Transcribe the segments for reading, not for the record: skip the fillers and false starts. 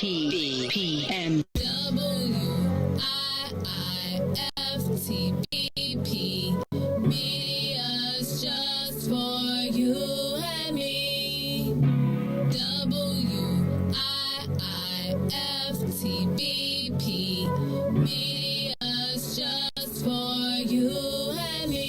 WIIFTBPM. WIIFTBP. Media's just for you and me. WIIFTBP. Media's just for you and me.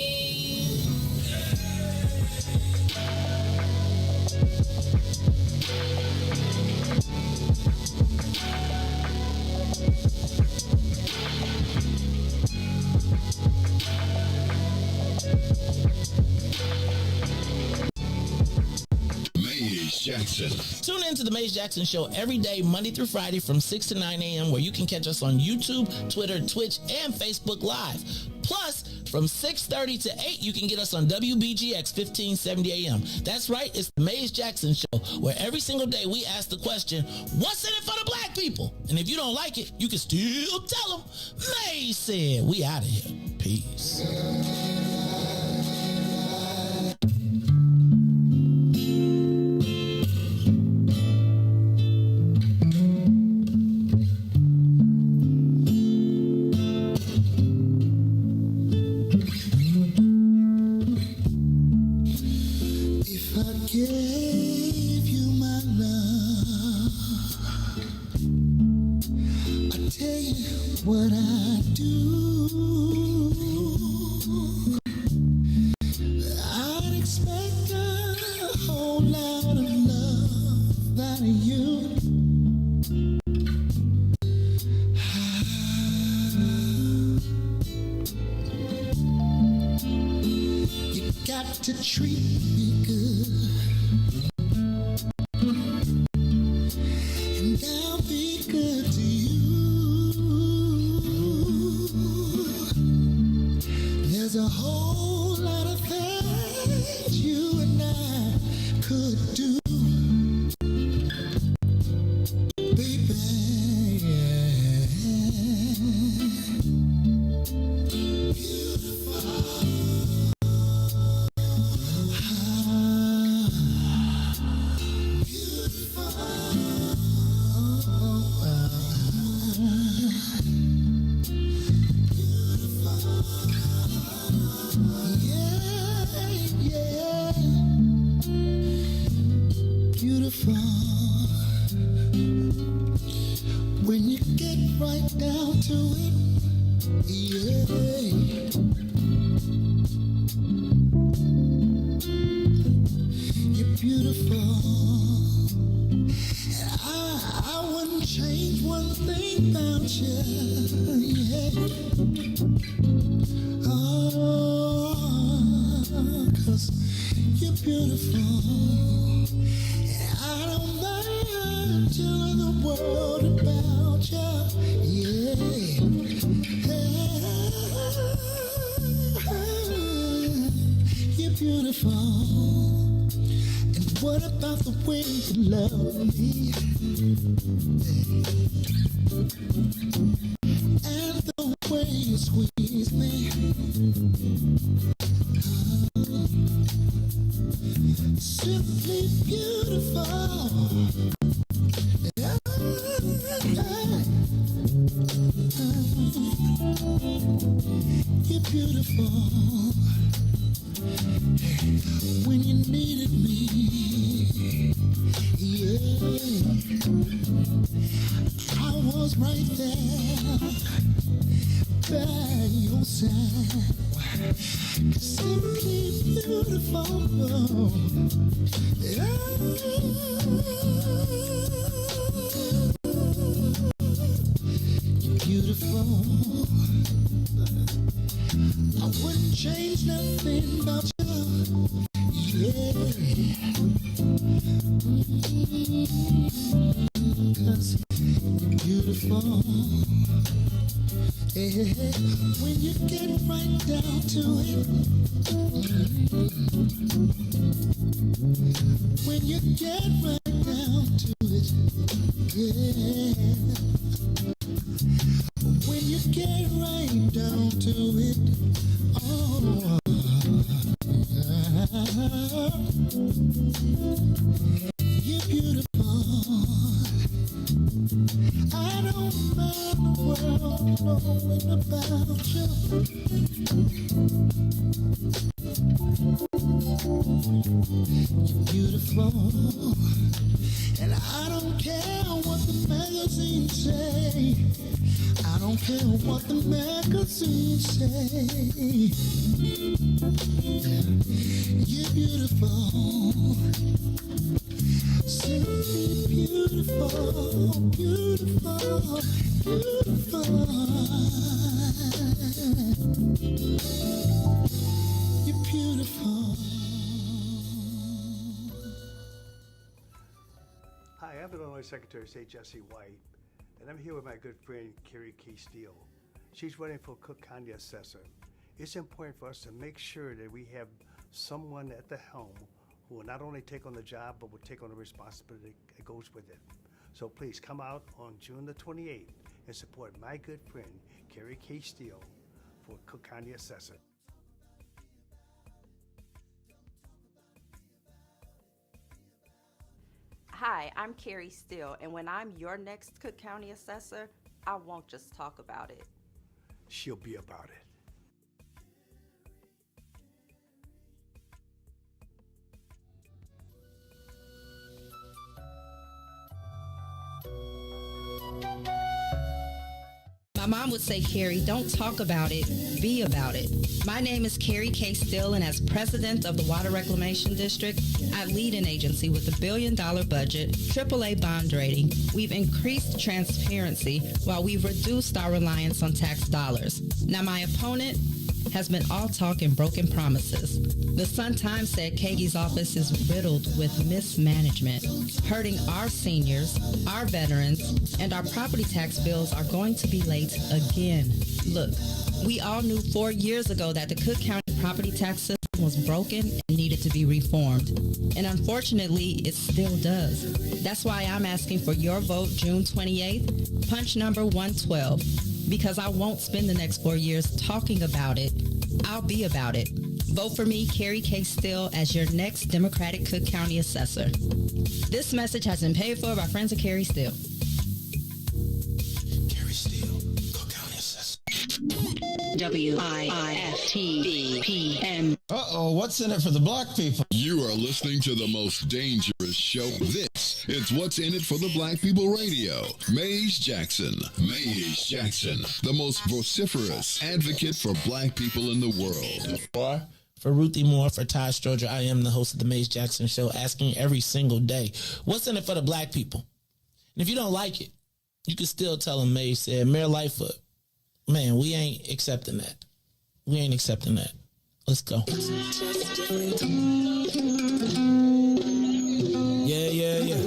Jackson. Tune in to the Maze Jackson Show every day, Monday through Friday from 6 to 9 a.m. where you can catch us on YouTube, Twitter, Twitch, and Facebook Live. Plus, from 6:30 to 8, you can get us on WBGX 1570 a.m. That's right, it's the Maze Jackson Show, where every single day we ask the question, what's in it for the black people? And if you don't like it, you can still tell them, Maze said. We out of here. Peace. Gave you my love. I tell you what I do. I'd expect a whole lot of love out of you. You got to treat me good. I'll be good to you. There's a whole lot of things you and I could do, baby. Beautiful. beautiful when you get right down to it. Yeah. You're beautiful. I wouldn't change one thing about you. Yeah. Oh, 'cause you're beautiful. I don't mind telling the world about you. Yeah. You're beautiful. And what about the way you love me? And the way you squeeze me. Simply beautiful. You're beautiful. When you needed me, yeah, I was right there by your side. Simply beautiful. Yeah. You're beautiful. I wouldn't change nothing about you. Yeah. 'Cause you're beautiful. Yeah. When you get right down to it. When you get right down to it. Yeah. When you get right down to it. Oh. You're beautiful. I don't mind the world knowing about you. You're beautiful. And I don't care what the magazines say. I don't care what the magazines say. You're beautiful. Simply beautiful, beautiful, beautiful. You're beautiful. Hi, I'm Illinois Secretary of State Jesse White, and I'm here with my good friend Carrie Steele. She's running for Cook County Assessor. It's important for us to make sure that we have someone at the helm who will not only take on the job, but will take on the responsibility that goes with it. So please come out on June the 28th and support my good friend, Carrie Steele, for Cook County Assessor. Hi, I'm Carrie Steele, and when I'm your next Cook County Assessor, I won't just talk about it. She'll be about it. My mom would say, Carrie, don't talk about it, be about it. My name is Carrie K. Steele, and as president of the Water Reclamation District, I lead an agency with a $1 billion budget, AAA bond rating. We've increased transparency while we've reduced our reliance on tax dollars. Now, my opponent has been all talk and broken promises. The Sun-Times said Kagi's office is riddled with mismanagement, hurting our seniors, our veterans, and our property tax bills are going to be late again. Look, we all knew 4 years ago that the Cook County property tax system was broken and needed to be reformed. And unfortunately, it still does. That's why I'm asking for your vote June 28th, punch number 112. Because I won't spend the next 4 years talking about it. I'll be about it. Vote for me, Carrie K. Steele, as your next Democratic Cook County Assessor. This message has been paid for by friends of Carrie Steele. Carrie Steele, Cook County Assessor. WIFTBPM. Uh-oh, what's in it for the black people? You are listening to the most dangerous show. This is What's in It for the Black People Radio. Maze Jackson. Maze Jackson, the most vociferous advocate for black people in the world. For Ruthie Moore, for Todd Stroger, I am the host of the Maze Jackson Show, asking every single day, what's in it for the black people? And if you don't like it, you can still tell them Maze said, Mayor Lightfoot, man, we ain't accepting that. We ain't accepting that. Let's go. Yeah.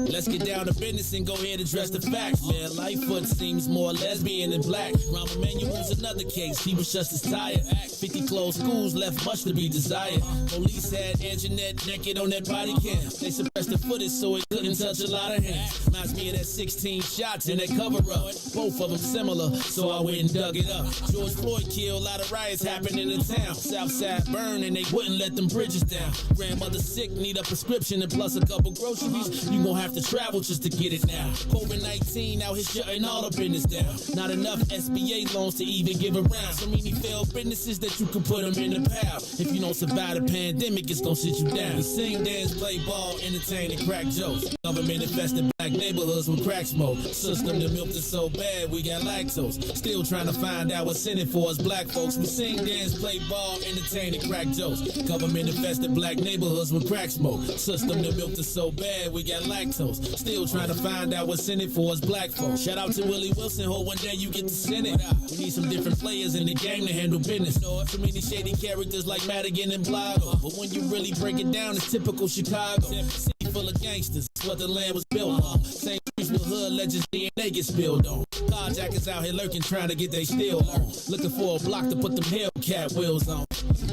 Let's get down to business and go ahead and address the facts, man. Lightfoot seems more lesbian than black. Rahm Emanuel's another case. He was just as tired. 50 closed schools left much to be desired. Police had Anjanette naked on that body cam. They suppressed the footage so it couldn't touch a lot of hands. Reminds me of that 16 shots in that cover-up. Both of them similar, so I went and dug it up. George Floyd killed, a lot of riots happening in town. Southside burned and they wouldn't let them bridges down. Grandmother sick, need a prescription and plus a couple groceries. You gon' have to travel just to get it now. COVID-19 out here shutting all the business down. Not enough SBA loans to even give around. So many failed businesses that you can put them in the pile. If you don't survive the pandemic, it's gonna sit you down. We sing, dance, play ball, entertain, and crack jokes. Government infested black neighborhoods with crack smoke. System that milked us so bad, we got lactose. Still trying to find out what's in it for us black folks. We sing, dance, play ball, entertain, and crack jokes. Government infested black neighborhoods with crack smoke. System that milked us so bad, we got lactose. Still trying to find out what's in it for us black folks. Shout out to Willie Wilson, hope one day you get to send it. We need some different players in the game to handle business. So many shady characters like Madigan and Blago. But when you really break it down, it's typical Chicago. City full of gangsters, it's what the land was built on. Same streets with hood legends, DNA get spilled on. Carjackers out here lurking, trying to get they steal on. Looking for a block to put them Hellcat wheels on.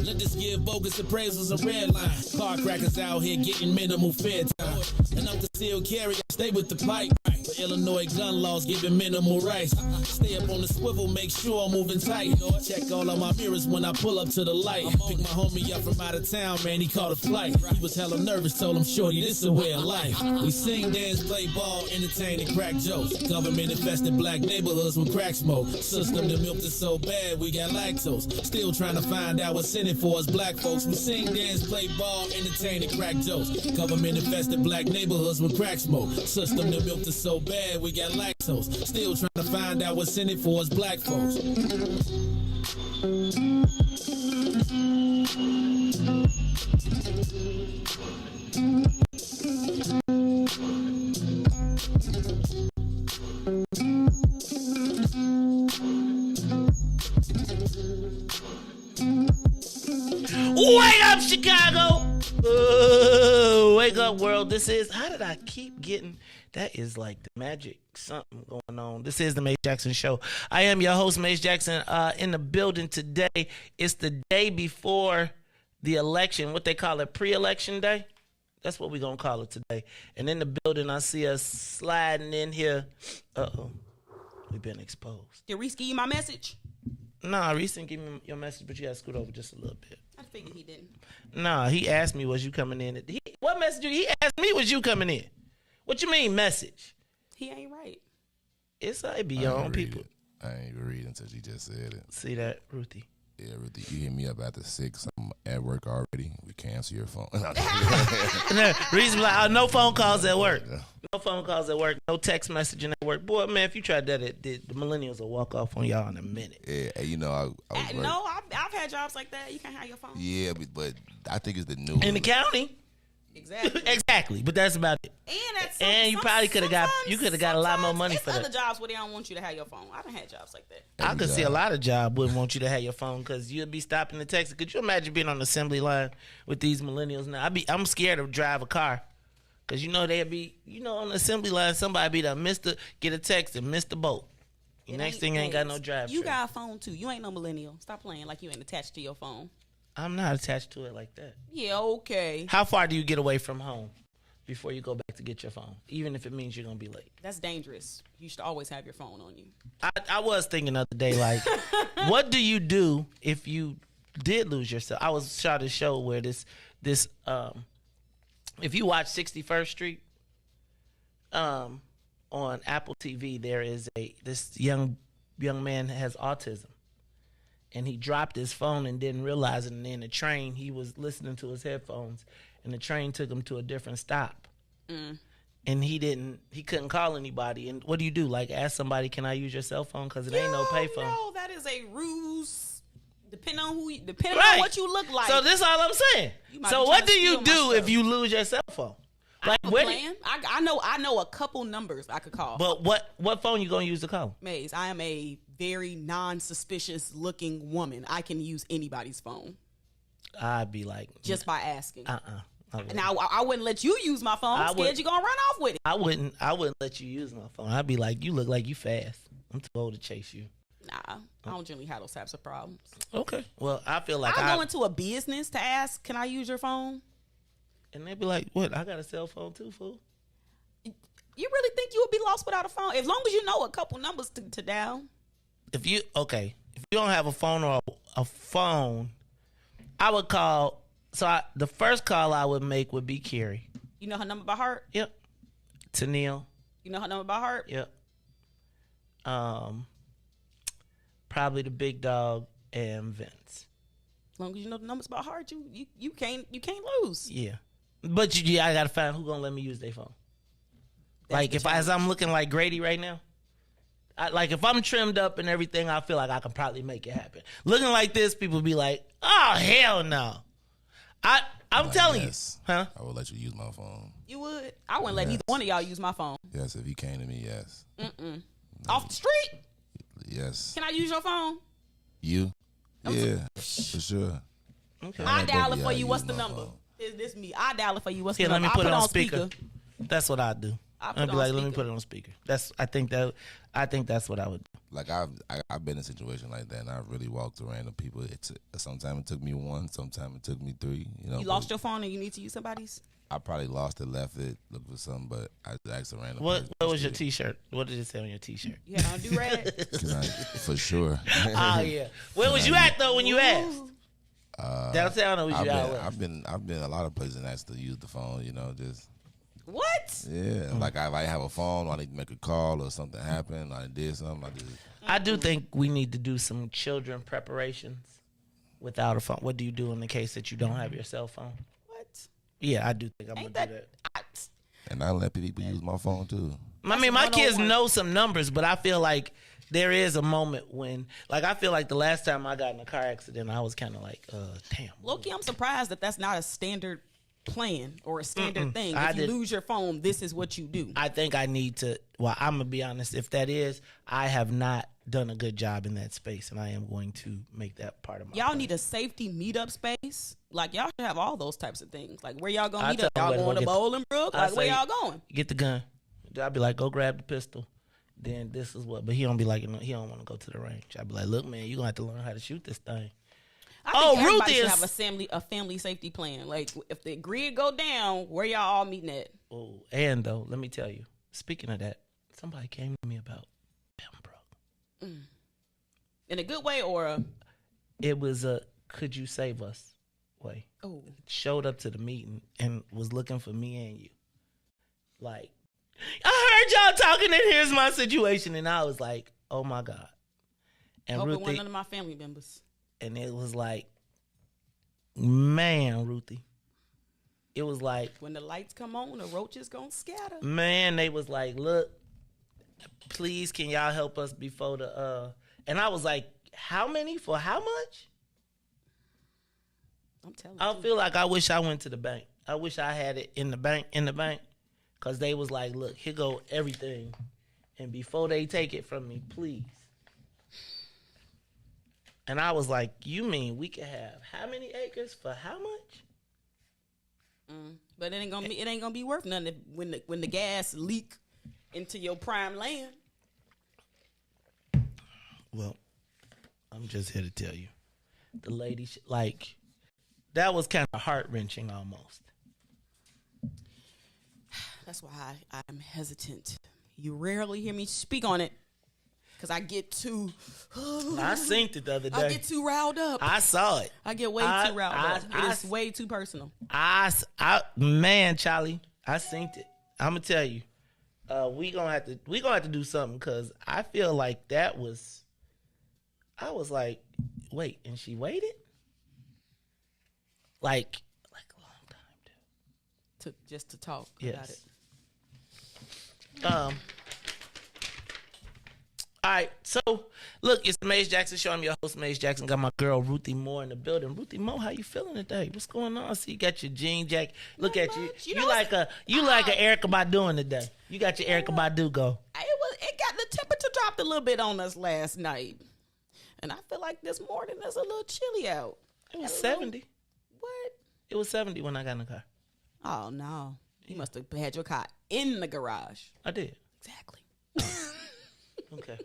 Let us give bogus appraisals a red line. Car crackers out here getting minimal fair time. And I'm the seal carry, I stay with the pipe. But Illinois gun laws giving minimal rights. Stay up on the swivel, make sure I'm moving tight. Check all of my mirrors when I pull up to the light. Pick my homie up from out of town, man, he caught a flight. He was hella nervous, told him, shorty, this a way of life. We sing, dance, play ball, entertain, and crack jokes. Government infested black neighborhoods with crack smoke. System that milked us so bad, we got lactose. Still trying to find out what's in it for us black folks. We sing, dance, play ball, entertain, and crack jokes. Government infested black neighborhoods with crack smoke. System that milked us so bad, we got lactose. Still trying to find out what's in it for us black folks. Wake up, Chicago! Wake up, world. This is, how did I keep getting, that is like the magic something going on. This is the Maze Jackson Show. I am your host, Maze Jackson, in the building today. It's the day before the election, what they call it, pre-election day. That's what we're going to call it today. And in the building, I see us sliding in here. Uh-oh. We've been exposed. Did Riis give you my message? Nah, Riis didn't give me your message, but you got to scoot over just a little bit. I figured he didn't. Nah, he asked me, was you coming in? What message? He asked me, was you coming in? What you mean, message? He ain't right. It's like be your own people. I ain't even read until she just said it. See that, Ruthie? Yeah, Ruthie, you hit me up after 6. I'm at work already. We cancel your phone. Reason like, no phone calls at work. No phone calls at work. No text messaging at work. Boy, man, if you tried that, the millennials will walk off on y'all in a minute. Yeah, you know, I was no, I've had jobs like that. You can't have your phone. Yeah, but I think it's the new in the county. Exactly. Exactly, but that's about it. And you probably could have got a lot more money for that. Other jobs where they don't want you to have your phone. I done had jobs like that. I could see a lot of jobs wouldn't want you to have your phone because you'd be stopping the text. Could you imagine being on the assembly line with these millennials now? I'm scared to drive a car because you know they'd be on the assembly line. Somebody be done get a text and miss the boat. Next thing ain't got no drive. You got a phone too. You ain't no millennial. Stop playing like you ain't attached to your phone. I'm not attached to it like that. Yeah, okay. How far do you get away from home before you go back to get your phone, even if it means you're going to be late? That's dangerous. You should always have your phone on you. I was thinking the other day, like, what do you do if you did lose yourself? I was shot a show where this if you watch 61st Street, on Apple TV, there is this young man has autism, and he dropped his phone and didn't realize it. And then the train, he was listening to his headphones, and the train took him to a different stop. And he couldn't call anybody. And what do you do? Like, ask somebody, can I use your cell phone? Because it ain't no payphone. No, that is a ruse. Depending on Right. on what you look like. So this is all I'm saying. So what do you do if you lose your cell phone? Like, I have a plan. I know a couple numbers I could call. But what phone you gonna use to call? Maze, I am a very non-suspicious looking woman. I can use anybody's phone. I'd be like, just by asking. wouldn't. Now I wouldn't let you use my phone. I'm scared you're gonna run off with it. I wouldn't let you use my phone. I'd be like, you look like you fast. I'm too old to chase you. Nah, I don't generally have those types of problems. Okay. Well, I feel like I'll go into a business to ask, can I use your phone? And they'd be like, what? I got a cell phone too, fool. You really think you would be lost without a phone? As long as you know a couple numbers to dial. If you don't have a phone or a phone, I would call. So the first call I would make would be Carrie. You know her number by heart? Yep. Tennille. You know her number by heart? Yep. Probably the big dog and Vince. As long as you know the numbers by heart, you can't lose. Yeah. But I gotta find who gonna let me use their phone. Like as I'm looking like Grady right now, if I'm trimmed up and everything, I feel like I can probably make it happen. Looking like this, people be like, "Oh hell no!" I'm telling you, huh? I would let you use my phone. You would? I wouldn't let either one of y'all use my phone. Yes, if you came to me, yes. No. Off the street? Yes. Can I use your phone? You? Yeah, for sure. Okay. I dial it for you. What's the number? Is this me? I dial it for you. What's the Let number? me put it on speaker. That's what I do. I'd be like, let me put it on speaker. I think that's what I would do. Like I've been in a situation like that, and I really walked to random people. Sometimes it took me one, sometimes it took me three. You lost your phone and you need to use somebody's? I probably lost it, left it, looked for something, but I asked a random. What was your T-shirt? What did it say on your T-shirt? You had on do-rag? For sure. Oh yeah. Where was you at though when you asked? Downtown or was you out west? I've been a lot of places and asked to use the phone. Just. What? Yeah, like I have a phone, I need to make a call or something happened, I did something. I do think we need to do some children preparations without a phone. What do you do in the case that you don't have your cell phone? What? Yeah, I do think I'm going to do that. And I let people use my phone too. I mean, my kids know some numbers, but I feel like there is a moment when, I feel like the last time I got in a car accident, I was kind of like, damn. Low-key, I'm surprised that's not a standard plan or a standard thing. If you lose your phone, this is what you do. I think I need to, I'm going to be honest, if that is, I have not done a good job in that space, and I am going to make that part of my plan. Need a safety meetup space. Y'all should have all those types of things. Where y'all going to meet up? Y'all going to Bolingbrook? Where y'all going? Get the gun. I'll be like, go grab the pistol. Then this is what, but he don't be like, he don't want to go to the range. I'll be like, look, man, you're going to have to learn how to shoot this thing. I think everybody should have a family safety plan. If the grid go down, where y'all all meeting at? Oh, and though, let me tell you, speaking of that, somebody came to me about Pembroke. In a good way or a? It was a could you save us way. Oh. Showed up to the meeting and was looking for me and you. I heard y'all talking and here's my situation. And I was like, oh my God. And hope Ruthie, it wasn't none of my family members. And it was like, man, Ruthie. It was like, when the lights come on, the roaches gonna scatter. Man, they was like, look, please, can y'all help us before the, and I was like, how many for how much? I'm telling you. I feel like I wish I went to the bank. I wish I had it in the bank, because they was like, look, here go everything. And before they take it from me, please. And I was like, you mean we could have how many acres for how much? But it ain't gonna be worth nothing when the gas leak into your prime land. Well, I'm just here to tell you, the lady that was kind of heart wrenching almost. That's why I'm hesitant. You rarely hear me speak on it. Because I get too... I synced it the other day. I get too riled up. I saw it. I get way too riled up. It is way too personal. Man, Charlie, I synced it. I'm going to tell you. we gonna have to do something because I feel like I was like, wait, and she waited like a long time, dude. To talk about it. All right, so look, it's the Maze Jackson Show. I'm your host, Maze Jackson. Got my girl Ruthie Moore in the building. Ruthie Moore, how you feeling today? What's going on? See, you got your jean jacket. Look at you. You like a Erykah Badu today. You got your Erykah Badu go. It got the temperature dropped a little bit on us last night, and I feel like this morning it's a little chilly out. It was 70. What? It was 70 when I got in the car. Oh no, you must have had your car in the garage. I did. Exactly. Okay.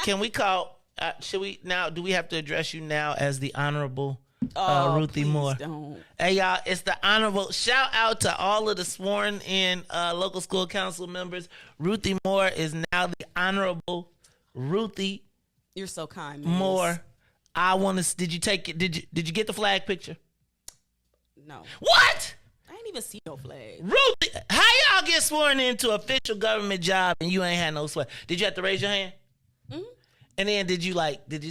Can we call? Should we now? Do we have to address you now as the Honorable Ruthie Moore? Don't. Hey y'all, it's the Honorable. Shout out to all of the sworn in local school council members. Ruthie Moore is now the Honorable Ruthie. You're so kind, Moore. I want to. Did you take it? Did you get the flag picture? No. What? I ain't even see no flag. Ruthie, how y'all get sworn into official government job and you ain't had no sweat? Did you have to raise your hand? Mm-hmm. And then did you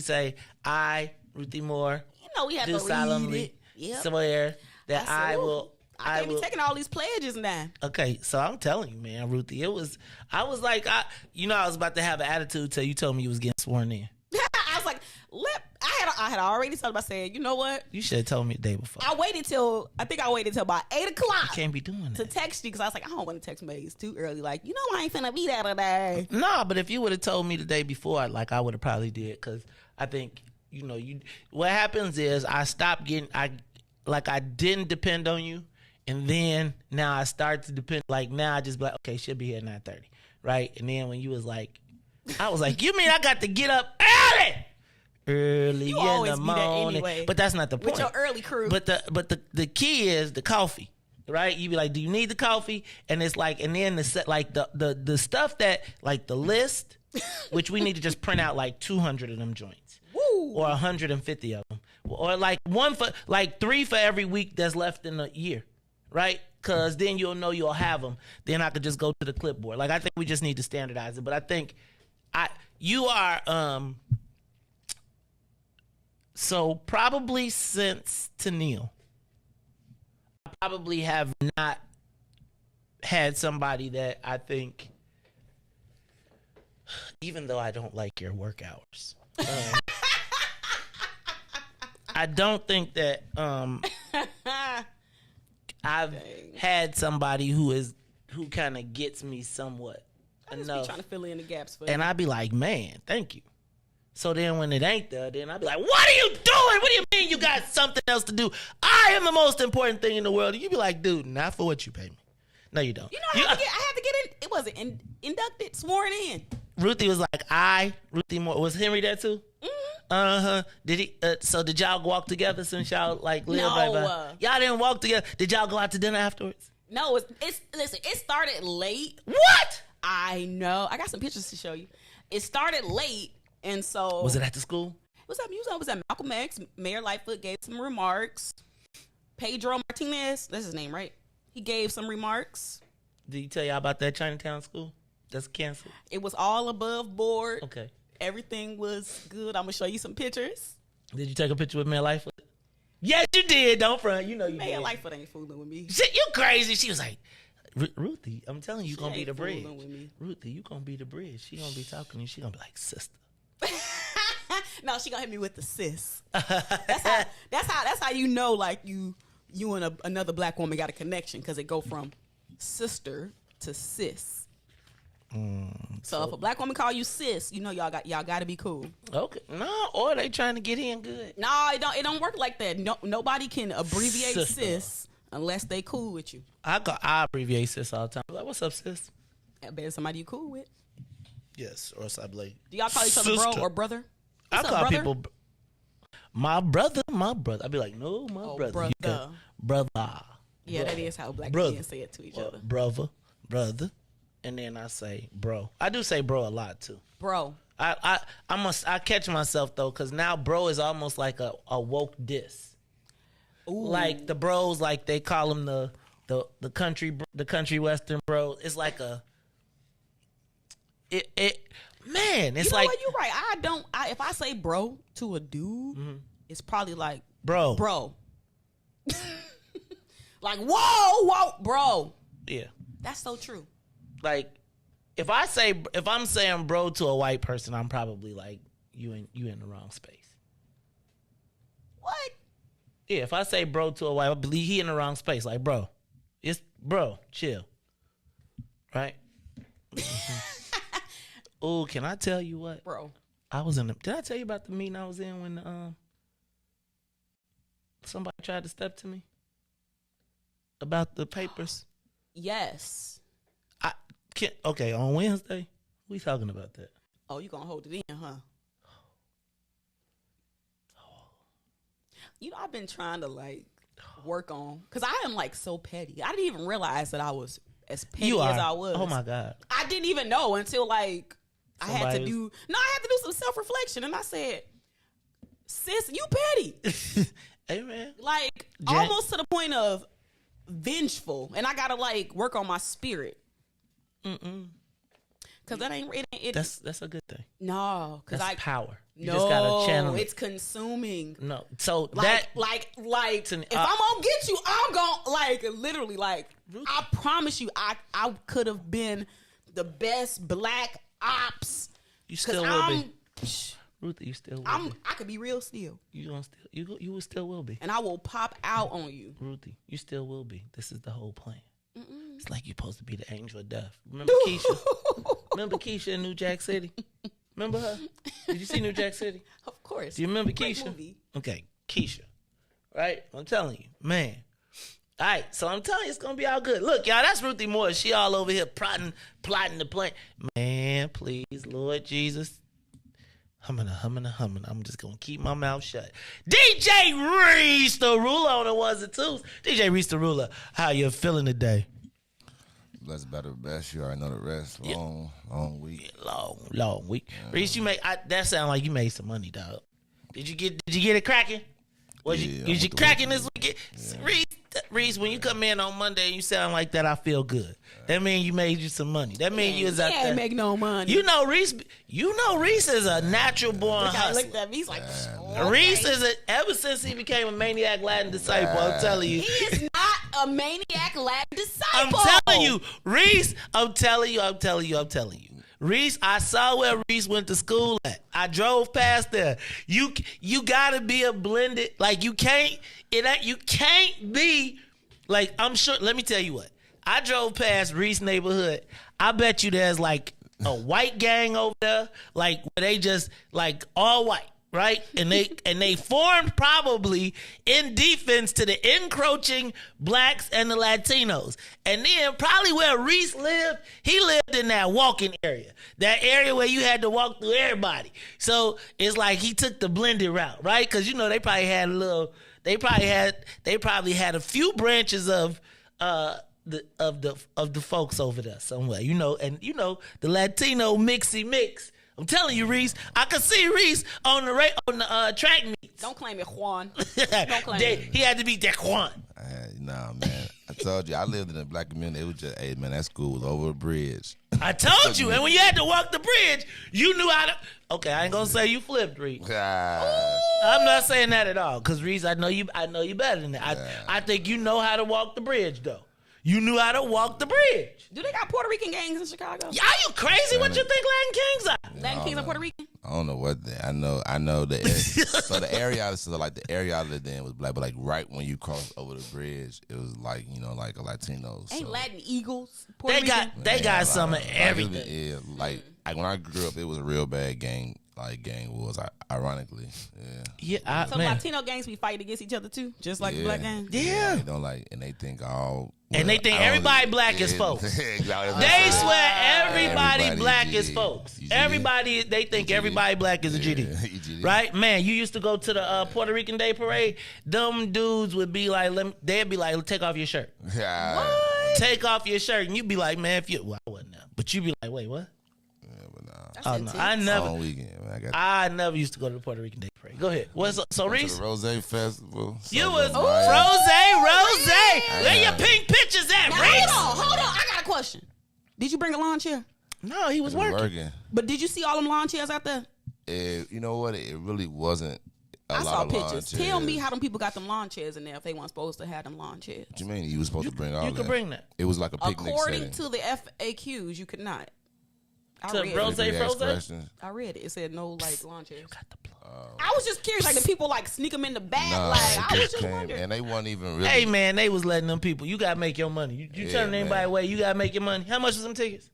say, I, Ruthie Moore, we have do to solemnly swear that I will. I can't be taking all these pledges now. Okay, so I'm telling you, man, Ruthie, I was like, I was about to have an attitude till you told me you was getting sworn in. I was like, I had already thought about saying, you know what? You should have told me the day before. I waited till about 8 o'clock. You can't be doing that. To text you because I was like, I don't want to text Maze too early. Like, I ain't finna be there today. Nah, but if you would have told me the day before, I would have probably did because I think, what happens is I stopped getting, I didn't depend on you. And then now I start to depend, now I just be like, okay, she'll be here at 9:30, right? And then when you was like, I was like, you mean I got to get up early you in the morning? Anyway. But that's not the point. With your early crew. But the key is the coffee, right? You be like, do you need the coffee? And it's like, and then the stuff that, the list, which we need to just print out 200 of them joints. Woo. Or 150 of them. Or one for, 3 for every week that's left in a year, right? Because then you'll know you'll have them. Then I could just go to the clipboard. I think we just need to standardize it. But I think you are, so probably since Tennille, I probably have not had somebody that I think, even though I don't like your work hours, I don't think that I've had somebody who kind of gets me somewhat enough. I just be trying to fill in the gaps for you. And I'd be like, man, thank you. So then when it ain't there, then I'd be like, what are you doing? What do you mean you got something else to do? I am the most important thing in the world. And you be like, dude, not for what you pay me. No, you don't. I had to get in. It wasn't inducted, sworn in. Ruthie was like, Ruthie Moore. Was Henry there too? Mm-hmm. Uh-huh. Did he? So did y'all walk together since y'all live no, right by? Y'all didn't walk together. Did y'all go out to dinner afterwards? No, listen, it started late. What? I know. I got some pictures to show you. It started late, and so was it at the school? What's up? It was at Malcolm X. Mayor Lightfoot gave some remarks. Pedro Martinez, that's his name, right? He gave some remarks. Did he tell y'all about that Chinatown school that's canceled? It was all above board. Okay. Everything was good. I'm gonna show you some pictures. Did you take a picture with Mayor Lightfoot? Yes, you did. Don't front. You know you Mayor did. Lightfoot ain't fooling with me. Shit, you crazy. She was like, Ruthie, I'm telling you, She you're going to be the ain't bridge. fooling with me. Ruthie, you going to be the bridge. She going to be talking to you. She going to be like, sister. No, she gonna hit me with the sis. That's how you know, like you and another black woman got a connection, because it go from sister to sis. So if a black woman call you sis, you know y'all got to be cool. Okay, no, or they trying to get in good. No, it don't work like that. No, nobody can abbreviate Sister. sis unless they cool with you. I abbreviate sis all the time. Like, what's up, sis? I bet somebody you cool with. Yes, or else I blame. Do y'all call each other bro or brother? I What's call up, brother? people my brother. I'd be like, no, my brother. Brother. You can, brother. Yeah, brother. that is how black Brother. men say it to each Well, other. brother. And then I say bro. I do say bro a lot too. Bro. I catch myself though, because now bro is almost like a woke diss. Ooh. Like the bros, like they call them the the country western bro. It's like man. It's you know like what? You're right. If I say bro to a dude, it's probably like bro. Like whoa, bro. Yeah, that's so true. Like if I'm saying bro to a white person, I'm probably like you in the wrong space. What? Yeah, if I say bro to a white, I believe he in the wrong space. Like bro, it's bro, chill, right? Oh, can I tell you what, bro? I was in. Did I tell you about the meeting I was in when somebody tried to step to me about the papers? Yes. I can't. Okay, on Wednesday, we talking about that. Oh, you gonna hold it in, huh? You know, I've been trying to like work on, because I am like so petty. I didn't even realize that I was as petty as I was. Oh my God. I didn't even know until like I had to do some self-reflection, and I said, sis, you petty. Hey man. Like almost to the point of vengeful, and I gotta like work on my spirit. Cause that ain't it. That's a good thing. No, cause that's power. You no, just gotta channel it. It's consuming. No, so like if I'm gonna get you, I'm gonna like literally like Ruthie. I promise you, I could have been the best black ops. You still will be. Ruthie, you still will be. I could be real still. You will still will be. And I will pop out on you. Ruthie, you still will be. This is the whole plan. It's like you're supposed to be the angel of death. Remember Keisha? Remember Keisha in New Jack City? Remember her? Did you see New Jack City? Of course. Do you remember Great Keisha? movie. Okay, Keisha. Right? I'm telling you, man. All right, so I'm telling you, it's gonna be all good. Look, y'all, that's Ruthie Moore. She all over here plotting the plan. Man, please, Lord Jesus. Humming. I'm just gonna keep my mouth shut. DJ Riis, the ruler on the ones and twos. DJ Riis, the ruler. How you feeling today? Blessed, better, best. You already know the rest. Long week. Long week. Riis, that sound like you made some money, dog. Did you get it cracking? Did you cracking this weekend? Yeah. Riis, when you come in on Monday and you sound like that, I feel good. That means you made you some money. That means you was out there. Make no money. You know Riis is a natural born hustler. Looked at me, he's like, Riis is ever since he became a maniac Latin disciple, I'm telling you. He is not a maniac Latin disciple. I'm telling you, Riis, I'm telling you. Riis, I saw where Riis went to school at. I drove past there. You gotta be a blended, like you can't be like, I'm sure, let me tell you what. I drove past Riis neighborhood. I bet you there's like a white gang over there, like where they just like all white, right? And they formed probably in defense to the encroaching blacks and the Latinos. And then probably where Riis lived, he lived in that walking area. That area where you had to walk through everybody. So it's like he took the blended route, right? Because they probably had a few branches of the folks over there somewhere, and the Latino mixy mix. I'm telling you, Riis, I could see Riis on the track meets. Don't claim it, Juan. Don't claim it. He had to be that Juan. Nah, man. I told you, I lived in a black community. It was just, hey, man, that school was over a bridge. I told you, and when you had to walk the bridge, you knew how to. Okay, I ain't gonna say you flipped, Riis. I'm not saying that at all, cause Riis, I know you better than that. I think you know how to walk the bridge, though. You knew how to walk the bridge. Do they got Puerto Rican gangs in Chicago? Are you crazy? What you think Latin Kings are? Latin Kings are Puerto Rican? I don't know what I know the area. So the area, the area I lived in was black, but like right when you crossed over the bridge, it was like like a Latino. Ain't Latin Eagles Puerto Rican? They got some of everything. Yeah, like when I grew up, it was a real bad gang. Like gang wars, ironically, So Latino gangs be fighting against each other too, just like the black gangs. Yeah, they don't and they think all. And they think everybody black is folks. They swear everybody black is folks. Everybody, they think everybody black is a GD. Right? Man, you used to go to the Puerto Rican Day Parade. Them dudes would be like, they'd be like, take off your shirt. What? Take off your shirt. And you'd be like, man, I wasn't there. But you'd be like, wait, what? Oh no, I never. On weekend, man. I never used to go to the Puerto Rican Day Parade. Go ahead. What's up? So Reese? To the Rose Festival. You was Rose. Where your pink pictures at, Now, Reese? hold on. I got a question. Did you bring a lawn chair? No, he was working. But did you see all them lawn chairs out there? You know what? It really wasn't. I lot saw of lawn pictures. chairs. Tell me how them people got them lawn chairs in there if they weren't supposed to have them lawn chairs. What you mean? You was supposed to bring all that. You could bring that. It was like a picnic According setting. to the FAQs, you could not. I To read Rose it. Frozen? I read it. It said no like lawn chairs. You got the plug. I was just curious, like the people like sneak them in the back. Nah, like it I was just just came, wondering. and they wasn't even really. Hey man, they was letting them people. You gotta make your money. You Yeah, turning anybody man. away. You gotta make your money. How much was them tickets?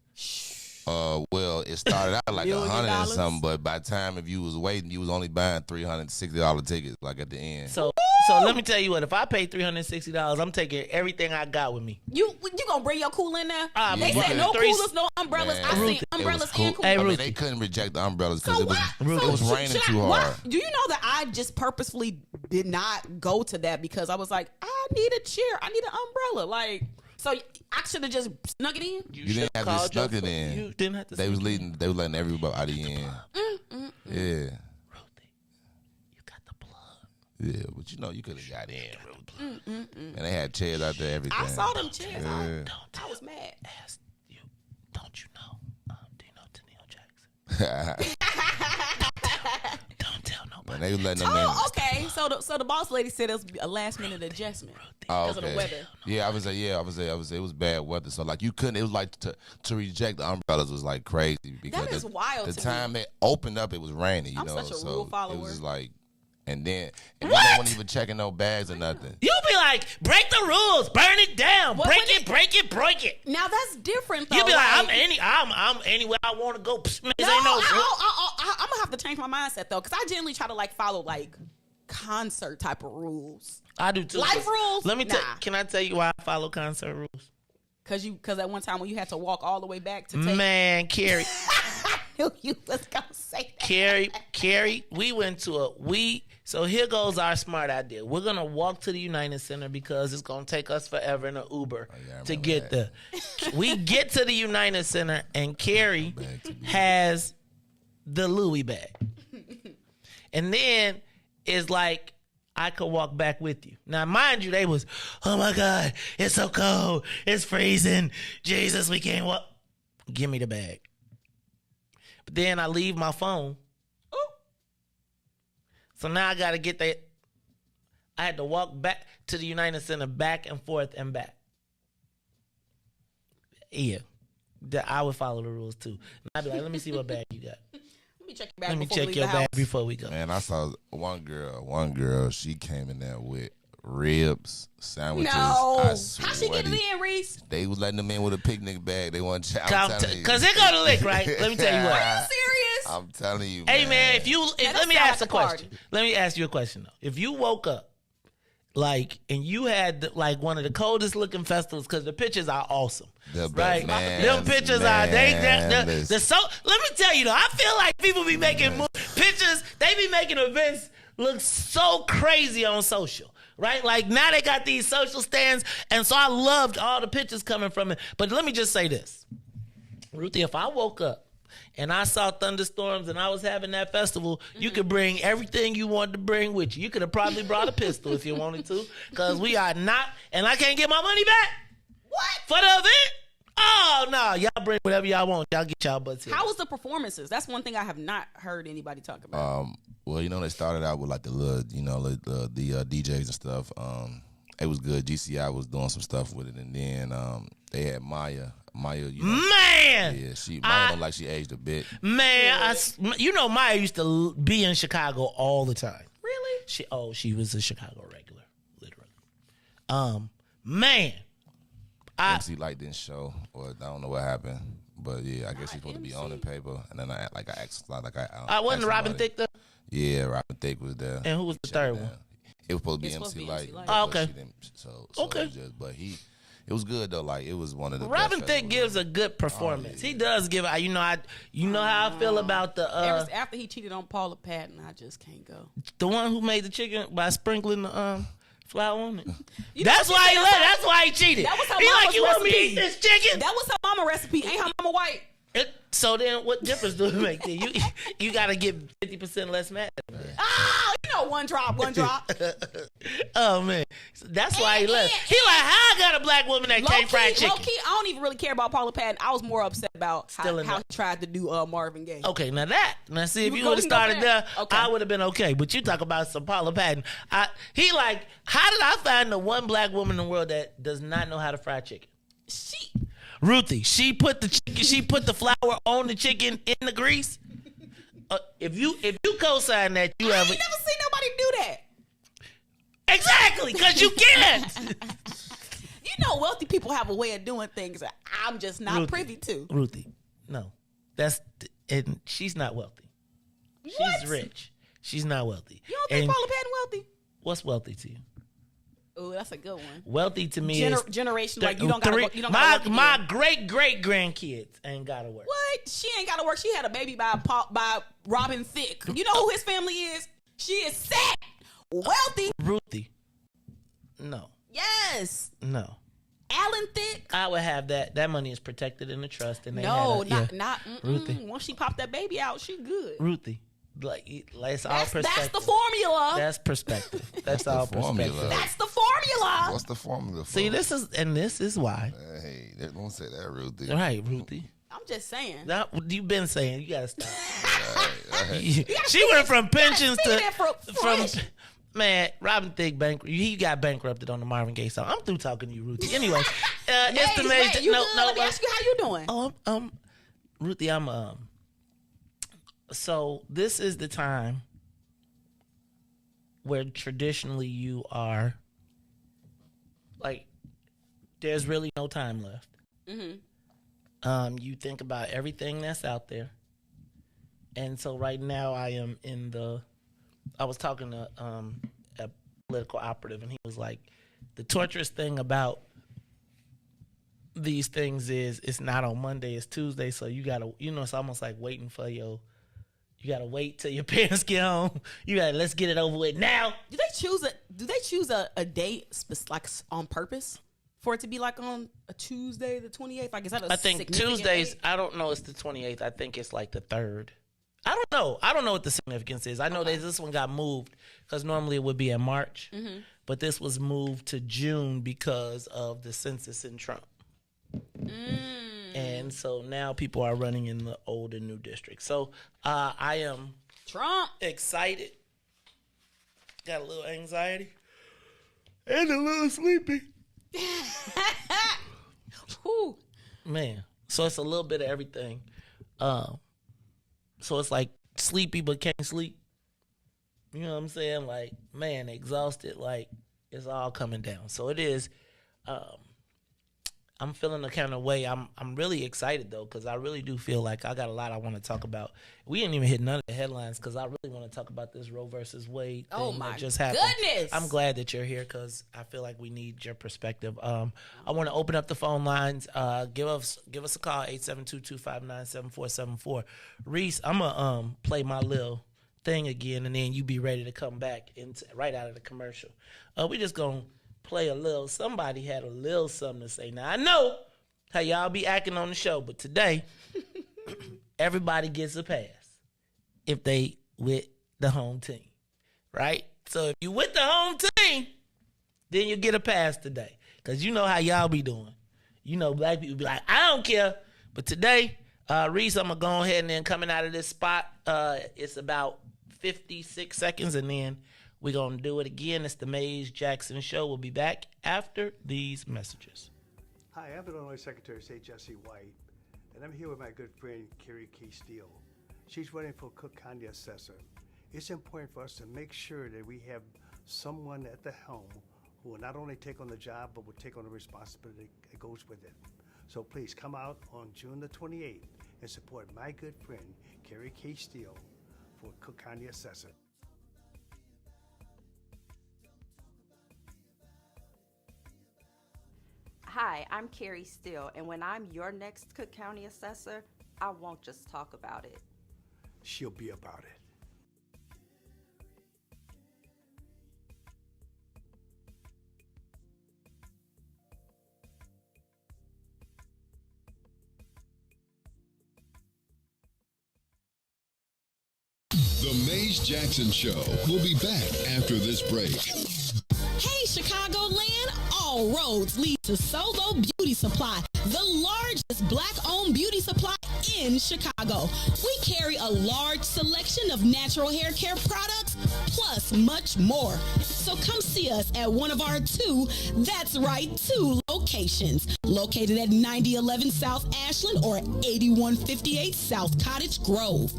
Well, it started out like $1 million? $100 and something, but by the time if you was waiting, you was only buying $360 tickets, like at the end. So let me tell you what. If I pay $360, I'm taking everything I got with me. You gonna bring your cool in there? Ah, They yeah, said you no could- coolers, no umbrellas. Man, I seen Ruthie, it umbrellas was cool. and coolers. Hey, I mean, Ruthie. they couldn't reject the umbrellas because So it was what? it was raining too Why- hard. Do you know that I just purposefully did not go to that because I was like, I need a chair, I need an umbrella, like. So I should have just snuck it in. You didn't have to called snuck your it foot. in. You didn't have to. They was sneak leading. They was letting everybody in. Yeah, Ruthie, you got the plug. yeah, but you know you could have got in. And they had chairs out there, everything. I saw them chairs. Yeah. I was mad. Ask you. Don't you know? Do you know Tennille Jackson? Don't tell nobody. And they was letting them Oh, okay. So the boss lady said it was a last minute adjustment because of the weather. Yeah, I was it was bad weather. So like you couldn't. It was like to reject the umbrellas was like crazy because is wild The to time me. it opened up, it was raining. You I'm know, such a so rule follower. it was just like, and then they weren't even checking no bags or nothing. You be like, break the rules, burn it down, Well, break when it, break it, break it. Now that's different though. You be like, I'm anywhere I want to go. Psst, man, this No, ain't no. I'm gonna have to change my mindset though, because I generally try to like follow like concert type of rules. I do too. Life rules? Let me tell. Nah. Can I tell you why I follow concert rules? Cause at one time when you had to walk all the way back to take, Man, Carrie, I knew you was gonna say that. Carrie, we went to so here goes our smart idea. We're gonna walk to the United Center because it's gonna take us forever in an Uber to get there. We get to the United Center and Carrie has the Louis bag. And then it's like, I could walk back with you. Now, mind you, they was, oh my God, it's so cold. It's freezing. Jesus, we can't walk. Give me the bag. But then I leave my phone. Ooh. So now I got to get that. I had to walk back to the United Center, back and forth and back. Yeah. I would follow the rules too. And I'd be like, let me see what bag you got. Let me check your bag. Let me before we check leave your the bag house. before we go. Man, I saw one girl. She came in there with ribs, sandwiches. No, I how she get it in, Reese? They was letting them in with a picnic bag. They want to. Because they go to lick, right? Let me tell you what. Are you serious? I'm telling you. Hey man, that let me sound ask a like a party. question. Let me ask you a question though. If you woke up and you had like one of the coldest looking festivals, because the pictures are awesome, right? Them pictures are let me tell you though. I feel like people be making pictures. They be making events look so crazy on social. Right? Like now they got these social stands. And so I loved all the pictures coming from it. But let me just say this. Ruthie, if I woke up and I saw thunderstorms and I was having that festival, you could bring everything you wanted to bring with you. You could have probably brought a pistol if you wanted to. Because we are not, and I can't get my money back. What? For the event? Oh, no. Y'all bring whatever y'all want. Y'all get y'all butts here. How was the performances? That's one thing I have not heard anybody talk about. Well, they started out with like the little, the DJs and stuff. It was good. GCI was doing some stuff with it, and then they had Maya. Maya, Man! Yeah, Maya looked like she aged a bit. Man, Maya used to be in Chicago all the time. Really? She was a Chicago regular, literally. Man. MC Light didn't show, or I don't know what happened. But yeah, I guess she's supposed to be on the paper, and then I asked wasn't Robin Thicke there? Yeah, Robin Thicke was there. And who was the third one? It was supposed to be MC Light. Oh, okay. Okay. It was good though. Like it was one of the. Robin Thicke gives a good performance. He does give. You know how I feel about the. After he cheated on Paula Patton, I just can't go. The one who made the chicken by sprinkling the flour on it. That's why he left. That's why he cheated. That was her he mama's like, you want me to recipe. eat this chicken? That was her mama recipe. Ain't her mama white? So then, what difference do it make? Then you got to get 50% less mad. Oh, you know, one drop. Oh man, that's why he left. He like, how I got a black woman that can't fry chicken? Low key, I don't even really care about Paula Patton. I was more upset about how he tried to do Marvin Gaye. Okay, now see if you would have started there, okay. I would have been okay. But you talk about some Paula Patton. He like, how did I find the one black woman in the world that does not know how to fry chicken? Ruthie, she put the flour on the chicken in the grease. If you co-sign that, I ain't never seen nobody do that. Exactly, because you can't. You know, wealthy people have a way of doing things that I'm just not privy to. Ruthie, no, and she's not wealthy. What? She's rich. She's not wealthy. You don't think Paula Patton wealthy? What's wealthy to you? Oh, that's a good one. Wealthy to me is generation. Like you don't gotta work. My great grandkids ain't gotta work. What? She ain't gotta work. She had a baby by Robin Thicke. You know who his family is? She is set, wealthy. Ruthie, no. Yes. No. Alan Thicke. I would have that. That money is protected in the trust, and not Ruthie. Once she popped that baby out, she good. Ruthie. Like it's all perspective. That's the formula. That's perspective. That's all perspective. That's the formula. What's the formula for? See, this is why. Hey, don't say that, Ruthie. All right, Ruthie. I'm just saying. You've been saying. You gotta stop. Right. She went from pensions to from man. Robin Thicke he got bankrupted on the Marvin Gaye song. I'm through talking to you, Ruthie. Anyway, it's the major. Let me ask you how you doing. Oh, Ruthie, I'm So this is the time where traditionally you are like, there's really no time left. Mm-hmm. You think about everything that's out there, and so right now I was talking to a political operative, and he was like, the torturous thing about these things is it's not on Monday, it's Tuesday, so you gotta, it's almost like waiting for you gotta wait till your parents get home. Let's get it over with now. Do they choose a date like on purpose for it to be like on a Tuesday, the 28th? Like, is that I think Tuesdays, date? I don't know, it's the 28th. I think it's like the 3rd. I don't know what the significance is. I know that this one got moved because normally it would be in March, but this was moved to June because of the census in Trump. And so now people are running in the old and new districts. So I am excited. Got a little anxiety and a little sleepy. Man, so it's a little bit of everything. So it's like sleepy but can't sleep. You know what I'm saying? Like, man, exhausted. Like, it's all coming down. So it is. I'm feeling the kind of way. I'm really excited though, because I really do feel like I got a lot I want to talk about. We didn't even hit none of the headlines because I really want to talk about this Roe versus Wade thing that just happened. Goodness! I'm glad that you're here because I feel like we need your perspective. I want to open up the phone lines. Give us a call, 872-259-7474. Riis, I'm gonna play my little thing again, and then you be ready to come back right out of the commercial. We just gonna play a little. Somebody had a little something to say. Now, I know how y'all be acting on the show, but today, everybody gets a pass if they with the home team, right? So if you with the home team, then you get a pass today. Because you know how y'all be doing. You know, black people be like, I don't care. But today, Riis, I'm going to go ahead and then coming out of this spot, it's about 56 seconds, and then we're going to do it again. It's the Mays Jackson Show. We'll be back after these messages. Hi, I'm Illinois Secretary of State Jesse White, and I'm here with my good friend Carrie Steele. She's running for Cook County Assessor. It's important for us to make sure that we have someone at the helm who will not only take on the job, but will take on the responsibility that goes with it. So please come out on June the 28th and support my good friend Carrie Steele for Cook County Assessor. Hi, I'm Carrie Steele, and when I'm your next Cook County Assessor, I won't just talk about it. She'll be about it. The Maze Jackson Show will be back after this break. Hey, Chicagoland, all roads lead to Solo Beauty Supply, the largest black-owned beauty supply in Chicago. We carry a large selection of natural hair care products, plus much more. So come see us at one of our two locations, located at 9011 South Ashland or 8158 South Cottage Grove.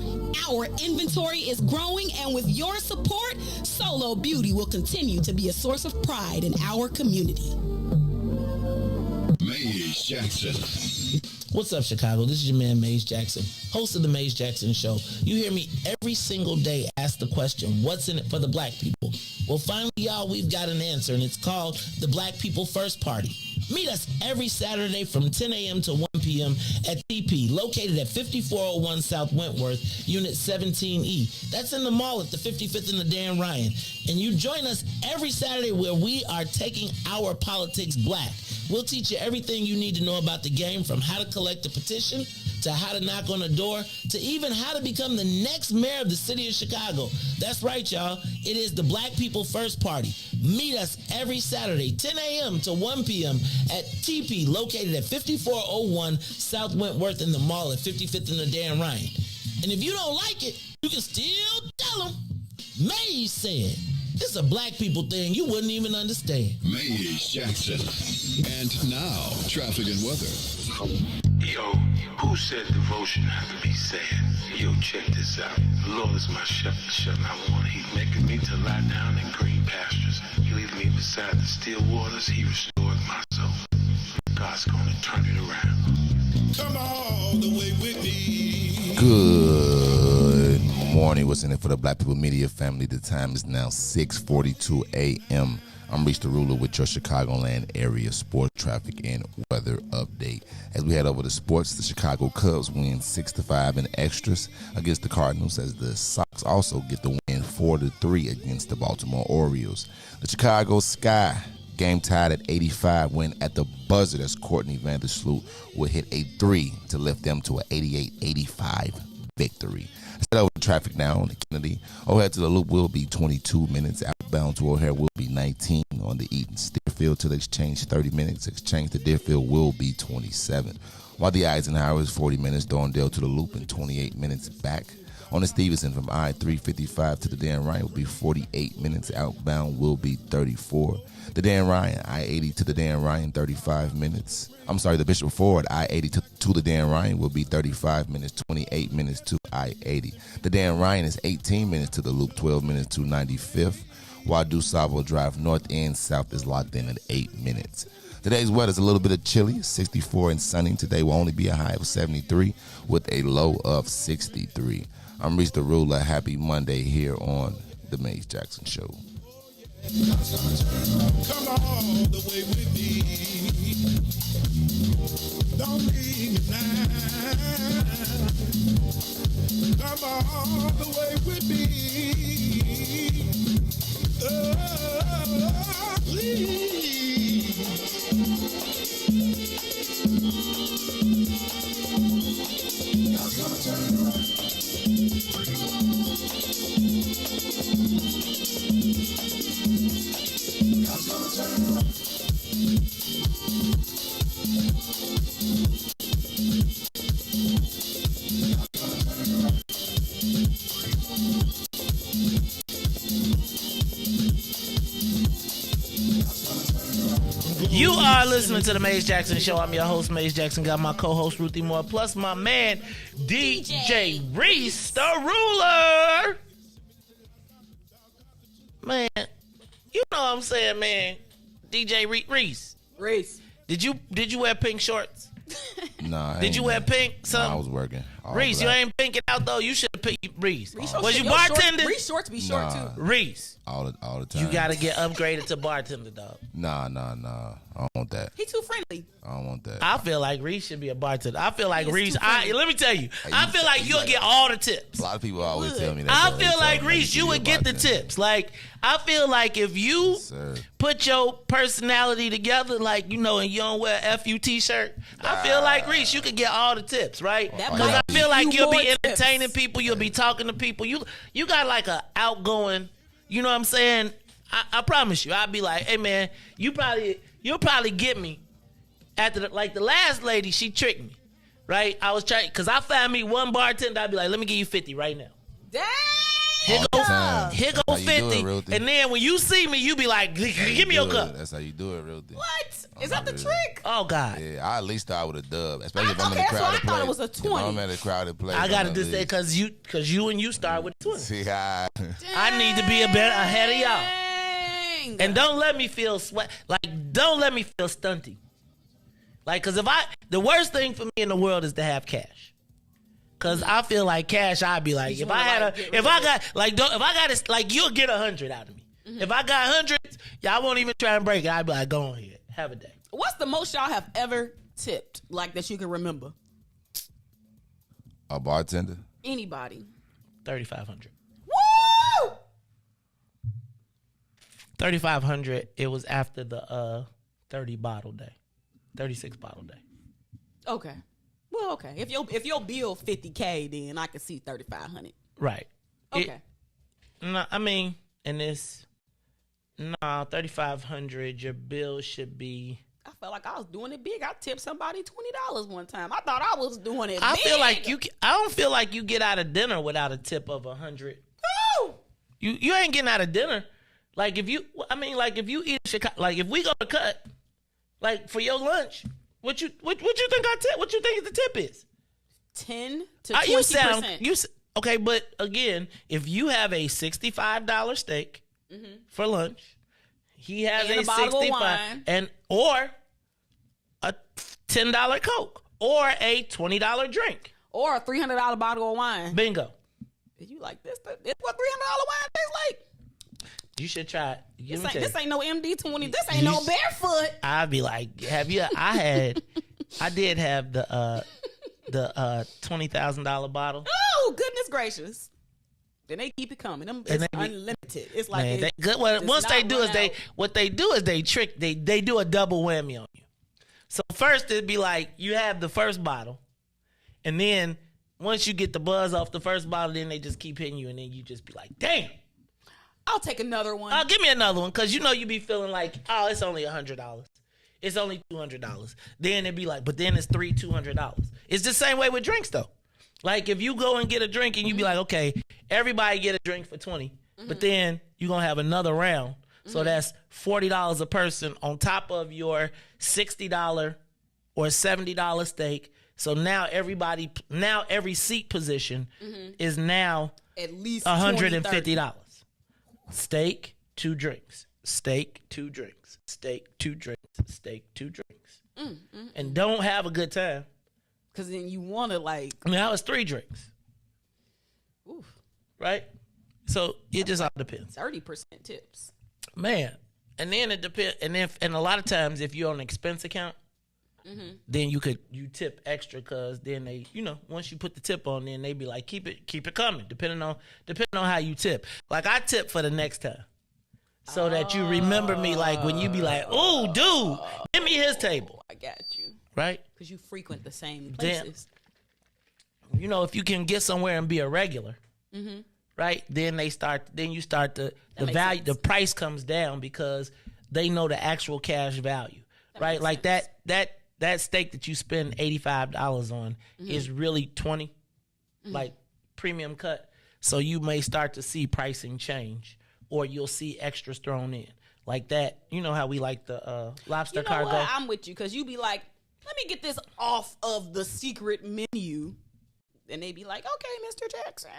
Our inventory is growing, and with your support, Solo Beauty will continue to be a source of pride in our community. Maze Jackson. What's up, Chicago? This is your man, Maze Jackson, host of The Maze Jackson Show. You hear me every single day ask the question, what's in it for the black people? Well, finally, y'all, we've got an answer, and it's called the Black People First Party. Meet us every Saturday from 10 a.m. to 1 p.m. at TP, located at 5401 South Wentworth, Unit 17E. That's in the mall at the 55th and the Dan Ryan. And you join us every Saturday where we are taking our politics black. We'll teach you everything you need to know about the game, from how to collect a petition, to how to knock on a door, to even how to become the next mayor of the city of Chicago. That's right, y'all. It is the Black People First Party. Meet us every Saturday, 10 a.m. to 1 p.m. at TP, located at 5401 South Wentworth in the mall at 55th and the Dan Ryan. And if you don't like it, you can still tell them Maze said. It's a black people thing you wouldn't even understand. Maze Jackson. And now, traffic and weather. Yo, who said devotion has to be sad? Yo, check this out. The Lord is my shepherd, shall not want. He maketh me to lie down in green pastures. He leadeth me beside the still waters. He restored my soul. God's gonna turn it around. Come all the way with me. Good morning. What's in it for the Black People Media family? The time is now 6:42 a.m. I'm Reese the Ruler with your Chicagoland area sports, traffic, and weather update. As we head over to sports, the Chicago Cubs win 6-5 in extras against the Cardinals, as the Sox also get the win 4-3 against the Baltimore Orioles. The Chicago Sky game tied at 85 win at the buzzer, as Courtney Vandersloot will hit a 3 to lift them to an 88-85 victory. Set over the traffic now on the Kennedy. O'Hare to the Loop will be 22 minutes. Outbound to O'Hare will be 19. On the Eaton Deerfield to the Exchange, 30 minutes. Exchange to Deerfield will be 27. While the Eisenhower is 40 minutes. Dorndale to the Loop in 28 minutes back. On the Stevenson from I-355 to the Dan Ryan will be 48 minutes. Outbound will be 34. The Dan Ryan, I-80 to the Dan Ryan, 35 minutes. I'm sorry, the Bishop Ford, I-80 to the Dan Ryan will be 35 minutes, 28 minutes to I-80. The Dan Ryan is 18 minutes to the Loop, 12 minutes to 95th. While DuSable Drive north and south is locked in at 8 minutes. Today's weather is a little bit of chilly, 64 and sunny. Today will only be a high of 73 with a low of 63. I'm Reese the Ruler. Happy Monday here on The Maze Jackson Show. Come all the way with me. Don't leave me now. Come all the way with me. Oh, please. God's gonna turn it around. God's gonna turn it around. You are listening to The Maze Jackson Show. I'm your host, Maze Jackson. Got my co-host, Ruthie Moore, plus my man, DJ Riis, the Ruler. Man, you know what I'm saying, man. DJ Riis. Reese. Did you wear pink shorts? Nah. Did you wear pink? Something? Nah, I was working. Reese, you ain't pinking out though. You should have picked Reese. Was you Your bartending? Reese shorts be short too. Reese. All the time. You gotta get upgraded to bartender, dog. Nah. I don't want that. He too friendly. I don't want that. I feel like Reese should be a bartender. I feel like He is Reese. too friendly. Let me tell you. Hey, I feel like you'll get all the tips. A lot of people always tell me that. I but feel they like tell me Reese, to you be a would get the bartender. tips. Like I feel like if you Sir. put your personality together, like and you don't wear a FU t-shirt, I feel like Reese, you could get all the tips, right? That Because I might feel like give you'll you be more entertaining tips. people. You'll could be talking to people. You got like a outgoing, you know what I'm saying? I promise you, I'll be like, hey man, you'll probably get me after the last lady, she tricked me, right? I was trying, cause I found me one bartender, I'd be like, let me give you 50 right now. Dang! Here go 50, and then when you see me, you be like, give me your cup. That's how you do it, Ruthie. What? Is that the trick? Oh God! Yeah, I at least start with a dub, especially if I'm in a crowded place. I thought it was a 20. If I'm at a crowded place. I gotta just say, because you and you start with 20. See, I need to be ahead of y'all. And don't let me feel don't let me feel stunty. Like, cause the worst thing for me in the world is to have cash. Cause I feel like cash, I'd be like, if I got it, like you'll get 100 out of me. Mm-hmm. If I got 100, y'all won't even try and break it. I'd be like, go on here, have a day. What's the most y'all have ever tipped, like that you can remember? A bartender? Anybody? 3,500. Woo! 3,500. It was after the 36 bottle day. Okay. Well, okay. If your bill $50K, then I can see 3,500. Right. Okay. No, I mean, and this, 3,500. Your bill should be. I felt like I was doing it big. I tipped somebody $20 one time. I thought I was doing it. I big. feel like I don't feel like you get out of dinner without a tip of 100. No. You ain't getting out of dinner. Like if you eat Chicago, like if we go to cut, like for your lunch. What you think I tip? What you think the tip is? 10 to 20%. Okay, but again, if you have a $65 steak for lunch, he has and a bottle of 65 wine. or a $10 Coke or a $20 drink or a $300 bottle of wine. Bingo. You like this? This what $300 wine tastes like? You should try it. This ain't no MD-20. This ain't no barefoot. I'd be like, I did have the $20,000 bottle. Oh, goodness gracious. Then they keep it coming. It's unlimited. It's like what they do is they trick. They do a double whammy on you. So first it'd be like you have the first bottle, and then once you get the buzz off the first bottle, then they just keep hitting you, and then you just be like, damn. I'll take another one. Give me another one, because you be feeling like, oh, it's only $100. It's only $200. Then it'd be like, but then it's $200. It's the same way with drinks, though. Like, if you go and get a drink and you be like, okay, everybody get a drink for $20, but then you're going to have another round. So that's $40 a person on top of your $60 or $70 steak. So now every seat position is now at least $150. Steak, 2 drinks. Steak, 2 drinks. Steak, 2 drinks. Steak, 2 drinks. And don't have a good time. Because then you want to now it's 3 drinks. Oof. Right? So it just all depends. 30% tips. Man. And then it depends. And a lot of times if you're on an expense account, then you tip extra, because then they, once you put the tip on, then they be like, keep it coming, depending on how you tip. Like I tip for the next time, so that you remember me. Like when you be like, oh, dude, give me his table. I got you. Right? Because you frequent the same places. Then, if you can get somewhere and be a regular, right? Then you start the value, the price comes down because they know the actual cash value, right? Like sense. That steak that you spend $85 on is really $20, like premium cut. So you may start to see pricing change, or you'll see extras thrown in like that. You know how we like the lobster cargo. What? I'm with you, because you be like, let me get this off of the secret menu, and they be like, okay, Mr. Jackson.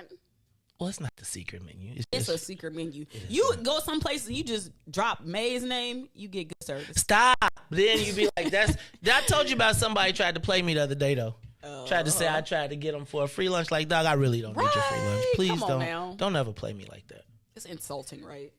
Well, it's not the secret menu. It's a secret menu. You go someplace and you just drop May's name, you get good service. Stop. Then you be like, I told you about somebody tried to play me the other day, though. Tried to say I tried to get them for a free lunch. Like, dog, I really don't need your free lunch. Please don't ever play me like that. It's insulting, right?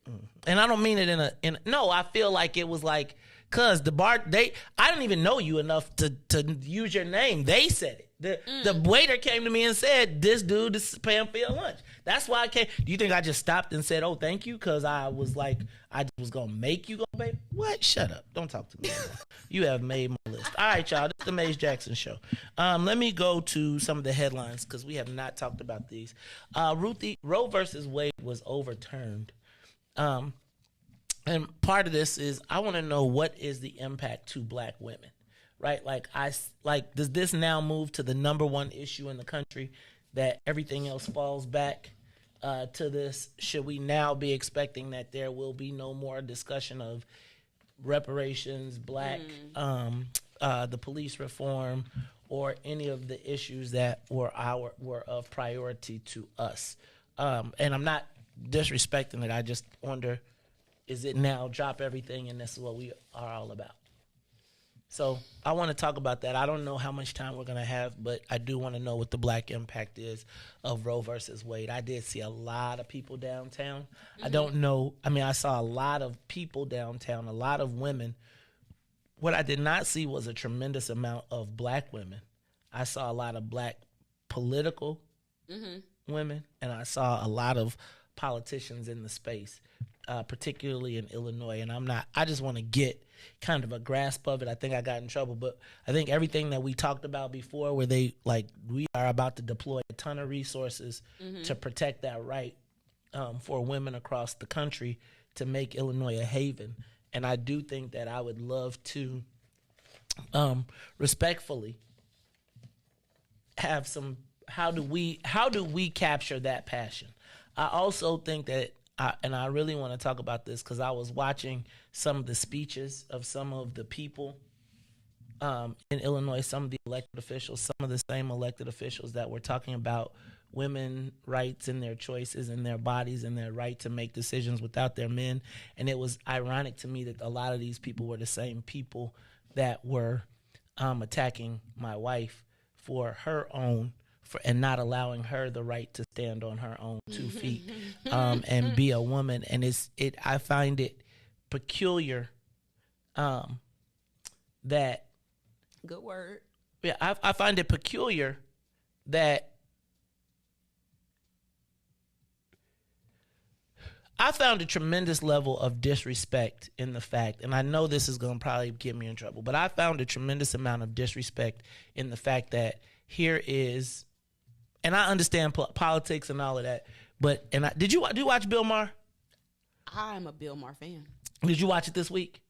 And I don't mean it no, I feel like it was like, cause the bar, I didn't even know you enough to use your name. They said it. The waiter came to me and said, "This dude is paying for your lunch." That's why I came. Do you think I just stopped and said, "Oh, thank you," because I was like, I was gonna make you go pay? What? Shut up! Don't talk to me anymore. You have made my list. All right, y'all. This is the Maze Jackson Show. Let me go to some of the headlines because we have not talked about these. Ruthie, Roe versus Wade was overturned. And part of this is I want to know what is the impact to black women. Right, does this now move to the number one issue in the country that everything else falls back to this? Should we now be expecting that there will be no more discussion of reparations, black, the police reform, or any of the issues that were of priority to us? And I'm not disrespecting it. I just wonder, is it now drop everything and this is what we are all about? So I want to talk about that. I don't know how much time we're going to have, but I do want to know what the black impact is of Roe versus Wade. I did see a lot of people downtown. I don't know. I mean, I saw a lot of people downtown, a lot of women. What I did not see was a tremendous amount of black women. I saw a lot of black political women, and I saw a lot of politicians in the space, particularly in Illinois. And I just want to get kind of a grasp of it. I think I got in trouble, but I think everything that we talked about before, where we are about to deploy a ton of resources to protect that right for women across the country to make Illinois a haven. And I do think that I would love to respectfully have some, how do we capture that passion? I also think that, and I really want to talk about this because I was watching some of the speeches of some of the people in Illinois, some of the elected officials, some of the same elected officials that were talking about women rights and their choices and their bodies and their right to make decisions without their men. And it was ironic to me that a lot of these people were the same people that were attacking my wife for her own, and not allowing her the right to stand on her own 2 feet and be a woman. And I find it peculiar that, good word. Yeah, I find it peculiar that I found a tremendous level of disrespect in the fact, and I know this is going to probably get me in trouble, but I found a tremendous amount of disrespect in the fact that here is, and I understand politics and all of that, but did you watch Bill Maher? I'm a Bill Maher fan. Did you watch it this week?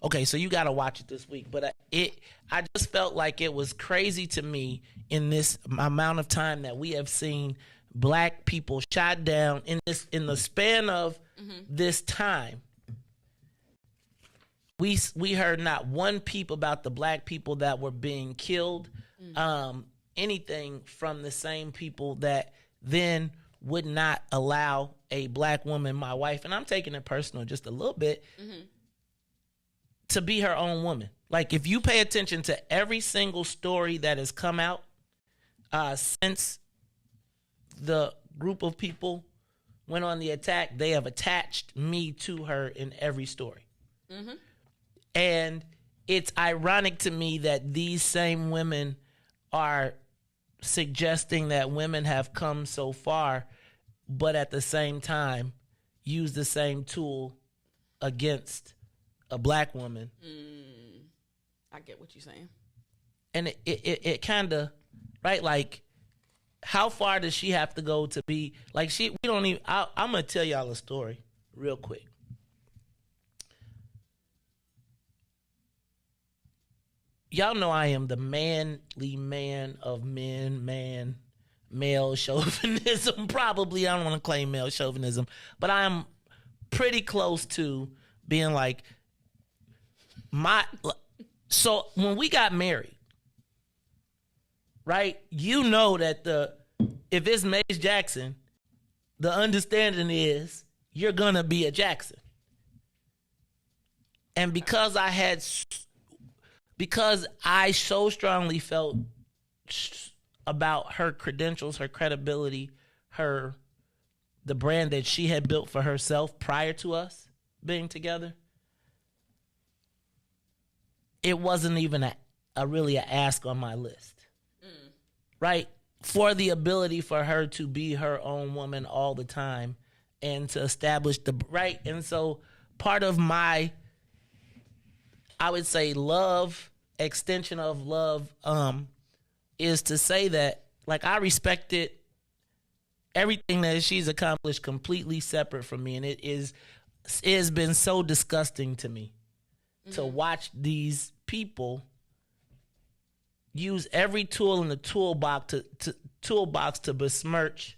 Okay, so you got to watch it this week. But I just felt like it was crazy to me in this amount of time that we have seen black people shot down in the span of this time. We heard not one peep about the black people that were being killed. Anything from the same people that then would not allow a black woman, my wife, and I'm taking it personal just a little bit, to be her own woman. Like, if you pay attention to every single story that has come out since the group of people went on the attack, they have attached me to her in every story. And it's ironic to me that these same women are suggesting that women have come so far, but at the same time use the same tool against a black woman. I get what you're saying. And it kind of, right, like, how far does she have to go to be, like, we don't even, I'm going to tell y'all a story real quick. Y'all know I am the manly man of men, male chauvinism. Probably, I don't want to claim male chauvinism, but I'm pretty close to being like, so when we got married, right, you know that if it's Maze Jackson, the understanding is you're going to be a Jackson. And because I so strongly felt about her credentials, her credibility, the brand that she had built for herself prior to us being together, it wasn't even really an ask on my list. right? For the ability for her to be her own woman all the time and to establish the right. And so part of my, I would say, extension of love, is to say that, like, I respected everything that she's accomplished completely separate from me. And it has been so disgusting to me to watch these people use every tool in the toolbox to besmirch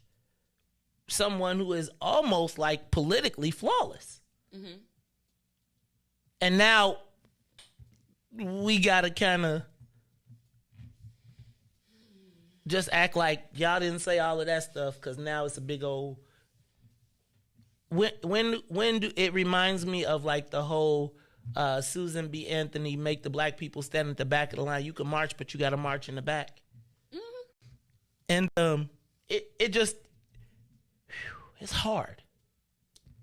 someone who is almost like politically flawless. Mm-hmm. And now we gotta kind of just act like y'all didn't say all of that stuff, because now it's a big old. When do it reminds me of like the whole Susan B. Anthony, make the black people stand at the back of the line. You can march, but you got to march in the back. Mm-hmm. And it just, it's hard.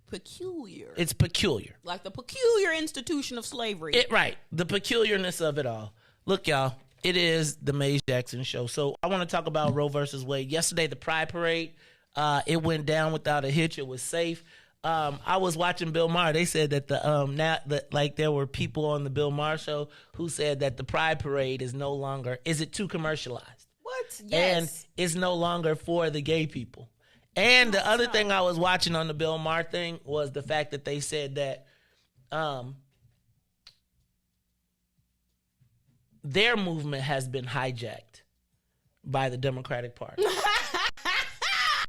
Peculiar. It's peculiar. Like the peculiar institution of slavery. Right. The peculiarness of it all. Look, y'all, it is the Maze Jackson Show. So I want to talk about Roe versus Wade. Yesterday, the Pride Parade, it went down without a hitch. It was safe. I was watching Bill Maher. They said that there were people on the Bill Maher show who said that the Pride Parade is no longer, is it too commercialized? What? Yes. And it's no longer for the gay people. And the other thing I was watching on the Bill Maher thing was the fact that they said that their movement has been hijacked by the Democratic Party.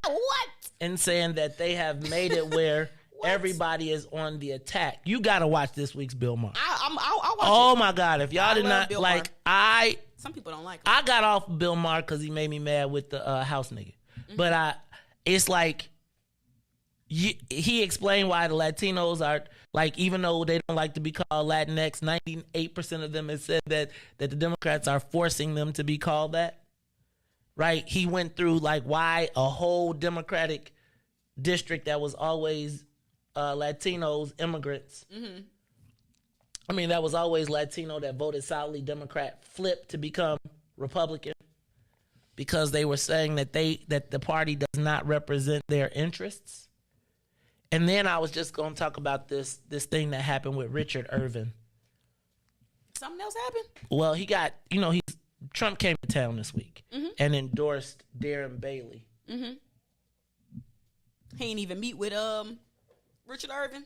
What? And saying that they have made it where everybody is on the attack. You got to watch this week's Bill Maher. I'll watch Oh it. my God. If y'all did not Bill like, Maher. Some people don't like him. I got off Bill Maher because he made me mad with the house nigga. Mm-hmm. But it's like, he explained why the Latinos are, like, even though they don't like to be called Latinx, 98% of them have said that the Democrats are forcing them to be called that. Right? He went through, like, why a whole Democratic district that was always Latinos, immigrants. Mm-hmm. I mean, that was always Latino that voted solidly Democrat, flipped to become Republican because they were saying that the party does not represent their interests. And then I was just going to talk about this thing that happened with Richard Irvin. Something else happened? Well, he got, Trump came to town this week and endorsed Darren Bailey. Mm-hmm. He ain't even meet with Richard Irvin?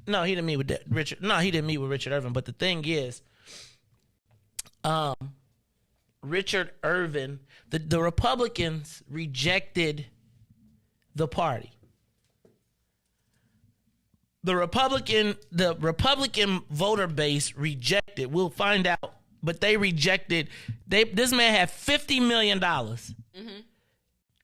No, he didn't meet with Richard. No, he didn't meet with Richard Irvin. But the thing is, Richard Irvin, the Republicans rejected the party. The Republican voter base rejected. We'll find out, but they rejected. This man had $50 million,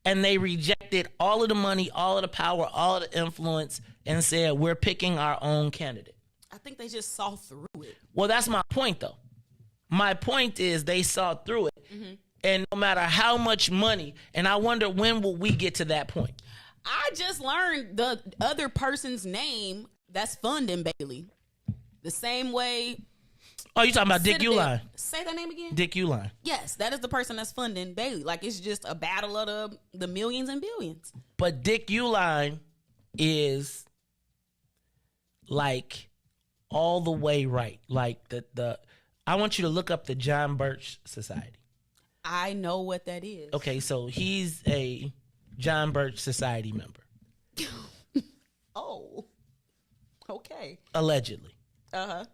and they rejected all of the money, all of the power, all of the influence, and said, "We're picking our own candidate." I think they just saw through it. Well, that's my point, though. My point is they saw through it, and no matter how much money, and I wonder when will we get to that point. I just learned the other person's name that's funding Bailey. The same way. Oh, you talking about Dick Uline? Say that name again? Dick Uline. Yes, that is the person that's funding Bailey. Like, it's just a battle of the millions and billions. But Dick Uline is like all the way right. Like the I want you to look up the John Birch Society. I know what that is. Okay, so he's a John Birch Society member. Oh. Okay. Allegedly. Uh-huh.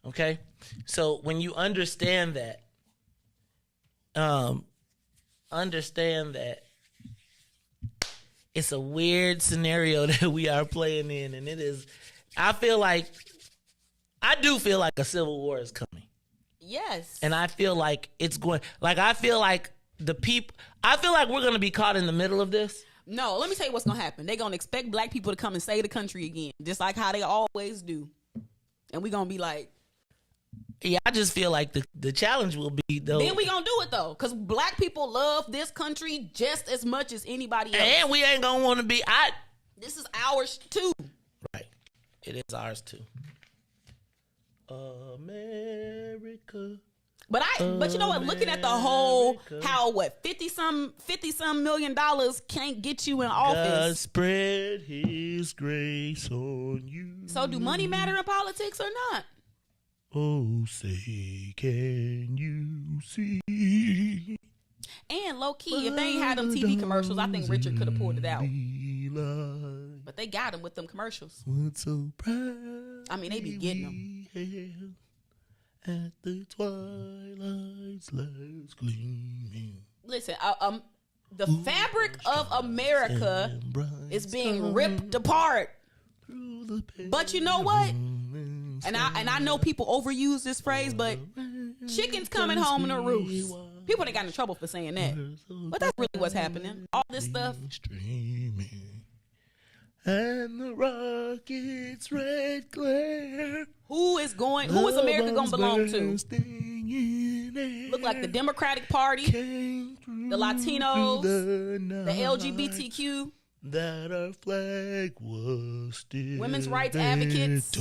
Okay? So when you understand that it's a weird scenario that we are playing in, and it is, I do feel like a civil war is coming. Yes. And I feel like it's going, like, I feel like we're going to be caught in the middle of this. No, let me tell you what's going to happen. They're going to expect black people to come and save the country again, just like how they always do. And we're going to be like. Yeah, I just feel like the challenge will be, though. Then we going to do it, though, because black people love this country just as much as anybody else. And we ain't going to want to be. This is ours, too. Right. It is ours, too. America. But you know what? Looking at the whole, how what 50 some million dollars can't get you in office. God spread His grace on you. So do money matter in politics or not? Oh, say, can you see? And low key, if they ain't had them TV commercials, I think Richard could have pulled it out. But they got him with them commercials. So proud. I mean, they be getting them. At the twilight's last gleaming. Listen, the fabric of America is being ripped apart. But you know what? And I know people overuse this phrase, but chickens coming home in a roost. People ain't got in trouble for saying that. But that's really what's happening. All this stuff. And the rocket's red glare. Who is America gonna belong to? Look like the Democratic Party, the Latinos, the LGBTQ, that our flag was still women's rights advocates.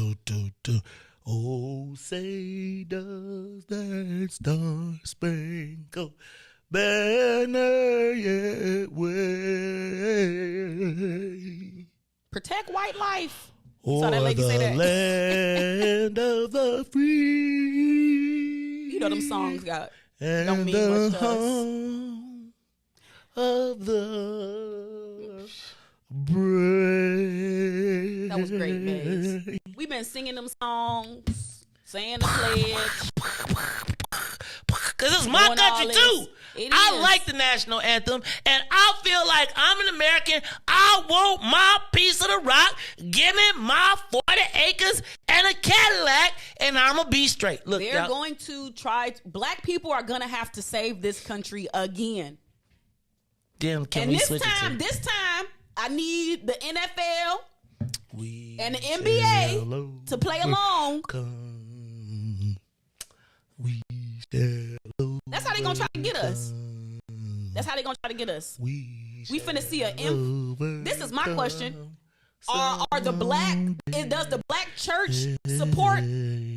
Oh, say does that star-spangled banner yet wave? Protect white life. Or so that lady the say that. Land of the free. You know them songs don't and mean the much to us. home of the brave. That was great, Maze. We've been singing them songs, saying the pledge. Because it's my country too. I like the national anthem, and I feel like I'm an American. I want my piece of the rock. Give me my 40 acres and a Cadillac, and I'm going to be straight. Look, they're going to black people are going to have to save this country again. Then can and we this switch time, I need the NFL and the NBA to play along. That's how they gonna try to get us. We finna see this is my question. Does the black church support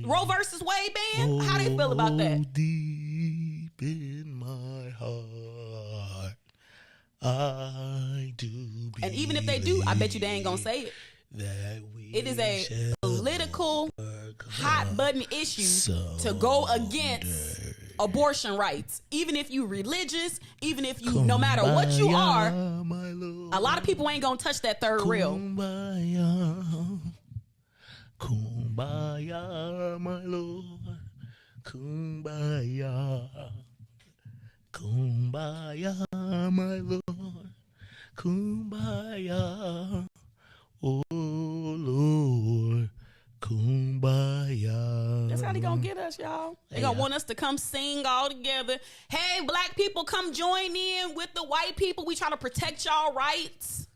Roe versus Wade ban? How they feel about that? Deep in my heart, I do. And even if they do, I bet you they ain't gonna say it. It is a political hot button issue to go against abortion rights. Even if you religious, even if you, no matter what you are, a lot of people ain't gonna touch that third rail. Kumbaya, my Lord. Kumbaya. Kumbaya, my Lord. Kumbaya. Oh Lord, kumbaya. That's how they gonna get us, y'all. They gonna want us to come sing all together. Hey, black people, come join in with the white people. We try to protect y'all rights.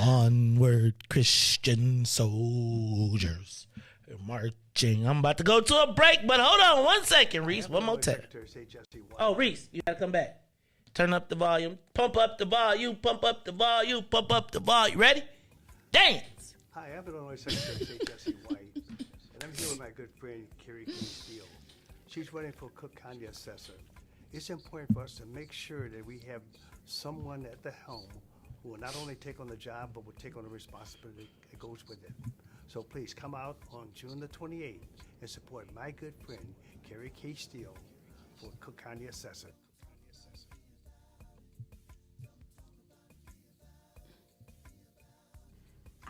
Onward, Christian soldiers marching. I'm about to go to a break, but hold on 1 second, Reis. One more time. Oh, Reis, you gotta come back. Turn up the volume. Pump up the volume. Pump up the volume. Pump up the volume. Ready? Dance. Hi, I'm Illinois Secretary of State Jesse White, and I'm here with my good friend Carrie Steele. She's running for Cook County Assessor. It's important for us to make sure that we have someone at the helm who will not only take on the job, but will take on the responsibility that goes with it. So please come out on June the 28th and support my good friend Carrie Steele for Cook County Assessor.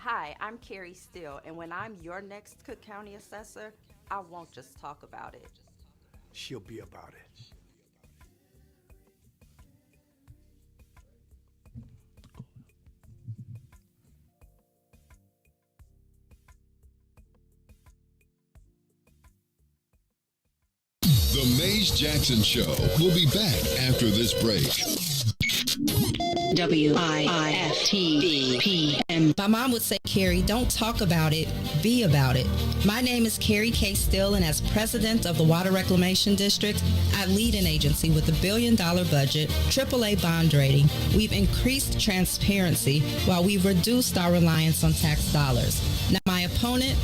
Hi, I'm Carrie Steele, and when I'm your next Cook County Assessor, I won't just talk about it. She'll be about it. The Maze Jackson Show will be back after this break. WIIFTBPM. My mom would say, Carrie, don't talk about it, be about it. My name is Carrie Steele, and as president of the Water Reclamation District, I lead an agency with $1 billion budget, AAA bond rating. We've increased transparency while we've reduced our reliance on tax dollars. Now, my opponent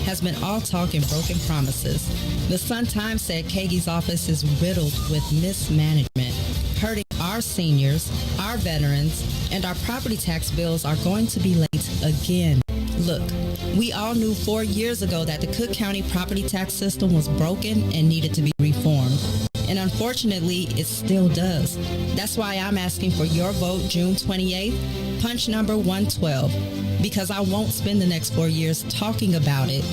has been all talk and broken promises. The Sun-Times said Kagi's office is riddled with mismanagement, hurting our seniors, our veterans, and our property tax bills are going to be late again. Look, we all knew 4 years ago that the Cook County property tax system was broken and needed to be reformed. And unfortunately, it still does. That's why I'm asking for your vote June 28th, punch number 112. Because I won't spend the next 4 years talking about it.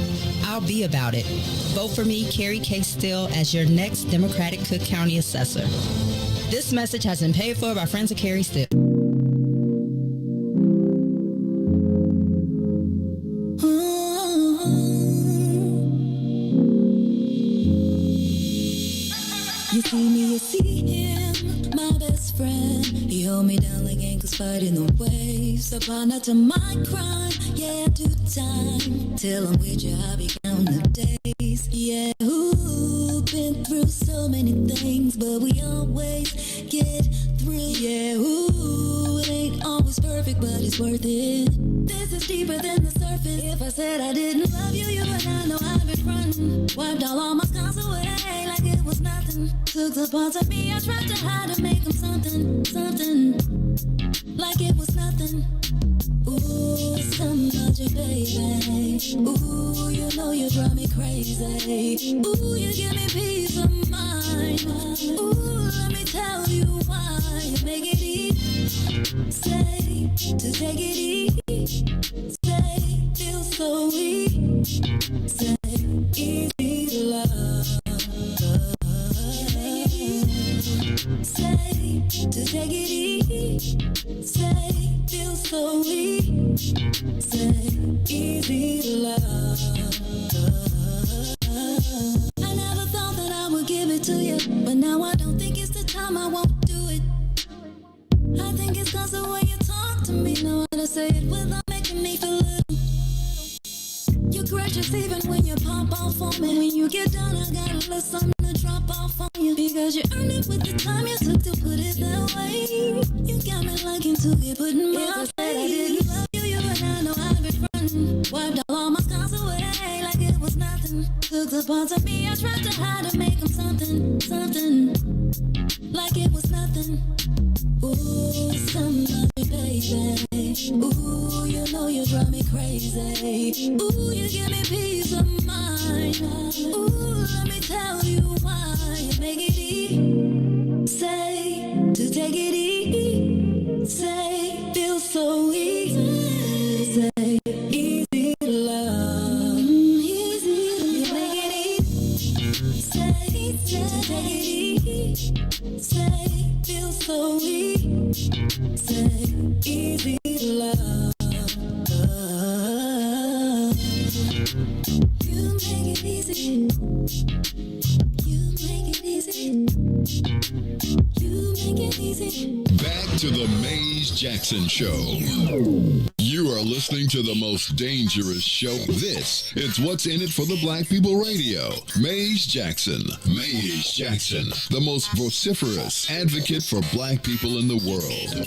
I'll be about it. Vote for me, Carrie K. Steele, as your next Democratic Cook County Assessor. This message has been paid for by friends of Carrie Steele. You see me, you see him, my best friend. He hold me down like ankles fighting the waves. Apply not to my crime, yeah, I do time. Till I'm with you, I'll be counting the days. Yeah, ooh, been through so many things, but we always get through. Yeah, ooh, it ain't always perfect, but it's worth it. This is deeper than the surface. If I said I didn't love you, you would not know I've been frontin'. Wiped all my scars away like it was nothing. Took the parts of me I tried to hide to make them something, something. Like it was nothing. Ooh, something about you, baby. Ooh, you know you drive me crazy. Ooh, you give me peace of mind. Ooh, let me tell you why. You make it easy. Say, to take it easy. Say, feel so weak. Say, easy to love. Say, to take it easy. Say, feel so weak. Say, easy to love. I never thought that I would give it to you, but now I don't think it's the time. I won't do it. I think it's cause the way you talk to me. Know how to say it without making me feel little. You're gracious even when you pop off on me. When you get done, I got a little something to drop off on you. Because you earned it with the time you took to put it that way. You got me liking to get put in my face. I didn't love you, you and I know I've been frontin'. Wiped all my scars away like it was nothing. Took the parts of me I tried to hide to make them something, something. Like it was nothing. Ooh, something about you, baby. Ooh, you know you drive me crazy. Ooh, you give me peace of mind. Ooh, let me tell you why. You make it easy. Say, to take it easy. Say, feel so easy. Say, easy to love. Easy, you make it easy. Say, to take it easy. Say, feel so weak. Say, easy to love. You make it easy. You make it easy. You make it easy. Back to the Maze Jackson Show. You are listening to the most dangerous show. This is What's in It for the Black People Radio. Maze Jackson. Maze Jackson, the most vociferous advocate for black people in the world.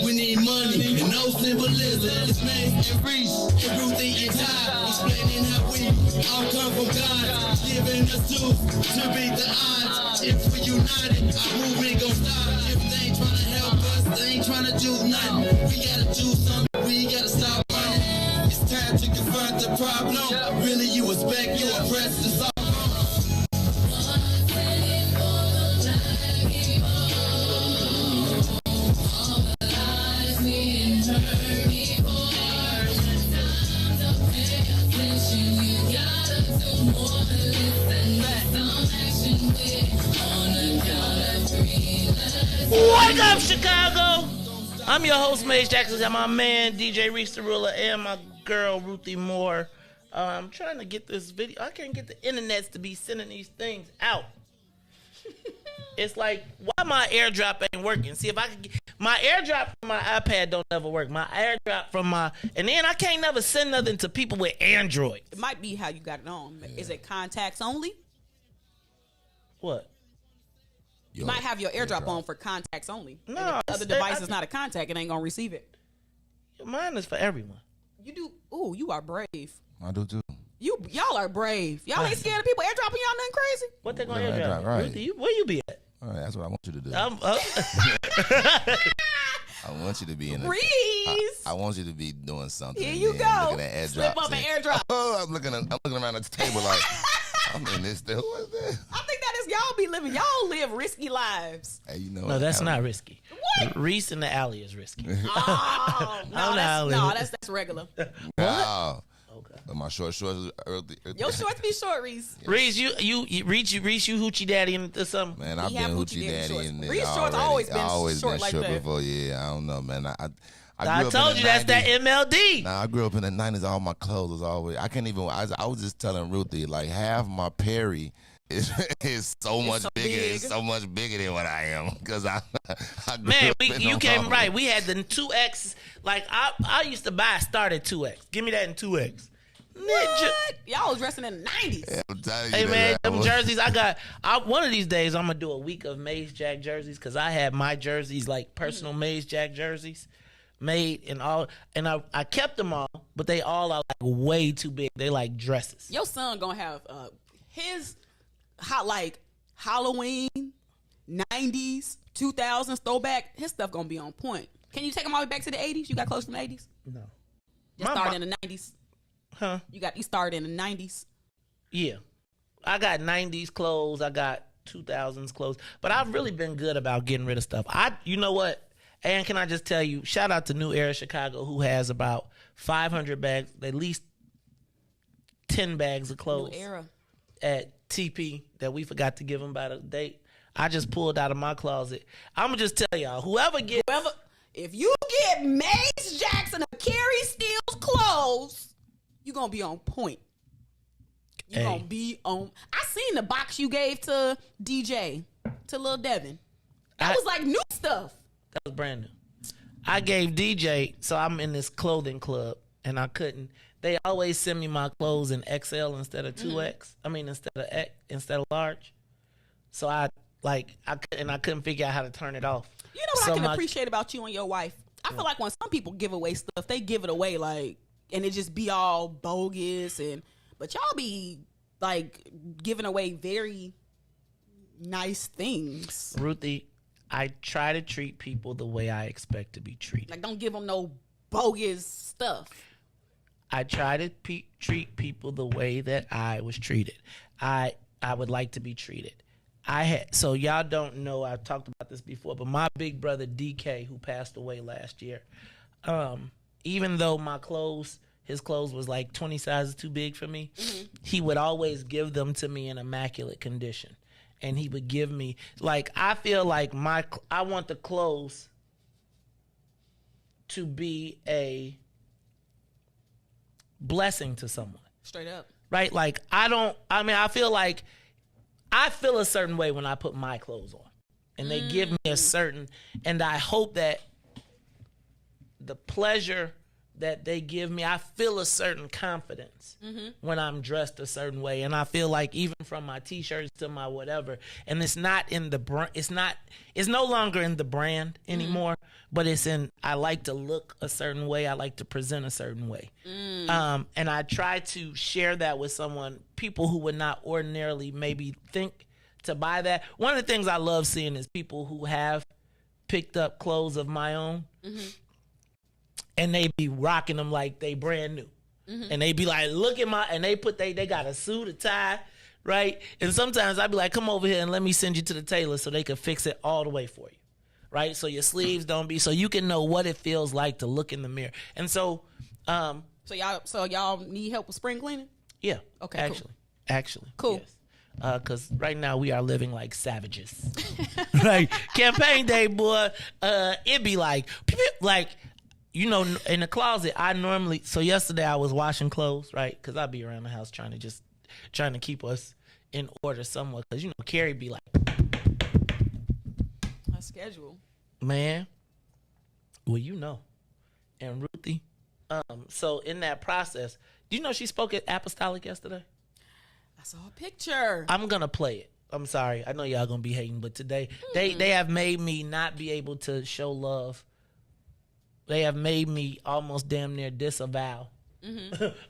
We need money and no symbolism. It's Maze and Riis and Ruthie and Ty, explaining how we all come from God, giving us tools to beat the odds. If we united, our movement gon' stop. If they ain't trying to help us, they ain't trying to do nothing. We gotta do something, we gotta stop running. It's time to confront the problem. Really, you expect your oppressed to solve. On the count of three. Wake up, Chicago! I'm your host, Mace Jackson. Got my man, DJ Riis the Ruler, and my girl, Ruthie Moore. I'm trying to get this video. I can't get the internets to be sending these things out. It's like, why my airdrop ain't working? See, if I could get my airdrop from my iPad don't ever work. My airdrop from my, and then I can't never send nothing to people with Android. It might be how you got it on. Is it contacts only? What? You might have your airdrop on for contacts only. No, and if the other device is not a contact, it ain't gonna receive it. Mine is for everyone. You do. Ooh, you are brave. I do too. Y'all are brave. Y'all ain't scared of people airdropping y'all nothing crazy. What they gonna airdrop? Right. Ruthie, where you be at? All right, that's what I want you to do. I want you to be in a Reis. I want you to be doing something. Here you go. Looking at airdrops. Slip up an airdrop. Oh, I'm looking around at the table like, I'm in this still. What's that? I think that is y'all be living. Y'all live risky lives. Hey, you know No, that's not risky. What? Reis in the alley is risky. Oh, that's regular. Wow. Okay. But my shorts early. Your shorts be short, Reis. Reis, you hoochie daddy into something. Man, I've been hoochie daddy in this. Reis shorts always been short like that. Before. Yeah, I don't know, man. I told you that's that MLD. Nah, I grew up in the 90s. All my clothes was always. I can't even. I was just telling Ruthie, like half my Perry is so much bigger. Big. It's so much bigger than what I am because I Man, you came right. We had the 2X. Like I used to buy started 2X. Give me that in 2X. What? Y'all was dressing in the 90s. Yeah, I'm telling you Hey man, that. them jerseys one of these days I'm gonna do a week of Maze Jack jerseys because I had my jerseys like personal Maze Jack jerseys made and all, and I kept them all, but they all are like way too big. They like dresses. Your son gonna have his like Halloween 90s 2000s throwback. His stuff gonna be on point. Can you take him all the way back to the 80s? You got close from the 80s? No. Just started in the 90s. Huh? You started in the 90s. Yeah, I got 90s clothes. I got 2000s clothes, but I've really been good about getting rid of stuff. You know what? And can I just tell you, shout out to New Era Chicago, who has about 500 bags, at least 10 bags of clothes. New Era. At TP that we forgot to give them by the date. I just pulled out of my closet. I'm going to just tell y'all, if you get Mace Jackson or Carrie Steele's clothes, you going to be on point. You going to be on. I seen the box you gave to DJ, to Lil Devin. That was like new stuff. That was brand new. I gave DJ, so I'm in this clothing club, and I couldn't. They always send me my clothes in XL instead of 2X. I mean, instead of large. So I couldn't figure out how to turn it off. You know what I can appreciate about you and your wife? I feel like when some people give away stuff, they give it away like, and it just be all bogus, but y'all be like giving away very nice things. Ruthie, I try to treat people the way I expect to be treated. Like, don't give them no bogus stuff. I try to treat people the way that I was treated. I would like to be treated. So y'all don't know, I've talked about this before, but my big brother DK, who passed away last year, even though his clothes was like 20 sizes too big for me, he would always give them to me in immaculate condition. And he would give me, like, I feel like I want the clothes to be a blessing to someone. Straight up. Right? Like, I feel like I feel a certain way when I put my clothes on. And they give me a certain, and I hope that the pleasure that they give me, I feel a certain confidence when I'm dressed a certain way. And I feel like even from my t-shirts to my whatever, and it's not in the it's no longer in the brand anymore, but it's in, I like to look a certain way. I like to present a certain way. And I try to share that with people who would not ordinarily maybe think to buy that. One of the things I love seeing is people who have picked up clothes of my own, and they be rocking them like they brand new. And they be like, look at and they got a suit, a tie, right? And sometimes I be like, come over here and let me send you to the tailor so they can fix it all the way for you, right? So your sleeves don't be, so you can know what it feels like to look in the mirror. And so, so y'all need help with spring cleaning? Yeah. Okay. Actually, cool. Yes. because right now we are living like savages. Right? Campaign day, boy, it be like, you know, in the closet, so yesterday I was washing clothes, right? Because I be around the house trying to keep us in order somewhat. Because, you know, Carrie be like, a schedule. Man, well, you know. And Ruthie, so in that process, do you know she spoke at Apostolic yesterday? I saw a picture. I'm going to play it. I'm sorry. I know y'all going to be hating, but today they have made me not be able to show love. They have made me almost damn near disavow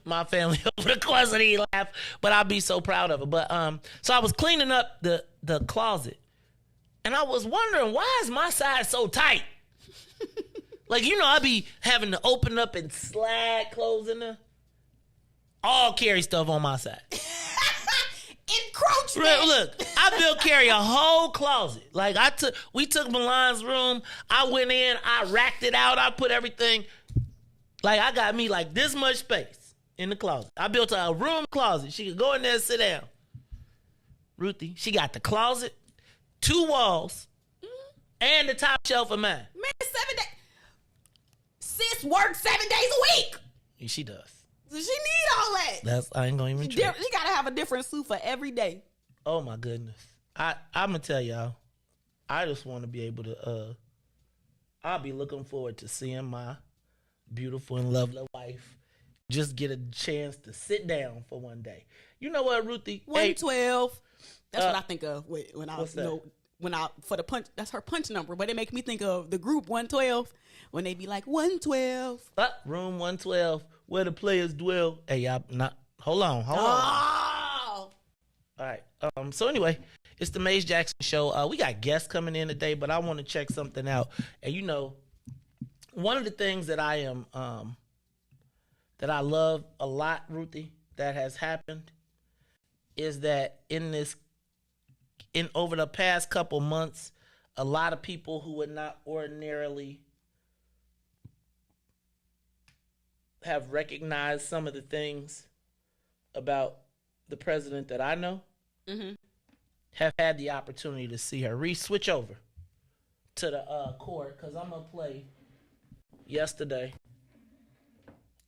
my family over the course of the laugh, but I'll be so proud of it. But so I was cleaning up the closet, and I was wondering, why is my side so tight? Like, you know, I be having to open up and slide clothes in there. All Carrie stuff on my side. Encroachment. Look, I built Carrie a whole closet. Like, we took Milan's room. I went in, I racked it out, I put everything. Like, I got me like this much space in the closet. I built her a room closet. She could go in there and sit down. Ruthie, she got the closet, 2 walls, and the top shelf of mine. Man, 7 days. Sis works 7 days a week. Yeah, she does. So she need all that. I ain't gonna even try. She gotta have a different suit for every day. Oh my goodness. I'm gonna tell y'all, I just want to be able to, I'll be looking forward to seeing my beautiful and lovely wife just get a chance to sit down for one day. You know what, Ruthie? 112. That's what I think of when I for the punch. That's her punch number. But it makes me think of the group 112 when they be like 112. Room 112 where the players dwell. Hey, y'all, hold on. Oh. All right. So anyway, it's the Maze Jackson Show. We got guests coming in today, but I want to check something out. And you know, one of the things that I am that I love a lot, Ruthie, that has happened is that over the past couple months, a lot of people who would not ordinarily have recognized some of the things about the president that I know have had the opportunity to see her. Reis, switch over to the court because I'm going to play yesterday.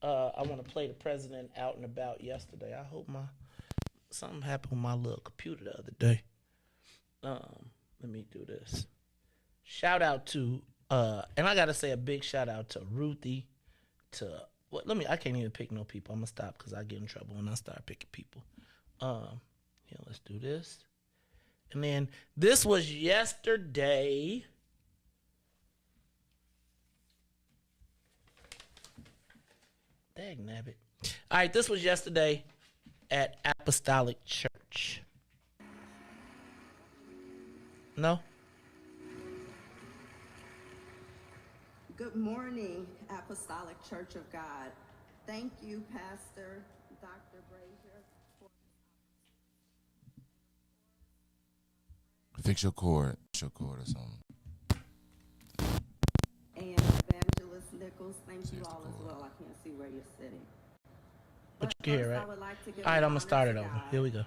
I want to play the president out and about yesterday. I hope something happened with my little computer the other day. Let me do this. Shout out to, and I got to say a big shout out to Ruthie, I can't even pick no people. I'm going to stop because I get in trouble when I start picking people. Let's do this. And then this was yesterday. Dagnabbit. All right, this was yesterday at Apostolic Church. No? Good morning, Apostolic Church of God. Thank you, Pastor Dr. Brazier. Fix your cord or something. And Evangelist Nichols, thank you all as well. I can't see where you're sitting. But you can hear, right? All right, I'm going to start it over. Here we go.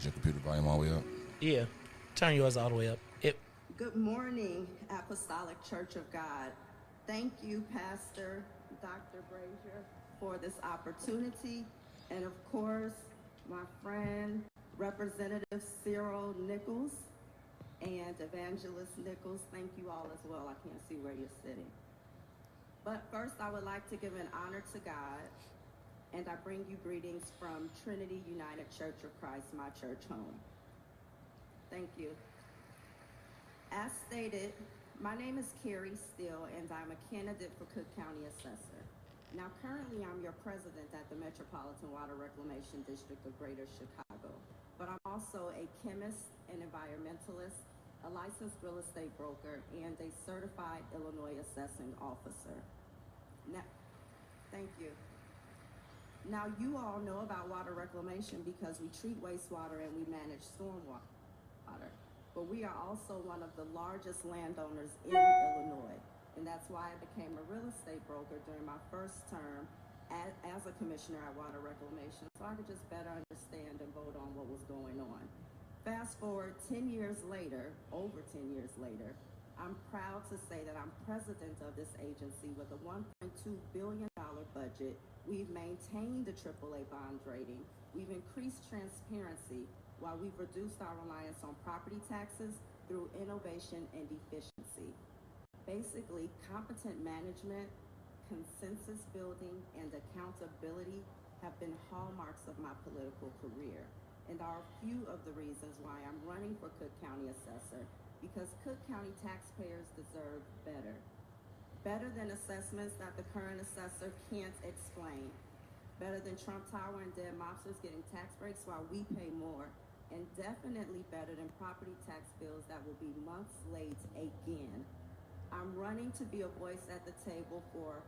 Is your computer volume all the way up? Yeah. Turn yours all the way up. Good morning, Apostolic Church of God. Thank you, Pastor Dr. Brazier, for this opportunity. And of course, my friend, Representative Cyril Nichols and Evangelist Nichols, thank you all as well. I can't see where you're sitting. But first, I would like to give an honor to God, and I bring you greetings from Trinity United Church of Christ, my church home. Thank you. As stated, my name is Carrie Steele, and I'm a candidate for Cook County Assessor. Now, currently, I'm your president at the Metropolitan Water Reclamation District of Greater Chicago, but I'm also a chemist, an environmentalist, a licensed real estate broker, and a certified Illinois assessing officer. Now, thank you. Now, you all know about water reclamation because we treat wastewater and we manage stormwater. But we are also one of the largest landowners in Illinois. And that's why I became a real estate broker during my first term as a commissioner at Water Reclamation, so I could just better understand stand and vote on what was going on. Fast forward 10 years later, over 10 years later, I'm proud to say that I'm president of this agency with a $1.2 billion budget. We've maintained the AAA bond rating. We've increased transparency while we've reduced our reliance on property taxes through innovation and efficiency. Basically, competent management, consensus building, and accountability have been hallmarks of my political career and are a few of the reasons why I'm running for Cook County Assessor, because Cook County taxpayers deserve better. Better than assessments that the current assessor can't explain. Better than Trump Tower and dead mobsters getting tax breaks while we pay more. And definitely better than property tax bills that will be months late again. I'm running to be a voice at the table for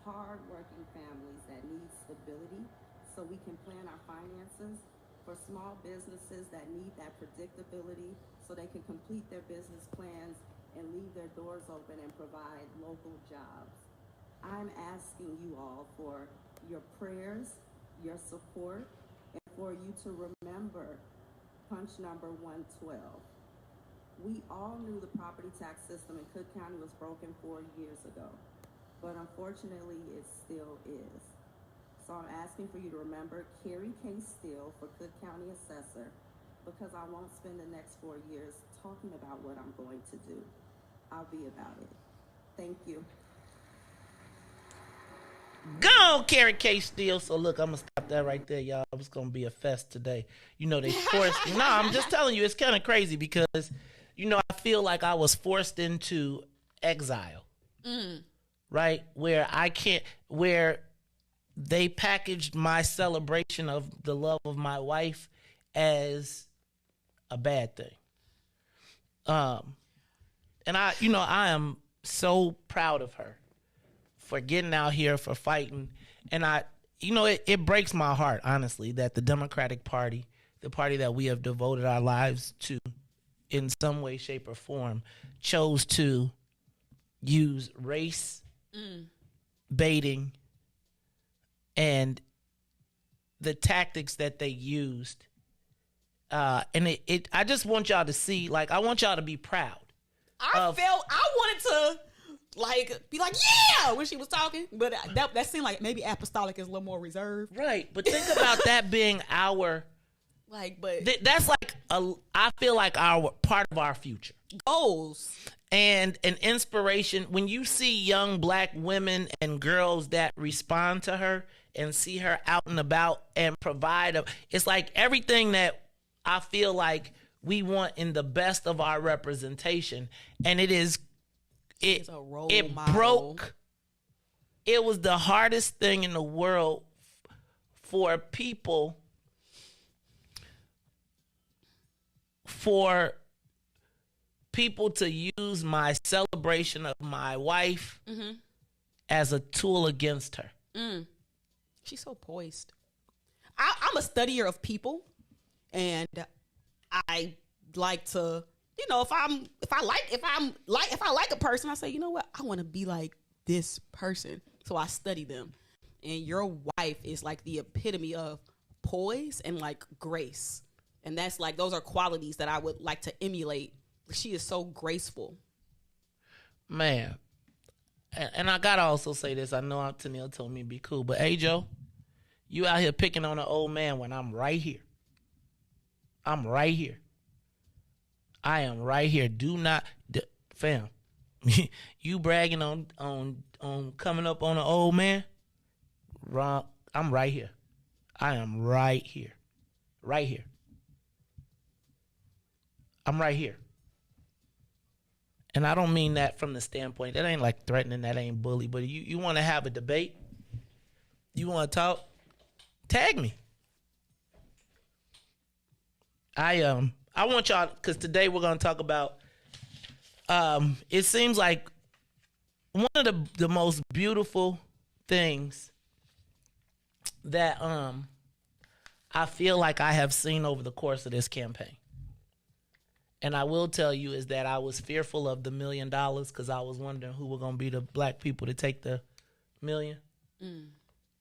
hard-working families that need stability so we can plan our finances, for small businesses that need that predictability so they can complete their business plans and leave their doors open and provide local jobs. I'm asking you all for your prayers, your support, and for you to remember punch number 112. We all knew the property tax system in Cook County was broken 4 years ago, but unfortunately it still is. So I'm asking for you to remember Carrie Steele for Cook County Assessor, because I won't spend the next 4 years talking about what I'm going to do. I'll be about it. Thank you. Go on, Carrie Steele. So look, I'm gonna stop that right there, y'all. It's gonna be a fest today. You know, they forced me. No, I'm just telling you, it's kind of crazy because, you know, I feel like I was forced into exile. Right? Where they packaged my celebration of the love of my wife as a bad thing. And I am so proud of her for getting out here, for fighting. And it breaks my heart, honestly, that the Democratic Party, the party that we have devoted our lives to in some way, shape, or form, chose to use race baiting and the tactics that they used. And I just want y'all to see, like, I want y'all to be proud. I wanted to be like, yeah, when she was talking, but that seemed like maybe apostolic is a little more reserved. Right, but think about that being our, that's like, I feel like our part of our future. Goals. And an inspiration, when you see young black women and girls that respond to her and see her out and about and provide, it's like everything that I feel like we want in the best of our representation. And it broke. It was the hardest thing in the world for people, to use my celebration of my wife as a tool against her. She's so poised. I'm a studier of people, and I like to, if I like a person, I say, you know what, I want to be like this person. So I study them. And your wife is like the epitome of poise and like grace. And that's like, those are qualities that I would like to emulate. She is so graceful. Man. And I gotta also say this. I know Tennille told me to be cool, but hey, Joe, you out here picking on an old man when I'm right here. I'm right here. I am right here. Do not, fam. You bragging on coming up on an old man? Wrong. I'm right here. I am right here. Right here. I'm right here. And I don't mean that from the standpoint, that ain't like threatening, that ain't bully, but you want to have a debate? You want to talk? Tag me. I want y'all, because today we're going to talk about, it seems like one of the most beautiful things that I feel like I have seen over the course of this campaign. And I will tell you is that I was fearful of the $1 million because I was wondering who were going to be the black people to take the $1 million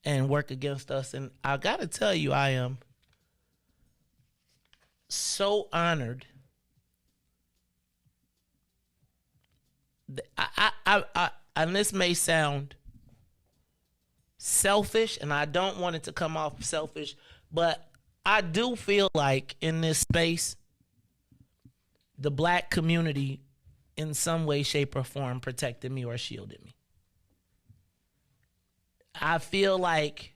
and work against us. And I got to tell you, I am so honored. And this may sound selfish, and I don't want it to come off selfish, but I do feel like in this space, the black community in some way, shape, or form protected me or shielded me. I feel like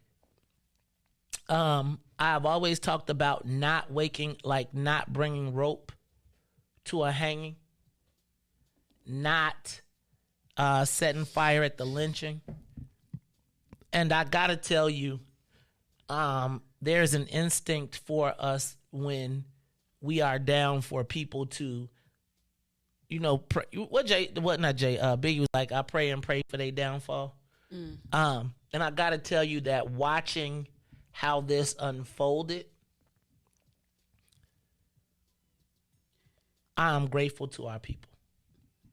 I've always talked about not bringing rope to a hanging, not setting fire at the lynching. And I gotta tell you, there's an instinct for us when we are down for people to, Biggie was like, I pray and pray for their downfall. And I gotta tell you that watching how this unfolded, I'm grateful to our people.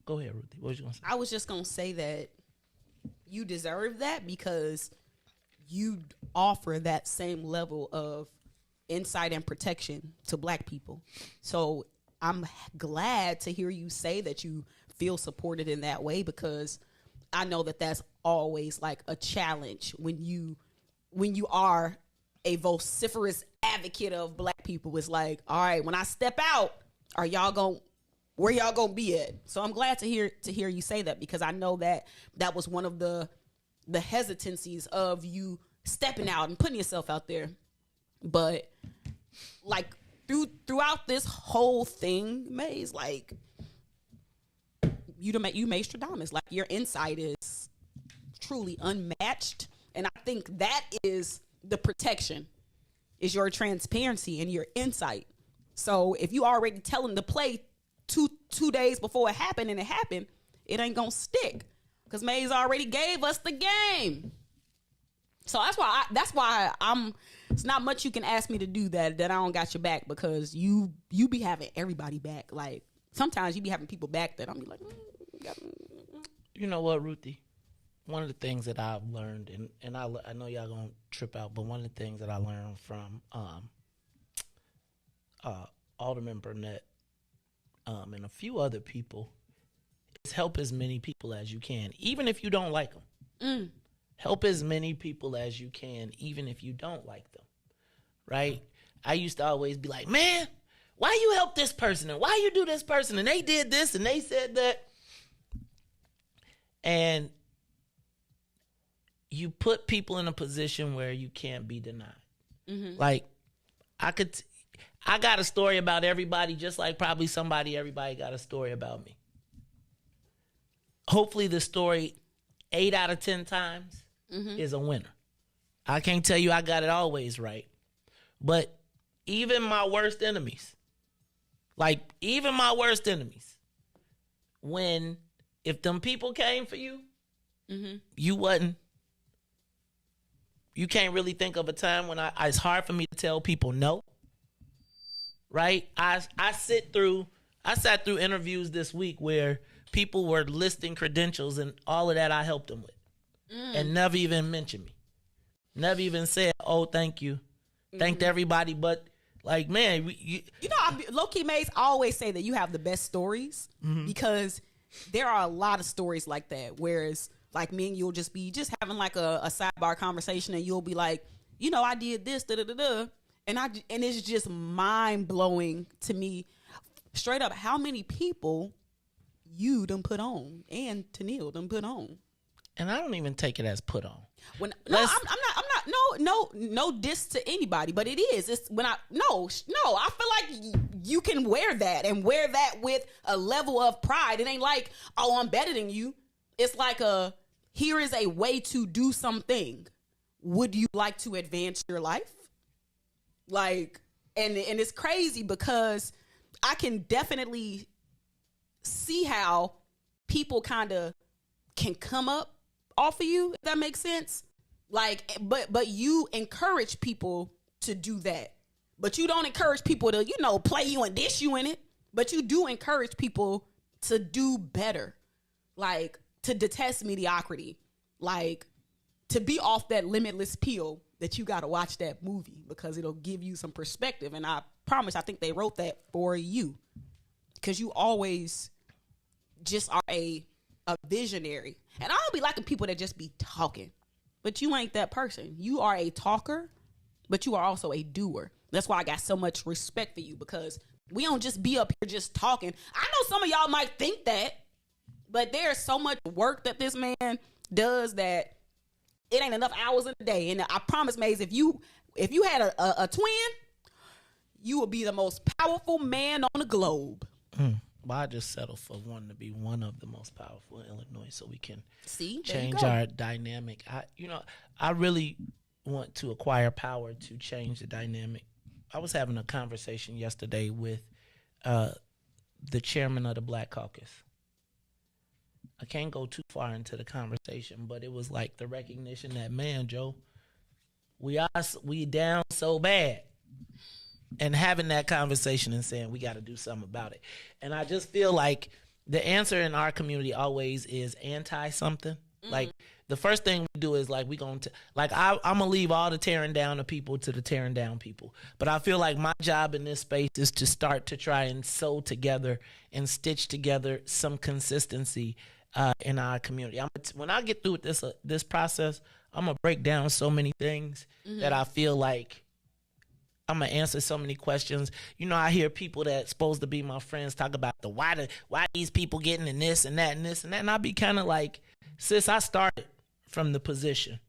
Go ahead, Ruthie. What was you gonna say? I was just gonna say that you deserve that because you offer that same level of insight and protection to black people. So I'm glad to hear you say that you feel supported in that way, because I know that that's always like a challenge when you are a vociferous advocate of black people. It's like, all right, when I step out, where y'all gonna be at? So I'm glad to hear you say that, because I know that was one of the hesitancies of you stepping out and putting yourself out there. But like throughout this whole thing, Maze, like you Mastradamus, like your insight is truly unmatched, and I think that is the protection, is your transparency and your insight. So if you already telling the play two days before it happened, it ain't gonna stick, because Maze already gave us the game. So that's why I'm. It's not much you can ask me to do that I don't got your back, because you be having everybody back. Like sometimes you be having people back that I'm like, you know what, Ruthie? One of the things that I've learned, and I know y'all gonna trip out, but one of the things that I learned from Alderman Burnett and a few other people is help as many people as you can, even if you don't like them. Help as many people as you can, even if you don't like them, right? I used to always be like, man, why you help this person? And why you do this person? And they did this and they said that. And you put people in a position where you can't be denied. Like, I got a story about everybody, just like probably everybody got a story about me. Hopefully the story 8 out of 10 times is a winner. I can't tell you I got it always right. But even my worst enemies, if them people came for you, you can't really think of a time when it's hard for me to tell people no. Right? I sat through interviews this week where people were listing credentials and all of that I helped them with. And never even mentioned me. Never even said, oh, thank you. Thanked everybody, but like, man, low-key Maze always say that you have the best stories, because there are a lot of stories like that, whereas like me and you'll just be having like a sidebar conversation, and you'll be like, I did this, da-da-da-da. And it's just mind-blowing to me, straight up, how many people you done put on and Tennille done put on. And I don't even take it as put on. I'm not no diss to anybody, but it is. It's when I feel like you can wear that and wear that with a level of pride. It ain't like, oh, I'm better than you. It's like here is a way to do something. Would you like to advance your life? Like, and it's crazy because I can definitely see how people kind of can come up off of you, if that makes sense. Like, but you encourage people to do that. But you don't encourage people to, play you and dish you in it. But you do encourage people to do better. Like, to detest mediocrity. Like, to be off that limitless pill that you got to watch that movie because it'll give you some perspective. And I promise, I think they wrote that for you because you always just are a visionary. And I don't be liking people that just be talking, but you ain't that person. You are a talker, but you are also a doer. That's why I got so much respect for you, because we don't just be up here just talking. I know some of y'all might think that, but there's so much work that this man does that it ain't enough hours in a day. And I promise, Maze, if you had a twin, you would be the most powerful man on the globe. Well, I just settle for one to be one of the most powerful in Illinois, so we can change our dynamic. I really want to acquire power to change the dynamic. I was having a conversation yesterday with the chairman of the Black Caucus. I can't go too far into the conversation, but it was like the recognition that, man, Joe, we down so bad. And having that conversation and saying we got to do something about it. And I just feel like the answer in our community always is anti-something. Mm-hmm. Like the first thing we do is like, I'm going to leave all the tearing down of people to the tearing down people. But I feel like my job in this space is to start to try and sew together and stitch together some consistency in our community. When I get through with this process, I'm going to break down so many things that I feel like I'm going to answer so many questions. You know, I hear people that's supposed to be my friends talk about why these people getting in this and that and this and that. And I'll be kind of like, sis, I started from the position.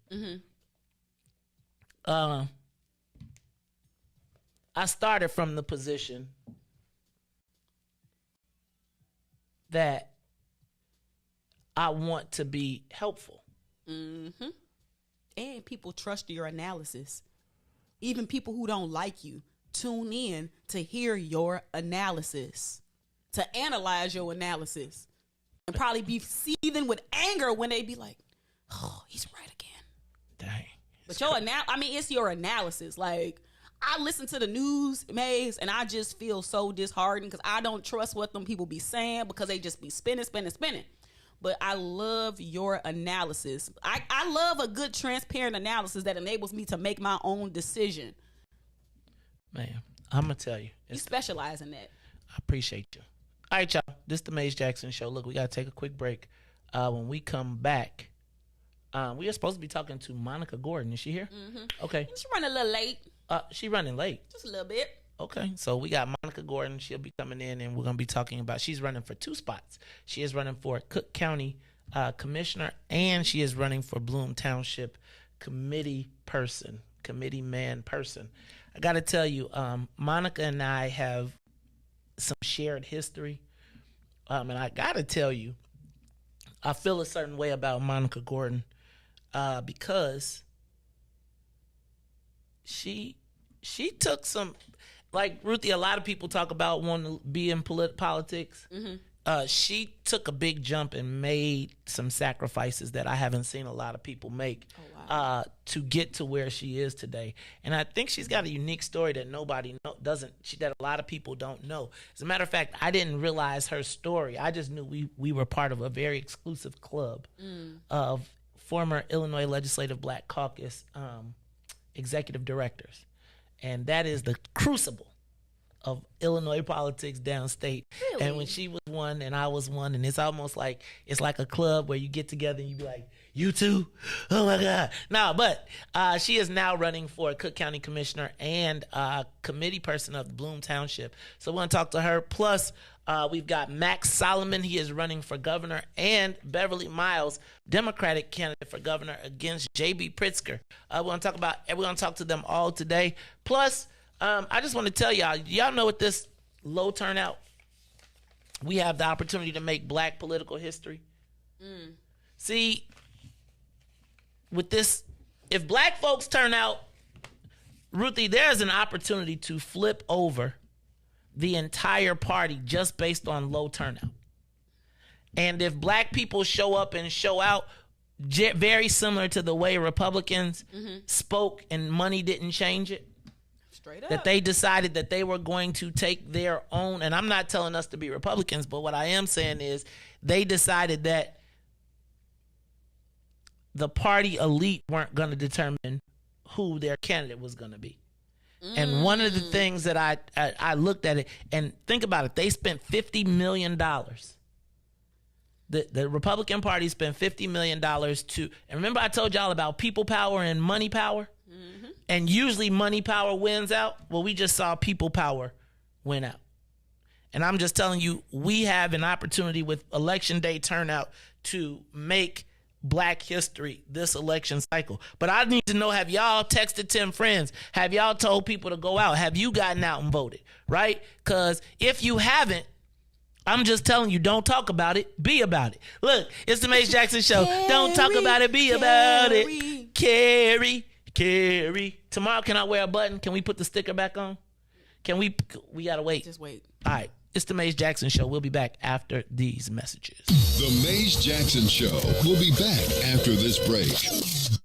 I started from the position that I want to be helpful. And people trust your analysis. Even people who don't like you tune in to hear your analysis, to analyze your analysis, and probably be seething with anger when they be like, oh, he's right again. Dang. But it's your analysis. Like, I listen to the news, Maze, and I just feel so disheartened because I don't trust what them people be saying because they just be spinning. But I love your analysis. I love a good, transparent analysis that enables me to make my own decision. Man, I'm going to tell you. You specialize in that. I appreciate you. All right, y'all. This is the Maze Jackson Show. Look, we got to take a quick break. When we come back, we are supposed to be talking to Monica Gordon. Is she here? Okay. She's running a little late. She running late? Just a little bit. Okay, so we got Monica Gordon. She'll be coming in, and we're going to be talking about, she's running for 2 spots. She is running for Cook County Commissioner, and she is running for Bloom Township Committeeman person. I got to tell you, Monica and I have some shared history, and I got to tell you, I feel a certain way about Monica Gordon because she took some... Like, Ruthie, a lot of people talk about wanting to be in politics. She took a big jump and made some sacrifices that I haven't seen a lot of people make to get to where she is today. And I think she's got a unique story that that a lot of people don't know. As a matter of fact, I didn't realize her story. I just knew we were part of a very exclusive club of former Illinois Legislative Black Caucus executive directors. And that is the crucible of Illinois politics downstate. Really? And when she was one and I was one, and it's almost like, it's like a club where you get together and you be like, you too? Oh my God. No, but she is now running for Cook County Commissioner and committee person of Bloom Township. So we're going to talk to her. Plus, we've got Max Solomon. He is running for governor, and Beverly Miles, Democratic candidate for governor against J.B. Pritzker. We're going to talk to them all today. Plus, I just want to tell y'all know with this low turnout, we have the opportunity to make Black political history. See, with this, if Black folks turn out, Ruthie, there's an opportunity to flip over the entire party just based on low turnout. And if Black people show up and show out, very similar to the way Republicans spoke and money didn't change it, straight up, that they decided that they were going to take their own, and I'm not telling us to be Republicans, but what I am saying is they decided that the party elite weren't going to determine who their candidate was going to be. And one of the things that I looked at it, and think about it, they spent $50 million. The Republican Party spent $50 million to, and remember I told y'all about people power and money power? Mm-hmm. And usually money power wins out. Well, we just saw people power win out. And I'm just telling you, we have an opportunity with election day turnout to make Black history this election cycle. But I need to know, have y'all texted 10 friends? Have y'all told people to go out? Have you gotten out and voted, right? Because if you haven't, I'm just telling you, don't talk about it, be about it. Look, it's the Mace Jackson Show. Don't talk about it, be about it. Carrie. Tomorrow, can I wear a button? Can we put the sticker back on? Can we gotta wait. Just wait. All right. It's the Mace Jackson Show. We'll be back after these messages. The Mace Jackson Show. We'll be back after this break.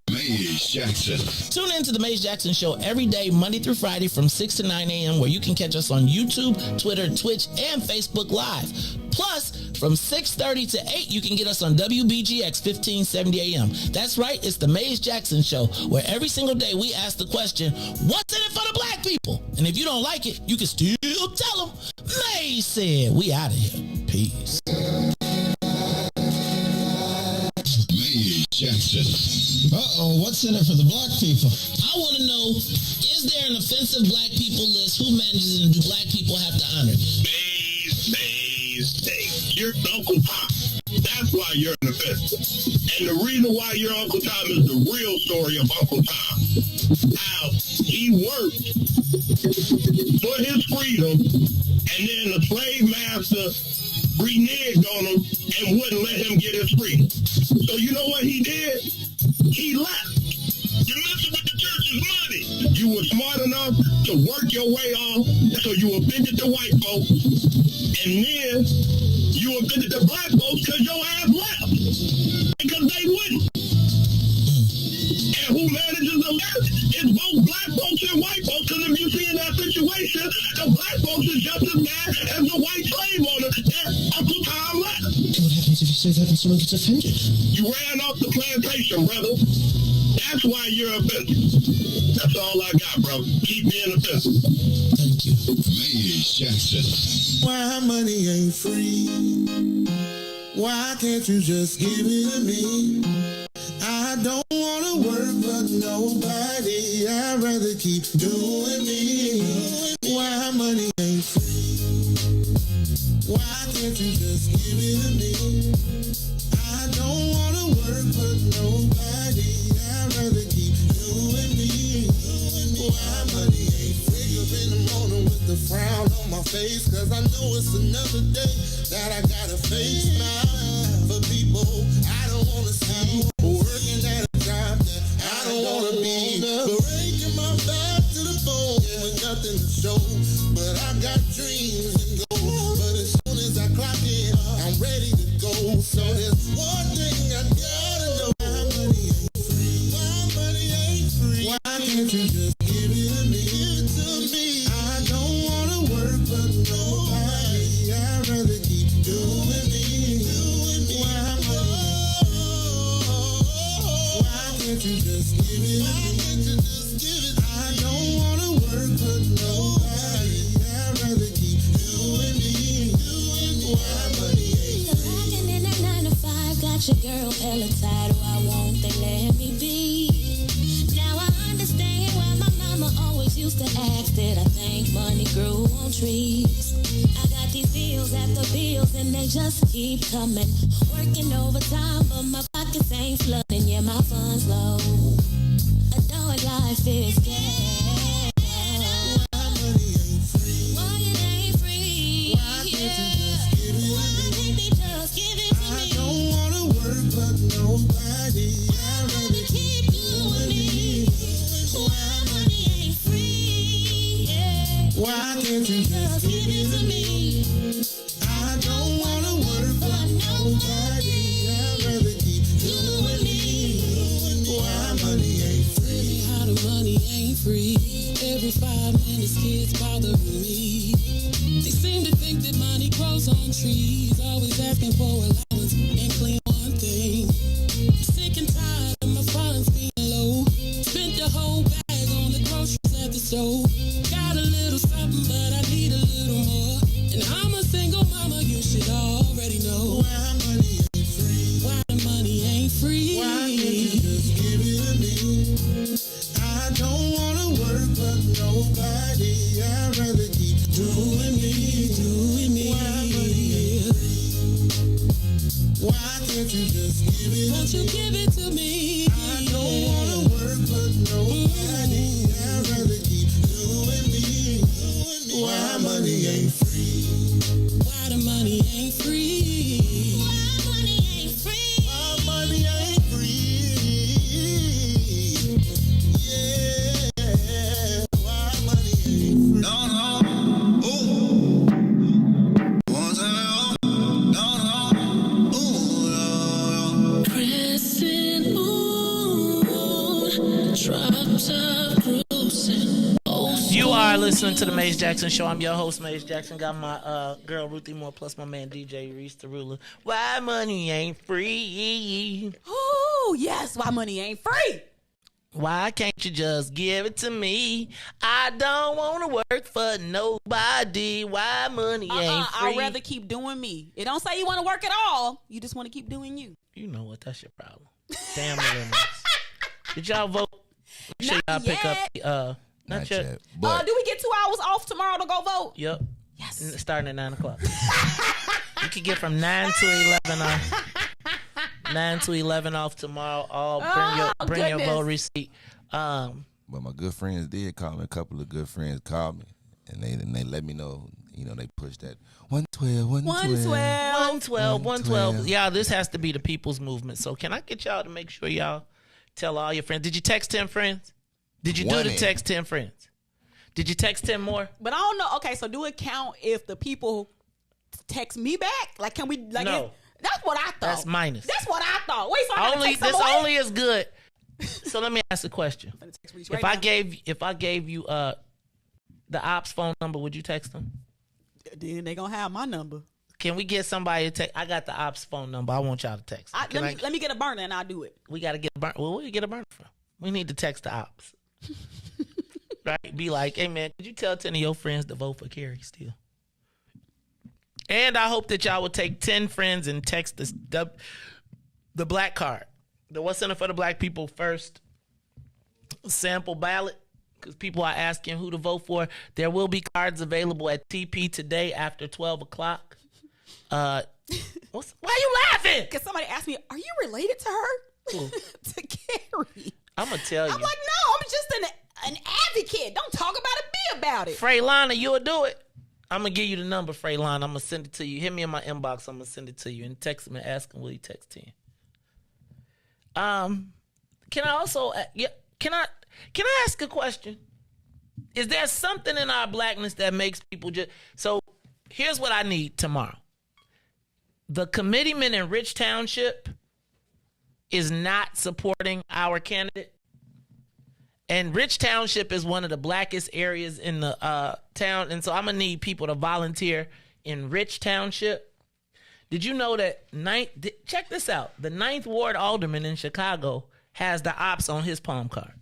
Mace Jackson. Tune in to the Mace Jackson Show every day, Monday through Friday from 6 to 9 a.m., where you can catch us on YouTube, Twitter, Twitch, and Facebook Live. Plus, from 6:30 to 8, you can get us on WBGX 1570 AM. That's right, it's the Mace Jackson Show, where every single day we ask the question, what's in it for the Black people? And if you don't like it, you can still tell them. Mace said, we out of here. Peace. Mace Jackson. Uh-oh, what's in it for the Black people? I want to know, is there an offensive Black people list? Who manages it, and do Black people have to honor it? Maze. You're Uncle Tom. That's why you're an offensive. And the reason why you're Uncle Tom is the real story of Uncle Tom. How he worked for his freedom, and then the slave master reneged on him and wouldn't let him get his freedom. So you know what he did? He left. You're messing with the church's money. You were smart enough to work your way off, so you offended the white folks, and then you offended the Black folks because your ass left. Because they wouldn't. And who manages the left is both Black folks and white folks, because if you see in that situation, the Black folks is just as mad as the white slave owner that Uncle Tom left. What happens if you say that and someone gets offended? You ran off the plantation, brother. That's why you're offensive. That's all I got, brother. Keep being offensive. Thank you. Mace Jackson. Why money ain't free? Why can't you just give it to me? I don't want to work for nobody. I'd rather keep doing me. Why money ain't free? Why can't you just give it to me? I don't want to work for nobody. I'd rather keep doing me. Why money ain't free? Up in the morning with the frown on my face, cause I know it's another day that I gotta face now. For people I don't wanna see, working at a job that I don't wanna be, breaking my back to the bone with nothing to show. But I got dreams and goals, but as soon as I clock in, I'm ready to go. So there's one thing I gotta know. Why money ain't free? Why money ain't free? Why can't you just give it to me? Give it to me. I don't wanna work for nobody. I'd rather keep doing me. Why money? Why can't you just give it? Why can't you just give it? I don't wanna work for nobody. I'd rather keep doing me. Why money ain't free? Working in a 9 to 5, got your girl hella tired. Why won't they let me be? Now I understand why my mama always used to ask that I think money grew on trees. I got these bills after bills and they just keep coming. Working overtime but my pockets ain't flooding. Yeah, my funds low. Adult life is gas. Why money ain't free? Why it ain't free? Why can't you just give it? Why can't they just give it to I me? don't wanna work for nobody. I'd rather keep doing me. Why money ain't free? Yeah. Why can't you just give it to me? I don't wanna work for nobody. I'd rather keep doing me. Why money ain't free? How the money ain't free. Every 5 minutes kids bothering me. They seem to think that money grows on trees. Always asking for allowance and clean one thing. I'm sick and tired of my funds being low. Spent the whole doing me. Why can't you just give it? Won't you give it to me? I don't wanna work for nobody. I'd rather keep doing me. Why money ain't free? Why the money ain't free? Why money ain't free? Why money ain't free? Yeah, why money ain't free? No, no, ooh. One time, no, no, ooh, no, no. Crescent moon, drops of cruising. You are listening to the Maze Jackson Show. I'm your host, Maze Jackson. Got my girl Ruthie Moore plus my man DJ Riis the ruler. Why money ain't free? Oh yes, why money ain't free? Why can't you just give it to me? I don't want to work for nobody. Why money ain't free? I'd rather keep doing me. It don't say you want to work at all. You just want to keep doing you. You know what? That's your problem. Damn millennials. Did y'all vote? Make sure y'all pick up the not yet. But do we get 2 hours off tomorrow to go vote? Yep. Yes. Starting at 9 o'clock. You can get from 9 to 11 off. 9 to 11 off tomorrow. Bring your vote receipt. but my good friends did call me. A couple of good friends called me, and they let me know. You know, they pushed that 112, 112. Yeah, this has to be the people's movement. So can I get y'all to make sure y'all tell all your friends? Did you text 10 friends? Did you do the text 10 friends? Did you text 10 more? But I don't know. Okay, so do it count if the people text me back? Like, can we? Like, no. That's what I thought. That's minus. That's what I thought. Wait, so I gotta text this someone? only is good. So let me ask a question. If I gave you the ops phone number, would you text them? Then they gonna have my number. Can we get somebody to text? I got the ops phone number. I want y'all to text. Let me get a burner and I'll do it. We gotta get a burner. Well, where do you get a burner from? We need to text the ops. Right? Be like, hey man, could you tell 10 of your friends to vote for Carrie Steele? And I hope that y'all would take 10 friends and text the black card. The What's in it for the Black People first sample ballot, because people are asking who to vote for. There will be cards available at TP today after 12 o'clock. Why are you laughing? Because somebody asked me, are you related to her? Who? To Carrie. I'm going to tell you. I'm like, no, I'm just an advocate. Don't talk about it, be about it. Freylana, you'll do it. I'm going to give you the number, Freylana. I'm going to send it to you. Hit me in my inbox. I'm going to send it to you. And text him and ask him, will he text 10? Can I also, can I ask a question? Is there something in our blackness that makes people just, so here's what I need tomorrow. The committeeman in Rich Township is not supporting our candidate. And Rich Township is one of the blackest areas in the town. And so I'm going to need people to volunteer in Rich Township. Did you know that check this out. The 9th Ward Alderman in Chicago has the ops on his palm card.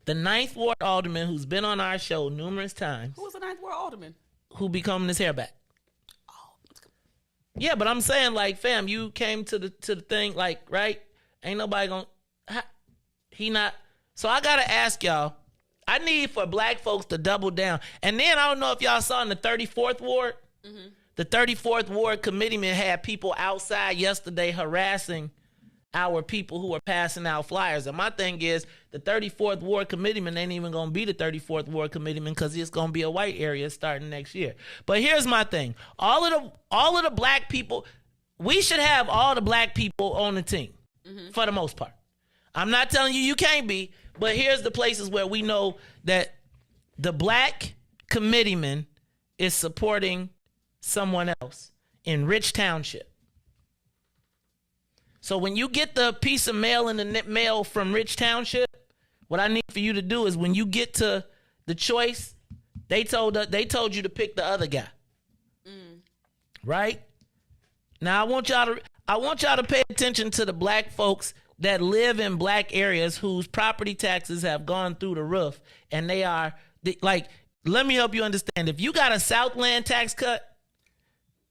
The 9th Ward Alderman, who's been on our show numerous times. Who was the 9th Ward Alderman? Who be combing his hair back. Yeah, but I'm saying, like, fam, you came to the thing, like, right? Ain't nobody gonna, he not. So I gotta ask y'all, I need for black folks to double down. And then I don't know if y'all saw in the 34th Ward, the 34th Ward committeeman had people outside yesterday harassing our people who are passing out flyers. And my thing is, the 34th Ward committeeman ain't even going to be the 34th Ward committeeman because it's going to be a white area starting next year. But here's my thing. All of the black people, we should have all the black people on the team for the most part. I'm not telling you can't be, but here's the places where we know that the black committeeman is supporting someone else in Rich Township. So when you get the piece of mail in the mail from Rich Township, what I need for you to do is when you get to the choice, they told you to pick the other guy. Right? Now I want y'all to pay attention to the black folks that live in black areas whose property taxes have gone through the roof, and they are like, let me help you understand. If you got a Southland tax cut,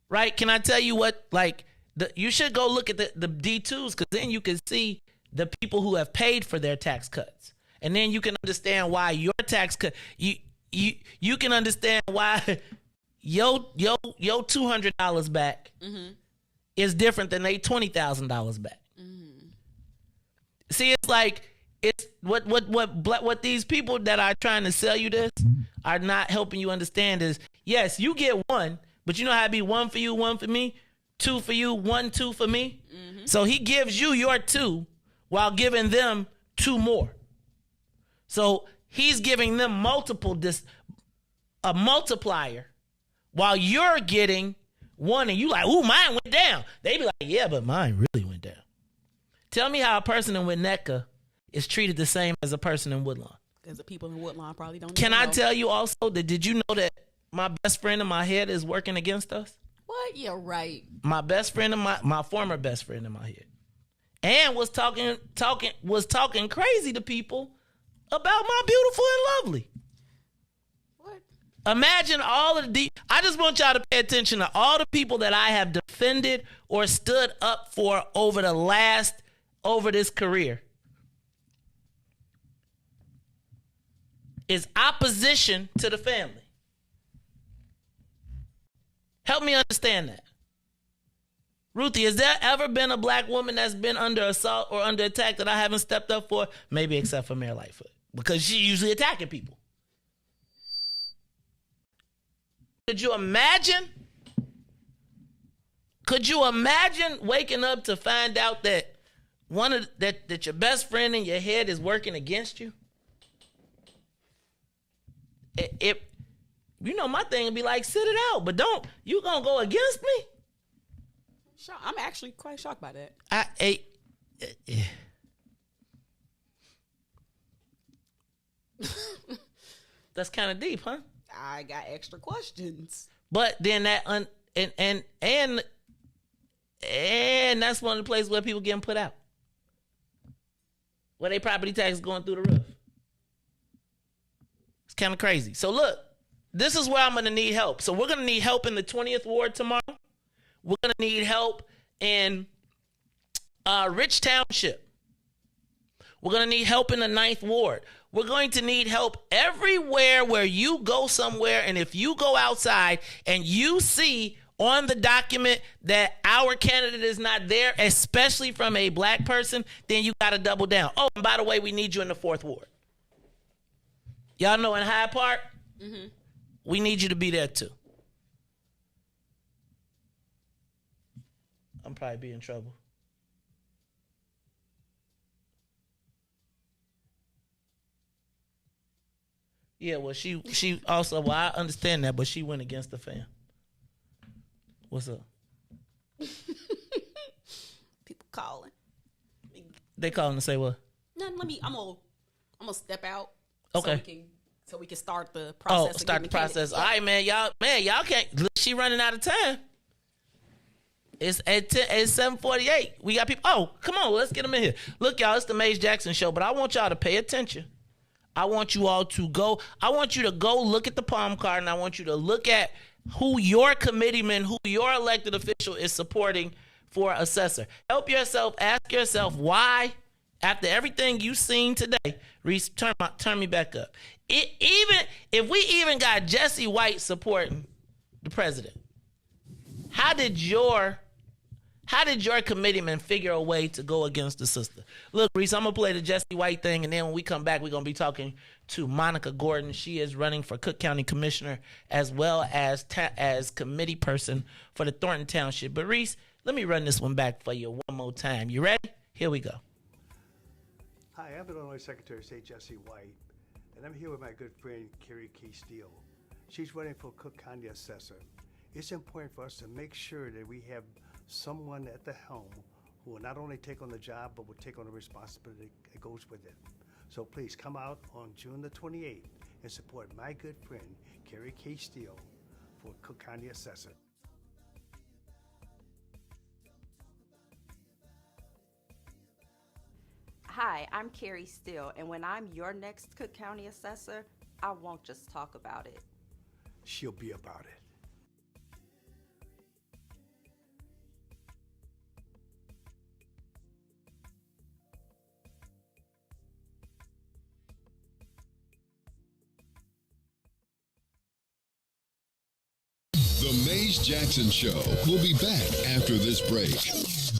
right? Can I tell you what, like, you should go look at the D2s, because then you can see the people who have paid for their tax cuts. And then you can understand why your tax cut, you can understand why your $200 back is different than they $20,000 back. See, it's like it's what these people that are trying to sell you this are not helping you understand is, yes, you get one, but you know how it be one for you, one for me, two for you, 1, 2 for me. So he gives you your 2 while giving them 2 more. So he's giving them a multiplier while you're getting 1 and you like, ooh, mine went down. They be like, yeah, but mine really went down. Tell me how a person in Winnetka is treated the same as a person in Woodlawn. Because the people in Woodlawn probably don't know. Can I tell you also that did you know that my best friend in my head is working against us? What? Yeah, right. My best friend in my former best friend in my head. And was talking crazy to people about my beautiful and lovely. What? Imagine all of the I just want y'all to pay attention to all the people that I have defended or stood up for over this career. Is opposition to the family. Help me understand that. Ruthie, has there ever been a black woman that's been under assault or under attack that I haven't stepped up for? Maybe except for Mayor Lightfoot, because she's usually attacking people. Could you imagine waking up to find out that that your best friend in your head is working against you? My thing would be like, sit it out, but you gonna go against me? I'm actually quite shocked by that. That's kind of deep, huh? I got extra questions. But then and that's one of the places where people getting put out, where their property tax is going through the roof. It's kind of crazy. So look, this is where I'm going to need help. So we're going to need help in the 20th Ward tomorrow. We're going to need help in Rich Township. We're going to need help in the 9th Ward. We're going to need help everywhere where you go somewhere. And if you go outside and you see on the document that our candidate is not there, especially from a black person, then you got to double down. Oh, and by the way, we need you in the 4th Ward. Y'all know in Hyde Park, we need you to be there too. I'm probably be in trouble. Yeah, well, she also, well, I understand that, but she went against the fam. What's up? People calling. They calling to say what? No, I'm gonna step out. Okay. So we can start the process. Oh, start the process. All right, man. Y'all can't. Look, she running out of time. It's at 7:48. We got people. Oh, come on. Let's get them in here. Look, y'all, it's the Maze Jackson Show, but I want y'all to pay attention. I want you all to go. I want you to go look at the palm card, and I want you to look at who your committeeman, who your elected official is supporting for assessor. Help yourself. Ask yourself why. After everything you've seen today, Riis, turn me back up. Even if we even got Jesse White supporting the president, how did your committeeman figure a way to go against the sister? Look, Riis, I'm gonna play the Jesse White thing, and then when we come back, we're gonna be talking to Monica Gordon. She is running for Cook County Commissioner as well as committee person for the Thornton Township. But Riis, let me run this one back for you one more time. You ready? Here we go. Hi, I'm Illinois Secretary of State Jesse White, and I'm here with my good friend Carrie Steele. She's running for Cook County Assessor. It's important for us to make sure that we have someone at the helm who will not only take on the job, but will take on the responsibility that goes with it. So please come out on June the 28th and support my good friend Carrie Steele for Cook County Assessor. Hi, I'm Carrie Steele, and when I'm your next Cook County Assessor, I won't just talk about it. She'll be about it. The Maze Jackson Show will be back after this break.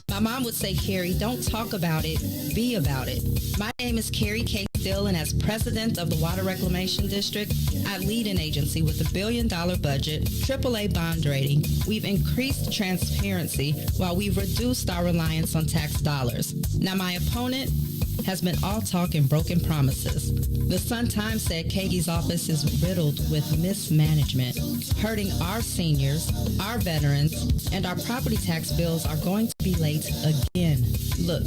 My mom would say, Carrie, don't talk about it, be about it. My name is Carrie Steele, and as president of the Water Reclamation District, I lead an agency with $1 billion budget, AAA bond rating. We've increased transparency while we've reduced our reliance on tax dollars. Now, my opponent has been all talk and broken promises. The Sun-Times said Kagi's office is riddled with mismanagement, hurting our seniors, our veterans, and our property tax bills are going to be late again. Look,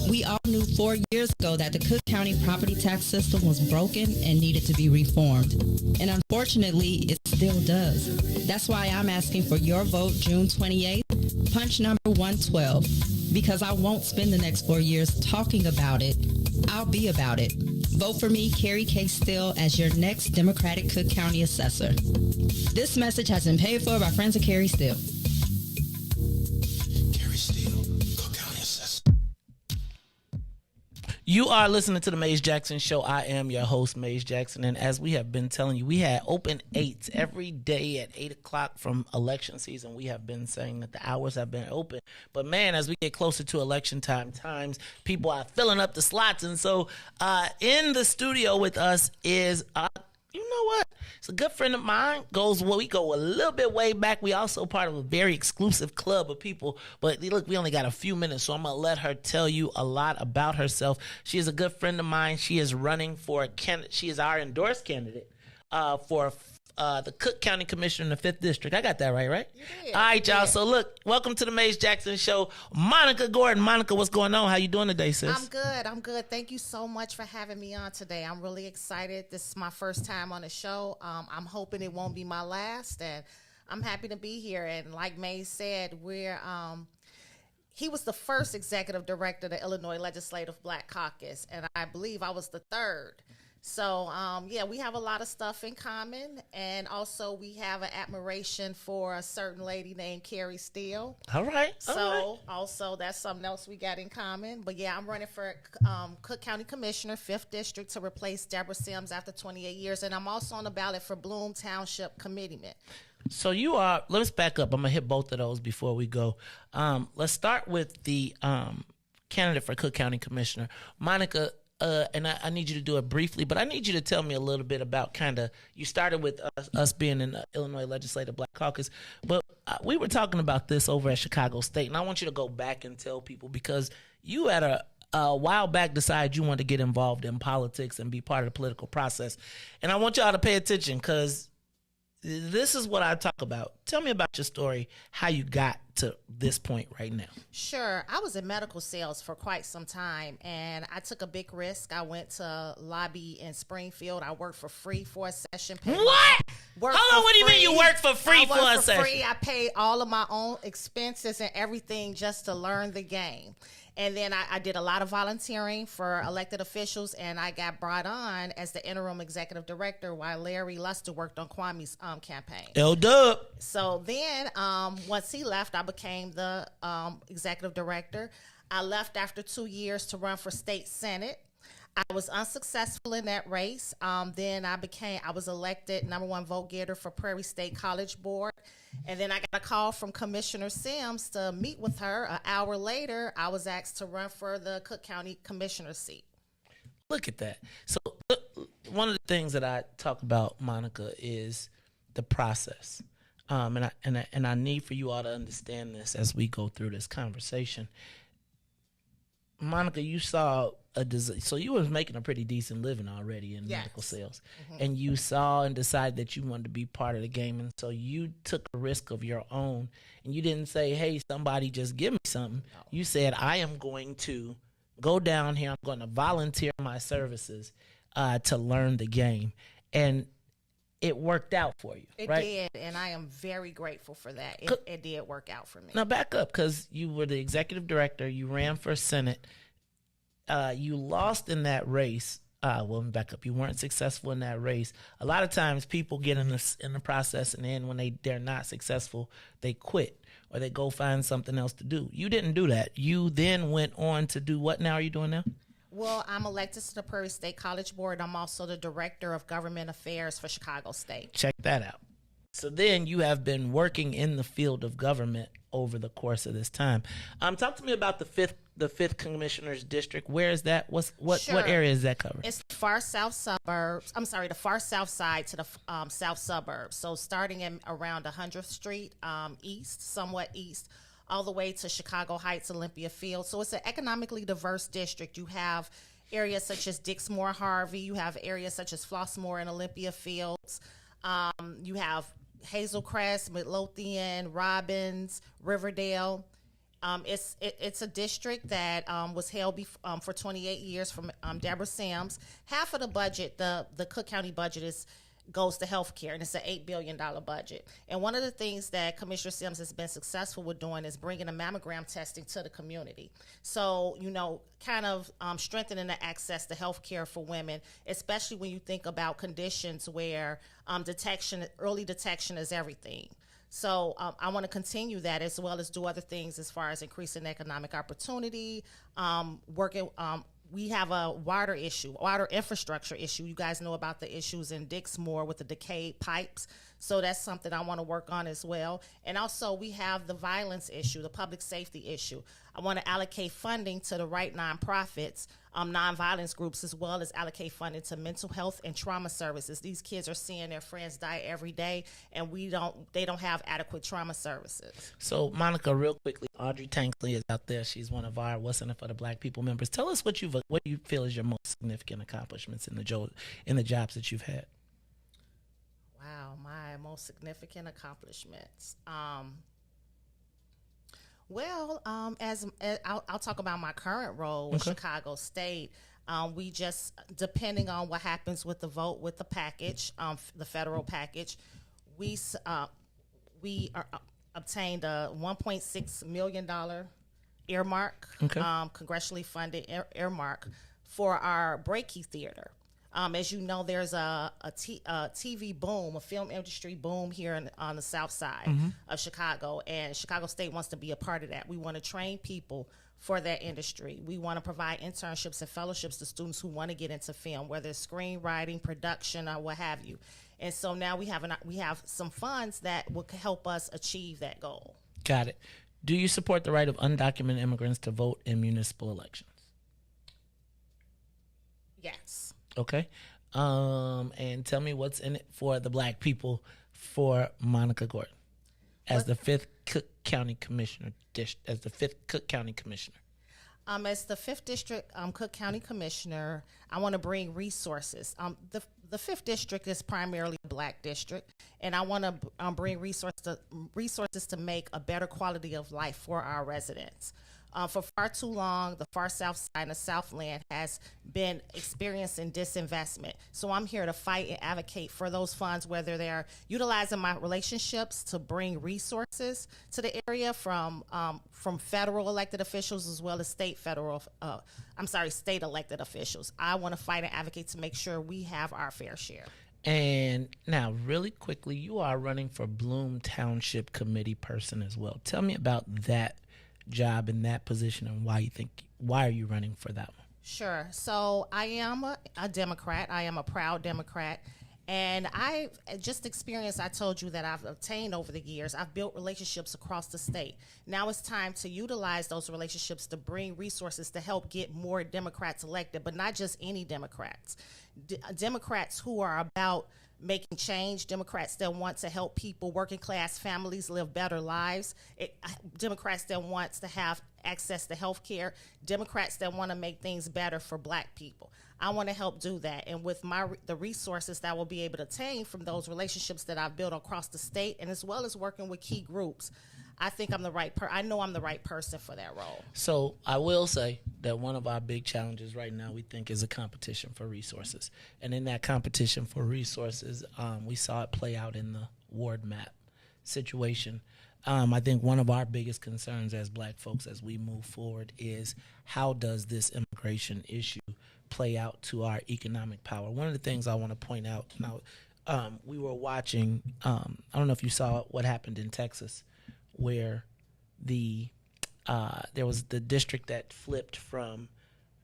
we all knew 4 years ago that the Cook County property tax system was broken and needed to be reformed. And unfortunately, it still does. That's why I'm asking for your vote June 28th, punch number 112. Because I won't spend the next 4 years talking about it. I'll be about it. Vote for me, Carrie Steele, as your next Democratic Cook County Assessor. This message has been paid for by friends of Carrie Steele. Carrie Steele, Cook County Assessor. You are listening to the Maze Jackson Show. I am your host, Maze Jackson, and as we have been telling you, we had open 8s every day at 8 o'clock from election season. We have been saying that the hours have been open, but man, as we get closer to election times, people are filling up the slots, and so in the studio with us is you know what? It's a good friend of mine. We go a little bit way back. We also part of a very exclusive club of people. But look, we only got a few minutes, so I'm going to let her tell you a lot about herself. She is a good friend of mine. She is running for she is our endorsed candidate for the Cook County Commissioner in the 5th District. I got that right? You did. All right, y'all. So look, welcome to the Maze Jackson Show. Monica Gordon. Monica, what's going on? How you doing today, sis? I'm good. Thank you so much for having me on today. I'm really excited. This is my first time on the show. I'm hoping it won't be my last, and I'm happy to be here. And like Maze said, he was the first executive director of the Illinois Legislative Black Caucus, and I believe I was the third. So, we have a lot of stuff in common, and also we have an admiration for a certain lady named Carrie Steele. All right. Also, that's something else we got in common. But, yeah, I'm running for Cook County Commissioner, 5th District, to replace Deborah Sims after 28 years, and I'm also on the ballot for Bloom Township Committeeman. So let's back up. I'm going to hit both of those before we go. Let's start with the candidate for Cook County Commissioner. Monica, and I need you to do it briefly, but I need you to tell me a little bit about you started with us being in the Illinois Legislative Black Caucus, but we were talking about this over at Chicago State, and I want you to go back and tell people, because you at a while back decided you wanted to get involved in politics and be part of the political process, and I want y'all to pay attention, because this is what I talk about. Tell me about your story, how you got to this point right now. Sure. I was in medical sales for quite some time, and I took a big risk. I went to lobby in Springfield. I worked for free for a session. What? Hold on, what do you mean you worked for free for a session? I paid all of my own expenses and everything just to learn the game. And then I did a lot of volunteering for elected officials, and I got brought on as the interim executive director while Larry Luster worked on Kwame's campaign. L-Dub. So then once he left, I became the executive director. I left after 2 years to run for state senate. I was unsuccessful in that race. Then I was elected #1 vote getter for Prairie State College Board. And then I got a call from Commissioner Sims to meet with her. An hour later, I was asked to run for the Cook County Commissioner seat. Look at that. So one of the things that I talk about, Monica, is the process. And I need for you all to understand this as we go through this conversation. Monica, you saw so you was making a pretty decent living already in medical sales, and you saw and decided that you wanted to be part of the game, and so you took a risk of your own, and you didn't say, hey, somebody just give me something. No. You said, I am going to go down here, I'm going to volunteer my services to learn the game, and it worked out for you. It right? did, and I am very grateful for that. It did work out for me. Now back up, because you were the executive director, you ran for Senate, you lost in that race. Back up. You weren't successful in that race. A lot of times people get in the process, and then when they're not successful, they quit or they go find something else to do. You didn't do that. You then went on to do what now are you doing now? Well, I'm elected to the Prairie State College Board. I'm also the Director of Government Affairs for Chicago State. Check that out. So then you have been working in the field of government over the course of this time. Talk to me about the fifth commissioner's district. Where is that? What area is that covered? It's the far south suburbs. I'm sorry, the far south side to the south suburbs. So starting in around 100th Street east, somewhat east, all the way to Chicago Heights, Olympia Field. So it's an economically diverse district. You have areas such as Dixmoor, Harvey. You have areas such as Flossmoor and Olympia Fields. You have Hazelcrest, Midlothian, Robbins, Riverdale. It's a district that was held for 28 years from Deborah Sims. Half of the budget, the Cook County budget goes to health care, and it's an $8 billion budget. And one of the things that Commissioner Sims has been successful with doing is bringing a mammogram testing to the community. So, kind of strengthening the access to health care for women, especially when you think about conditions where early detection is everything. So I want to continue that, as well as do other things as far as increasing economic opportunity, working. We have a water infrastructure issue. You guys know about the issues in Dixmoor with the decayed pipes. So that's something I want to work on as well. And also we have the violence issue, the public safety issue. I want to allocate funding to the right nonprofits, nonviolence groups, as well as allocate funding to mental health and trauma services. These kids are seeing their friends die every day, and they don't have adequate trauma services. So Monica, real quickly, Audrey Tankley is out there. She's one of our What's in It for the Black People members. Tell us what you feel is your most significant accomplishments in the jobs that you've had. Wow, my most significant accomplishments. I'll talk about my current role with Chicago State. We just, depending on what happens with the vote with the package, the federal package, we obtained a $1.6 million earmark, congressionally funded earmark for our Breakey Theater. As you know, there's a TV boom, a film industry boom here on the south side of Chicago, and Chicago State wants to be a part of that. We want to train people for that industry. We want to provide internships and fellowships to students who want to get into film, whether it's screenwriting, production, or what have you. And so now we have some funds that will help us achieve that goal. Got it. Do you support the right of undocumented immigrants to vote in municipal elections? Yes. Okay. And tell me what's in it for the black people for Monica Gordon as the 5th Cook County Commissioner. As the 5th Cook County Commissioner. As the 5th District Cook County Commissioner, I want to bring resources. The 5th District is primarily a black district, and I want to bring resources to make a better quality of life for our residents. For far too long, the far south side and the Southland has been experiencing disinvestment. So I'm here to fight and advocate for those funds, whether they're utilizing my relationships to bring resources to the area from federal elected officials as well as state elected officials. I want to fight and advocate to make sure we have our fair share. And now, really quickly, you are running for Bloom Township Committee person as well. Tell me about that job in that position and why are you running for that one? Sure. So I am a Democrat. I am a proud Democrat. And I just experienced, I told you that I've obtained over the years. I've built relationships across the state. Now it's time to utilize those relationships to bring resources to help get more Democrats elected, but not just any Democrats. Democrats who are about making change, Democrats that want to help people, working class families live better lives, Democrats that want to have access to health care, Democrats that want to make things better for black people. I want to help do that. And with the resources that I will be able to obtain from those relationships that I've built across the state, and as well as working with key groups, I think I'm the right I know I'm the right person for that role. So I will say that one of our big challenges right now, we think, is a competition for resources. And in that competition for resources, we saw it play out in the ward map situation. I think one of our biggest concerns as black folks as we move forward is how does this immigration issue play out to our economic power? One of the things I want to point out now, we were watching, I don't know if you saw what happened in Texas, where there was the district that flipped from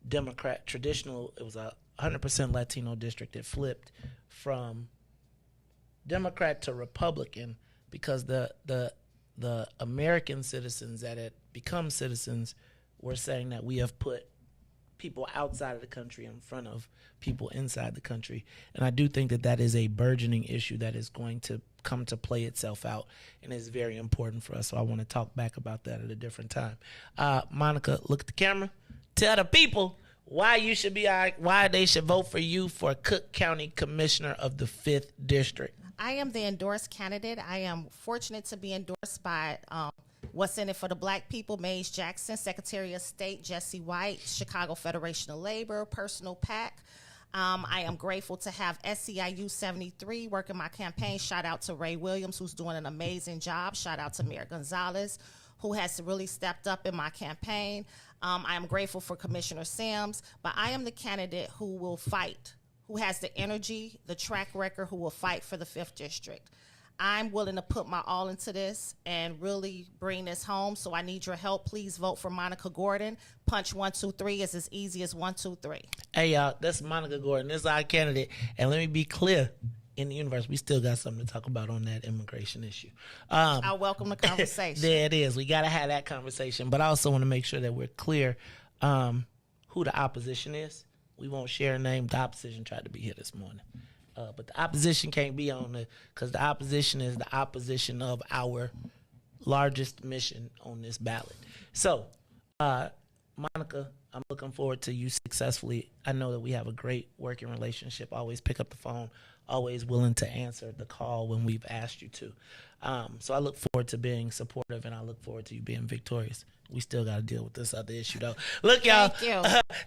Democrat traditional. It was a 100% Latino district that flipped from Democrat to Republican because the American citizens that had become citizens were saying that we have put people outside of the country in front of people inside the country. And I do think that that is a burgeoning issue that is going to come to play itself out and is very important for us. So I want to talk back about that at a different time. Monica, look at the camera. Tell the people why they should vote for you for Cook County Commissioner of the 5th District. I am the endorsed candidate. I am fortunate to be endorsed by What's in It for the Black People, Mays Jackson, Secretary of State Jesse White, Chicago Federation of Labor, Personal PAC. I am grateful to have SEIU 73 working my campaign. Shout out to Ray Williams, who's doing an amazing job. Shout out to Mayor Gonzalez, who has really stepped up in my campaign. I am grateful for Commissioner Sims, but I am the candidate who will fight, who has the energy, the track record, who will fight for the 5th District. I'm willing to put my all into this and really bring this home, so I need your help. Please vote for Monica Gordon. Punch 123 is as easy as 123. Hey, y'all, that's Monica Gordon. This is our candidate. And let me be clear, in the universe, we still got something to talk about on that immigration issue. I welcome the conversation. There it is. We got to have that conversation. But I also want to make sure that we're clear who the opposition is. We won't share a name. The opposition tried to be here this morning. But the opposition can't be on the, because the opposition is the opposition of our largest mission on this ballot. So, Monica, I'm looking forward to you successfully. I know that we have a great working relationship. Always pick up the phone, always willing to answer the call when we've asked you to. So I look forward to being supportive, and I look forward to you being victorious. We still got to deal with this other issue, though. Look, y'all,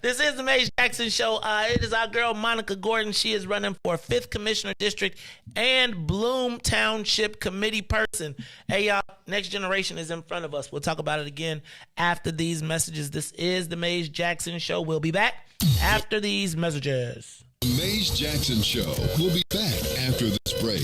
this is the Mays Jackson Show. It is our girl, Monica Gordon. She is running for 5th Commissioner District and Bloom Township Committee person. Hey, y'all, next generation is in front of us. We'll talk about it again after these messages. This is the Mays Jackson Show. We'll be back after these messages. The Mays Jackson Show. We'll be back after this break.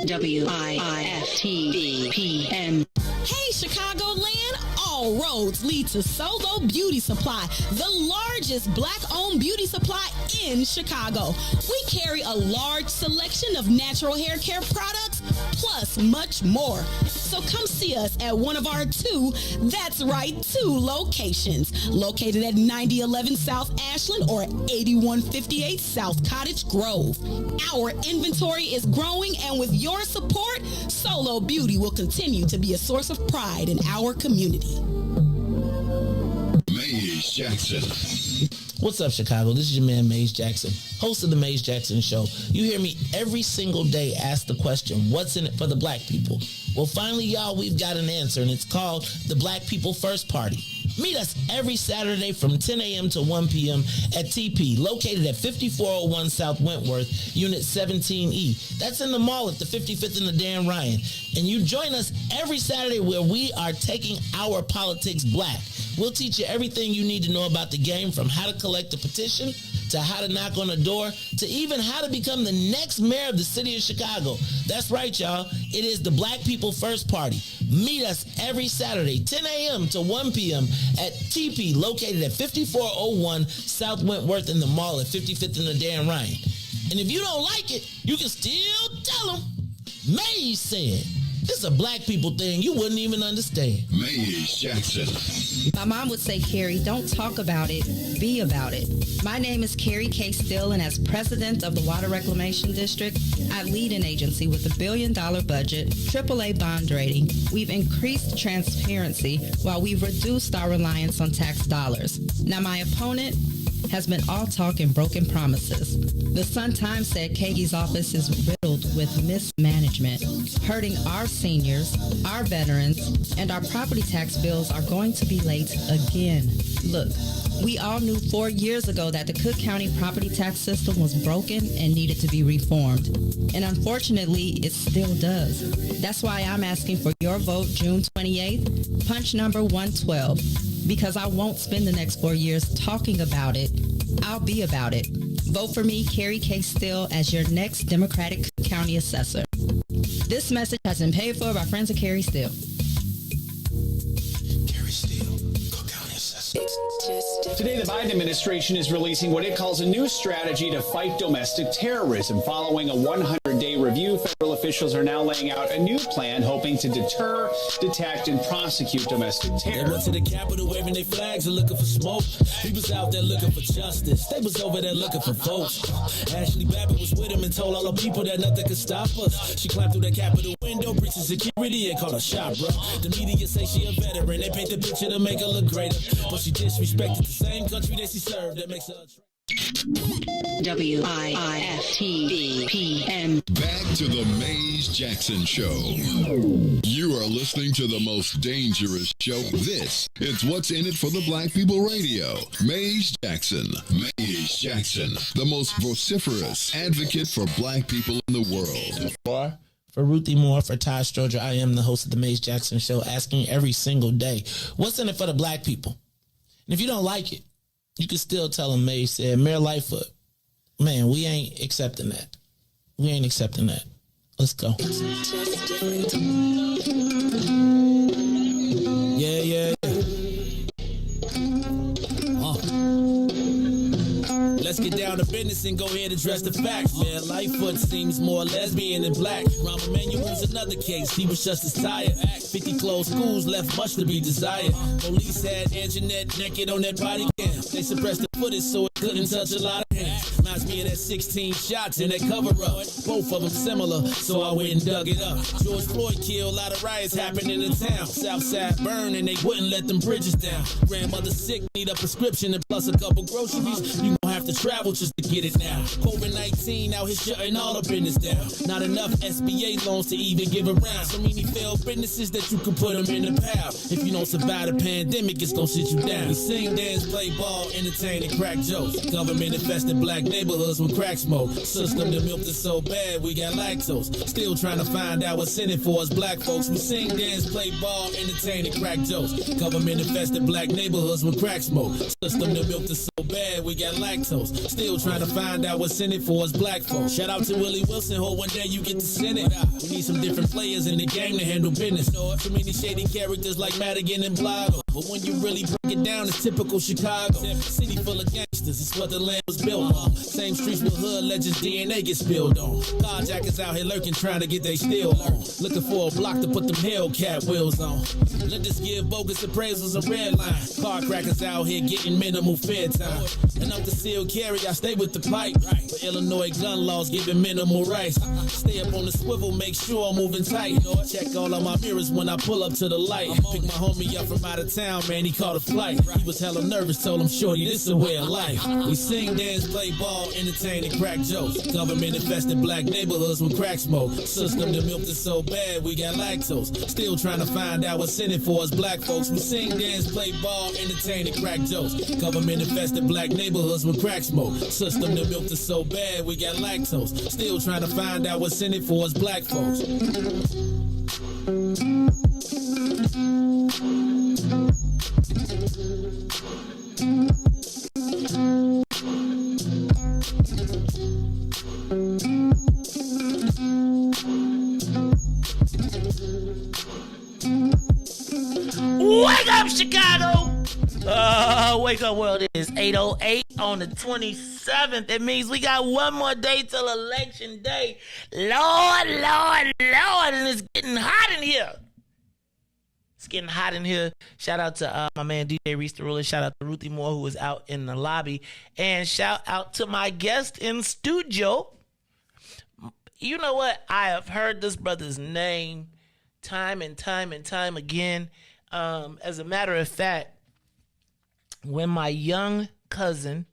WIIFTV-PM. Hey, Chicagoland, all roads lead to Solo Beauty Supply, the largest black-owned beauty supply in Chicago. We carry a large selection of natural hair care products, plus much more. So come see us at one of our two locations, located at 9011 South Ashland or 8158 South Cottage Grove. Our inventory is growing, and with your support, Solo Beauty will continue to be a source of pride in our community. Mays Jackson. What's up, Chicago? This is your man, Mays Jackson, host of the Mays Jackson Show. You hear me every single day ask the question, what's in it for the black people? Well, finally, y'all, we've got an answer, and it's called the Black People First Party. Meet us every Saturday from 10 a.m. to 1 p.m. at TP, located at 5401 South Wentworth, Unit 17E. That's in the mall at the 55th and the Dan Ryan. And you join us every Saturday where we are taking our politics black. We'll teach you everything you need to know about the game, from how to collect a petition, to how to knock on a door, to even how to become the next mayor of the city of Chicago. That's right, y'all. It is the Black People First Party. Meet us every Saturday, 10 a.m. to 1 p.m. at TP, located at 5401 South Wentworth in the mall at 55th and the Dan Ryan. And if you don't like it, you can still tell them Mays said. This is a black people thing you wouldn't even understand. Mays Jackson. My mom would say, Carrie, don't talk about it, be about it. My name is Carrie Steele, and as president of the Water Reclamation District, I lead an agency with a $1 billion budget, AAA bond rating. We've increased transparency while we've reduced our reliance on tax dollars. Now, my opponent has been all talk and broken promises. The Sun-Times said Kagi's office is riddled with mismanagement, hurting our seniors, our veterans, and our property tax bills are going to be late again. Look, we all knew 4 years ago that the Cook County property tax system was broken and needed to be reformed. And unfortunately, it still does. That's why I'm asking for your vote June 28th, punch number 112. Because I won't spend the next 4 years talking about it. I'll be about it. Vote for me, Carrie Steele, as your next Democratic County Assessor. This message has been paid for by friends of Carrie Steele. Carrie Steele, Cook County Assessor. Today, the Biden administration is releasing what it calls a new strategy to fight domestic terrorism. Following a 100-day review, federal officials are now laying out a new plan hoping to deter, detect, and prosecute domestic terror. They went to the Capitol waving their flags and looking for smoke. He was out there looking for justice. They was over there looking for votes. Ashley Babbitt was with him and told all the people that nothing could stop us. She climbed through that Capitol window, breaching security, and called a shot, bro. The media say she a veteran. They paint the picture to make her look greater. But she disrespected the same country that she served. That makes her a WIFTBPM. Back to the Mays Jackson Show. You are listening to the most dangerous show. This is What's in It for the Black People Radio. Mays Jackson. Mays Jackson, the most vociferous advocate for black people in the world. For Ruthie Moore, for Todd Stroger, I am the host of the Mays Jackson Show, asking every single day, what's in it for the black people? And if you don't like it, you can still tell them Mays said, Mayor Lightfoot, man, we ain't accepting that. We ain't accepting that. Let's go. Yeah. Let's get down to business and go ahead and address the facts, man. Lightfoot seems more lesbian than black. Rahm Emanuel's another case. He was just as tired. 50 closed schools left much to be desired. Police had Anjanette naked on that body cam. They suppressed the footage so it couldn't touch a lot of hands. Reminds me of that 16 shots in that cover-up. Both of them similar, so I went and dug it up. George Floyd killed, a lot of riots happened in the town. Southside burned and they wouldn't let them bridges down. Grandmother sick, need a prescription and plus a couple groceries. You gon' have to travel just to get it now. COVID-19 out here shutting all the business down. Not enough SBA loans to even give around. So many failed businesses that you can put them in the pile. If you don't survive the pandemic, it's gonna sit you down. We sing, dance, play ball, entertain, and crack jokes. Government infested black neighborhoods with crack smoke. System that milked us so bad, we got lactose. Still trying to find out what's in it for us black folks. We sing, dance, play ball, entertain, and crack jokes. Government infested black neighborhoods with crack smoke. System that milked us so bad, we got lactose. Still trying to find out what's in it for us black folks. Shout out to Willie Wilson, hope one day you get to send it. We need some different players in the game to handle business. Too many shady characters like Madigan and Blago. But when you really break it down, it's typical Chicago. City full of gangsters, it's what the land was built on. Same streets with hood legends, DNA gets spilled on. Carjackers out here lurking, trying to get they steel on. Looking for a block to put them Hellcat wheels on. Let us give bogus appraisals a red line. Car crackers out here getting minimal fair time. And I'm concealed carry, I stay with the pipe. But Illinois gun laws giving minimal rights. Stay up on the swivel, make sure I'm moving tight. Check all of my mirrors when I pull up to the light. Pick my homie up from out of town, man, he caught a flight. He was hella nervous, told him, shorty, this is a way of life. We sing, dance, play ball, entertain, and crack jokes. Government infested black neighborhoods with crack smoke. System that milked us so bad, we got lactose. Still trying to find out what's in it for us black folks. We sing, dance, play ball, entertain, and crack jokes. Government infested black neighborhoods with crack smoke. System that milked us so bad, we got lactose. Still trying to find out what's in it for us black folks. Wake up, Chicago! Wake up, world. It is 8:08 on the 27th. That means we got one more day till election day. Lord, and it's getting hot in here. It's getting hot in here. Shout out to my man DJ Riis the Ruler. Shout out to Ruthie Moore, who was out in the lobby. And shout out to my guest in studio. You know what? I have heard this brother's name time and time again. As a matter of fact, when my young cousin,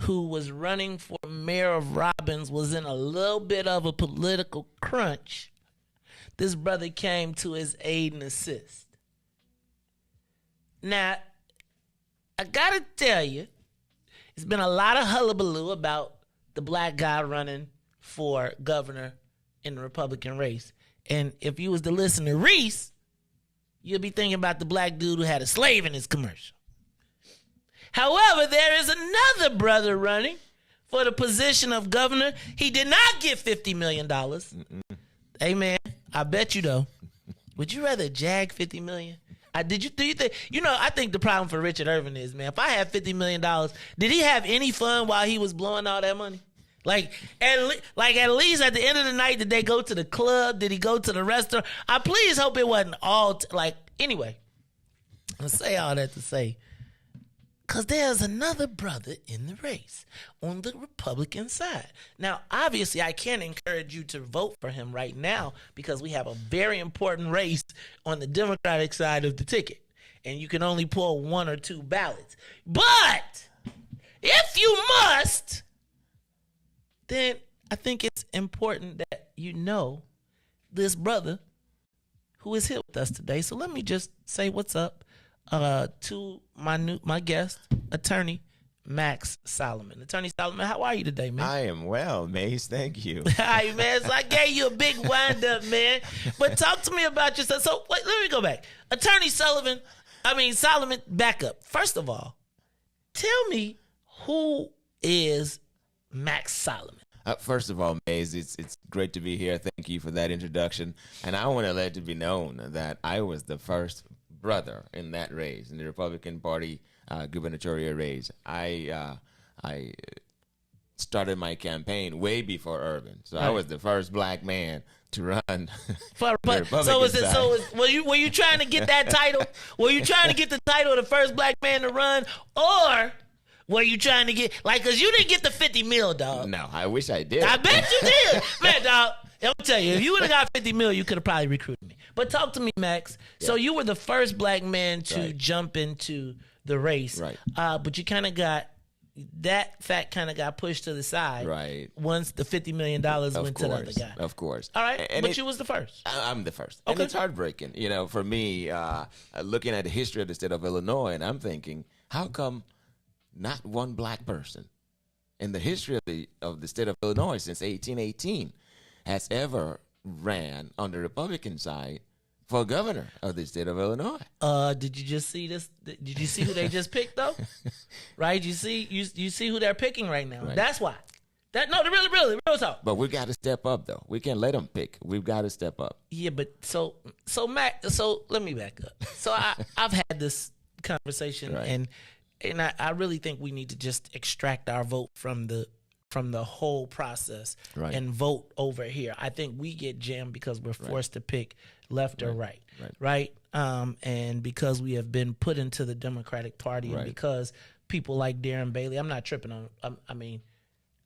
who was running for mayor of Robbins, was in a little bit of a political crunch, this brother came to his aid and assist. Now, I gotta tell you, it's been a lot of hullabaloo about the black guy running for governor in the Republican race. And if you was to listen to Riis, you'll be thinking about the black dude who had a slave in his commercial. However, there is another brother running for the position of governor. He did not get $50 million. Hey, man, I bet you, though, would you rather jag $50 million Do you think, I think the problem for Richard Irvin is, man, if I had $50 million, did he have any fun while he was blowing all that money? At least at the end of the night, did they go to the club? Did he go to the restaurant? I please hope it wasn't all anyway. I say all that to say, because there's another brother in the race on the Republican side. Now, obviously, I can't encourage you to vote for him right now because we have a very important race on the Democratic side of the ticket, and you can only pull 1 or 2 ballots. But if you must, then I think it's important that you know this brother who is here with us today. So let me just say what's up to my guest, attorney Max Solomon. Attorney Solomon, how are you today, man? I am well, Mace. Thank you. Hi, man. So I gave you a big wind up, man. But talk to me about yourself. So wait, let me go back. Attorney Solomon, back up. First of all, tell me, who is Max Solomon? First of all, Maze, it's great to be here. Thank you for that introduction. And I want to let it be known that I was the first brother in that race, in the Republican Party gubernatorial race. I started my campaign way before Irvin, so right. I was the first black man to run. Were you trying to get that title? Were you trying to get the title of the first black man to run, or were you trying to get, because you didn't get the 50 mil, dog? No, I wish I did. I bet you did. Man, dog, I'll tell you, if you would have got 50 mil, you could have probably recruited me. But talk to me, Max. Yeah. So you were the first black man to jump into the race. Right. But you kind of got, that fact kind of got pushed to the side. Right. Once the $50 million went to the other guy. Of course. All right. But you was the first. I'm the first. Okay. And it's heartbreaking, for me, looking at the history of the state of Illinois, and I'm thinking, how come not one black person in the history of the state of Illinois since 1818 has ever ran on the Republican side for governor of the state of Illinois? Did you just see this? Did you see who they just picked, though? Right? You see who they're picking right now. Right. That's why. Really, real talk. But we got to step up, though. We can't let them pick. We've got to step up. Yeah, but so Mac. So let me back up. So I've had this conversation, right. And I really think we need to just extract our vote from the whole process and vote over here. I think we get jammed because we're forced to pick left or right? And because we have been put into the Democratic Party and because people like Darren Bailey, I'm not tripping on,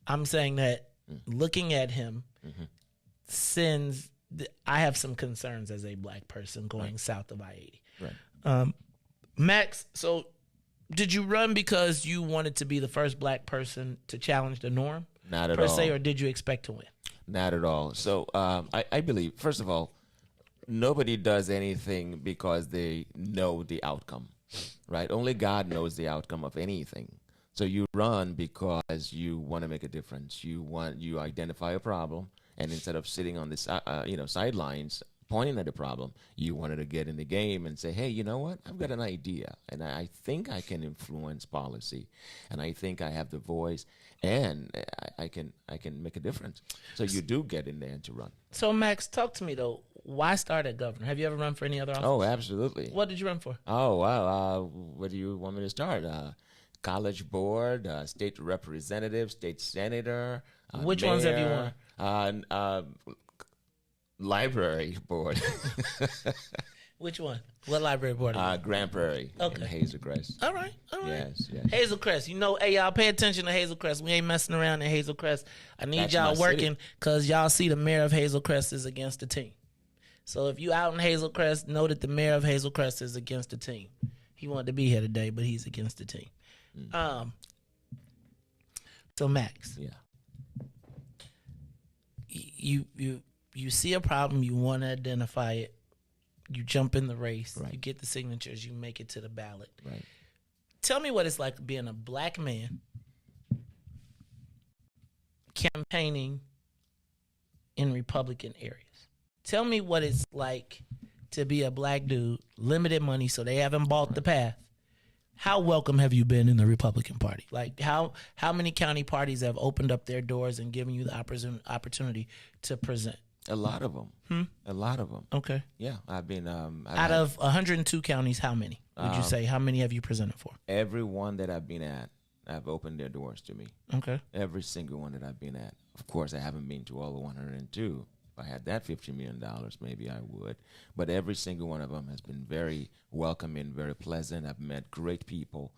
I'm saying that looking at him I have some concerns as a black person going south of I-80. Right. Max, so did you run because you wanted to be the first black person to challenge the norm? Not at all. Per se, or did you expect to win? Not at all. So I believe, first of all, nobody does anything because they know the outcome, right? Only God knows the outcome of anything. So you run because you want to make a difference. You identify a problem, and instead of sitting on the sidelines pointing at the problem, you wanted to get in the game and say, hey, you know what? I've got an idea, and I think I can influence policy, and I think I have the voice, and I can make a difference. So you do get in there and to run. So Max, talk to me though. Why start at governor? Have you ever run for any other office? Oh, absolutely. What did you run for? Oh, wow. Where do you want me to start? College board, state representative, state senator. Which mayor, ones have you won? Library board. Which one? What library board? Grand Prairie in Hazel Crest. All right. Yes. Hazel Crest. Hey, y'all pay attention to Hazel Crest. We ain't messing around in Hazel Crest. I need y'all working because y'all see the mayor of Hazel Crest is against the team. So if you out in Hazel Crest, know that the mayor of Hazel Crest is against the team. He wanted to be here today, but he's against the team. So Max. Yeah. You see a problem, you want to identify it, you jump in the race, you get the signatures, you make it to the ballot. Right. Tell me what it's like being a black man campaigning in Republican areas. Tell me what it's like to be a black dude, limited money, so they haven't bought the path. How welcome have you been in the Republican Party? Like, how many county parties have opened up their doors and given you the opportunity to present? A lot of them. A lot of them. Okay. Yeah, I've been. Out of 102 counties, how many would you say? How many have you presented for? Every one that I've been at, I've opened their doors to me. Okay. Every single one that I've been at. Of course, I haven't been to all the 102. If I had that $50 million, maybe I would. But every single one of them has been very welcoming, very pleasant. I've met great people.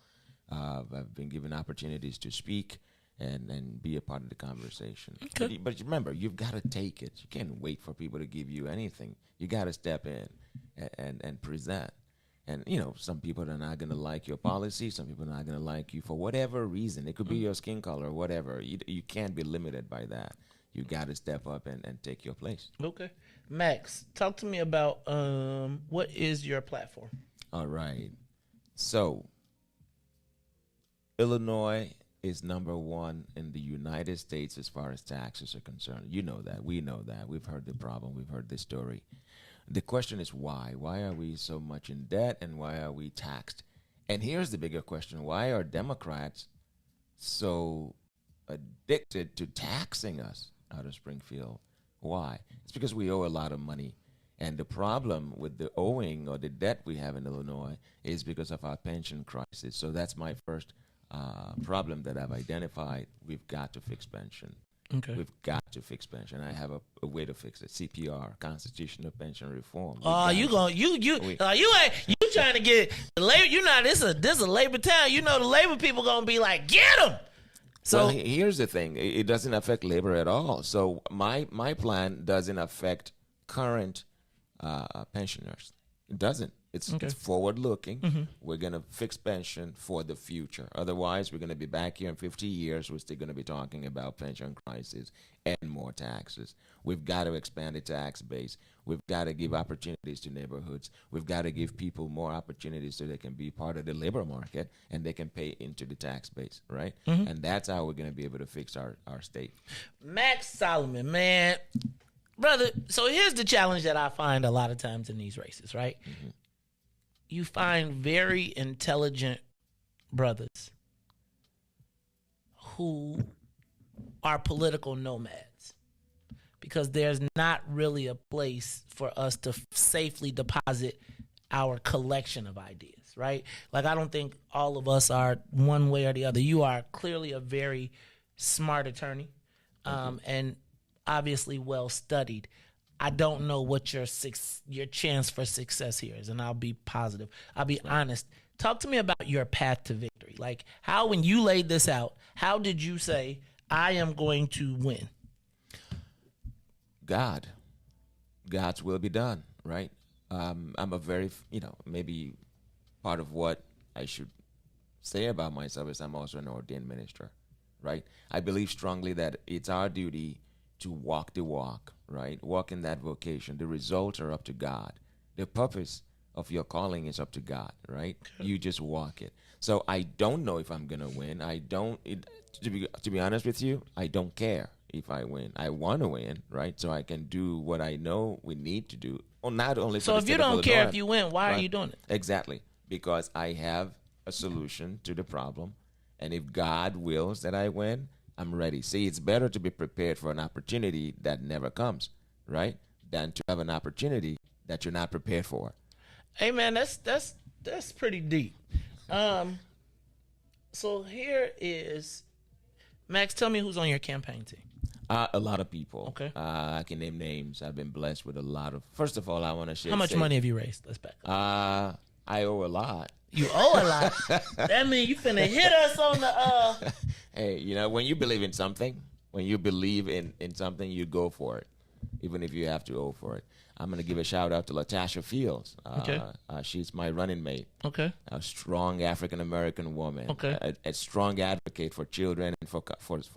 I've been given opportunities to speak and be a part of the conversation. Okay. But remember, you've got to take it. You can't wait for people to give you anything. You got to step in and present. And, some people are not going to like your policy. Some people are not going to like you for whatever reason. It could be your skin color or whatever. You can't be limited by that. You got to step up and take your place. Okay. Max, talk to me about what is your platform? All right. So, Illinois is number one in the United States as far as taxes are concerned. You know that. We know that. We've heard the problem. We've heard the story. The question is why? Why are we so much in debt and why are we taxed? And here's the bigger question. Why are Democrats so addicted to taxing us out of Springfield? Why? It's because we owe a lot of money. And the problem with the owing or the debt we have in Illinois is because of our pension crisis. So that's my first problem that I've identified. We've got to fix pension. Okay. We've got to fix pension. I have a way to fix it. CPR, constitutional pension reform. You trying to get the labor? This a labor town. The labor people gonna be like, get them. So here's the thing: it doesn't affect labor at all. So my plan doesn't affect current pensioners. It doesn't. It's forward looking. Mm-hmm. We're going to fix pension for the future. Otherwise, we're going to be back here in 50 years. We're still going to be talking about pension crisis and more taxes. We've got to expand the tax base. We've got to give opportunities to neighborhoods. We've got to give people more opportunities so they can be part of the labor market and they can pay into the tax base, right? Mm-hmm. And that's how we're going to be able to fix our state. Max Solomon, man. Brother, so here's the challenge that I find a lot of times in these races, right? Mm-hmm. You find very intelligent brothers who are political nomads because there's not really a place for us to safely deposit our collection of ideas, right? Like, I don't think all of us are one way or the other. You are clearly a very smart attorney and obviously well-studied. I don't know what your chance for success here is, and I'll be positive. I'll be honest. Talk to me about your path to victory. Like, how, when you laid this out, how did you say, I am going to win? God's will be done, right? I'm a very, maybe part of what I should say about myself is I'm also an ordained minister, right? I believe strongly that it's our duty to walk the walk, right? Walk in that vocation. The results are up to God. The purpose of your calling is up to God, right? Okay. You just walk it. So I don't know if I'm going to win. To be honest with you, I don't care if I win. I want to win, right? So I can do what I know we need to do. Well, not only so if you don't care if you win, why are you doing it? Exactly. Because I have a solution to the problem. And if God wills that I win, I'm ready. See, it's better to be prepared for an opportunity that never comes, right? Than to have an opportunity that you're not prepared for. Hey, man, that's pretty deep. So here is, Max, tell me who's on your campaign team. A lot of people. Okay. I can name names. I've been blessed with a lot of. First of all, I want to share. How much money have you raised? Let's back up. I owe a lot. You owe a lot. That means you finna hit us on the. Hey, when you believe in something, in something, you go for it, even if you have to owe for it. I'm going to give a shout out to Latasha Fields. Okay. She's my running mate. Okay. A strong African-American woman. Okay. A strong advocate for children and for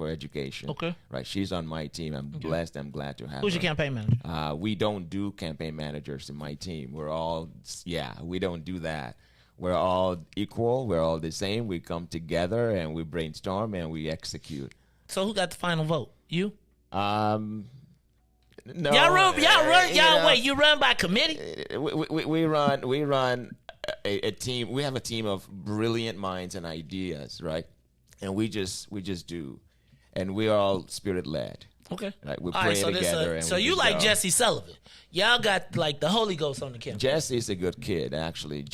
education. Okay. Right. She's on my team. I'm blessed. I'm glad to have Who's her. Your campaign manager? We don't do campaign managers in my team. We don't do that. We're all equal. We're all the same. We come together and we brainstorm and we execute. So who got the final vote? You? No. You run by committee? We run a team. We have a team of brilliant minds and ideas, right? And we just do. And we're all spirit led. Okay. Like we All pray right, so together. And so we you just like go. Jesse Sullivan. Y'all got like the Holy Ghost on the campus. Jesse's a good kid, actually.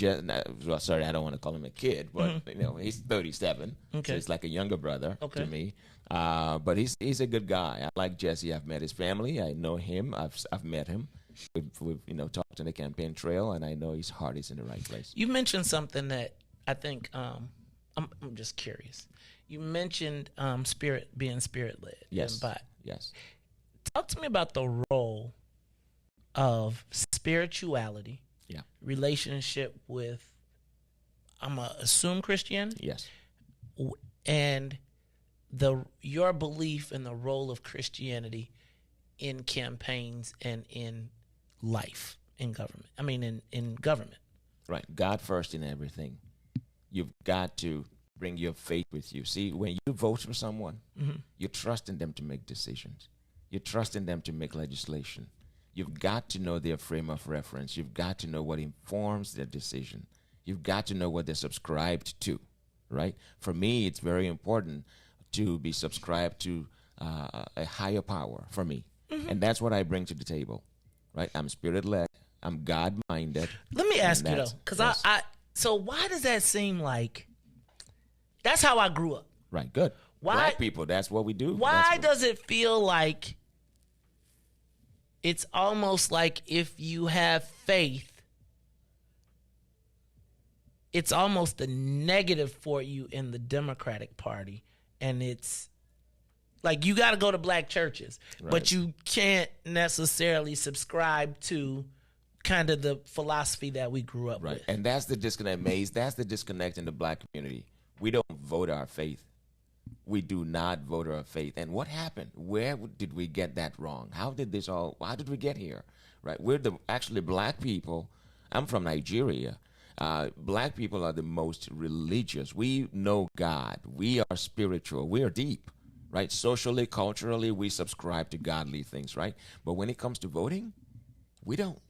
Well, sorry, I don't want to call him a kid, but he's 37, Okay. so he's like a younger brother Okay. to me. But he's a good guy. I like Jesse. I've met his family. I know him. I've met him. We've talked on the campaign trail, and I know his heart is in the right place. You mentioned something that I think I'm just curious. You mentioned being spirit led. Yes. Yes. Talk to me about the role of spirituality, relationship with, I'm going to assume Christianity? Yes. And your belief in the role of Christianity in campaigns and in life, in government. I mean, in government. Right. God first in everything. You've got to bring your faith with you. See, when you vote for someone, you're trusting them to make decisions. You're trusting them to make legislation. You've got to know their frame of reference. You've got to know what informs their decision. You've got to know what they're subscribed to, right? For me, it's very important to be subscribed to a higher power for me. And that's what I bring to the table, right? I'm spirit-led. I'm God-minded. Let me ask you, though, because so why does that seem like, that's how I grew up. Right, good. Why, Black people, that's what we do. Why does it feel like it's almost like if you have faith, it's almost a negative for you in the Democratic Party, and it's like you got to go to black churches, but you can't necessarily subscribe to kind of the philosophy that we grew up with. And that's the disconnect, Maze. That's the disconnect in the black community. We don't vote our faith. We do not vote our faith. And what happened? Where did we get that wrong? How did we get here? Right? We're actually black people. I'm from Nigeria. Black people are the most religious. We know God. We are spiritual. We are deep, right? Socially, culturally, we subscribe to godly things, right? But when it comes to voting, we don't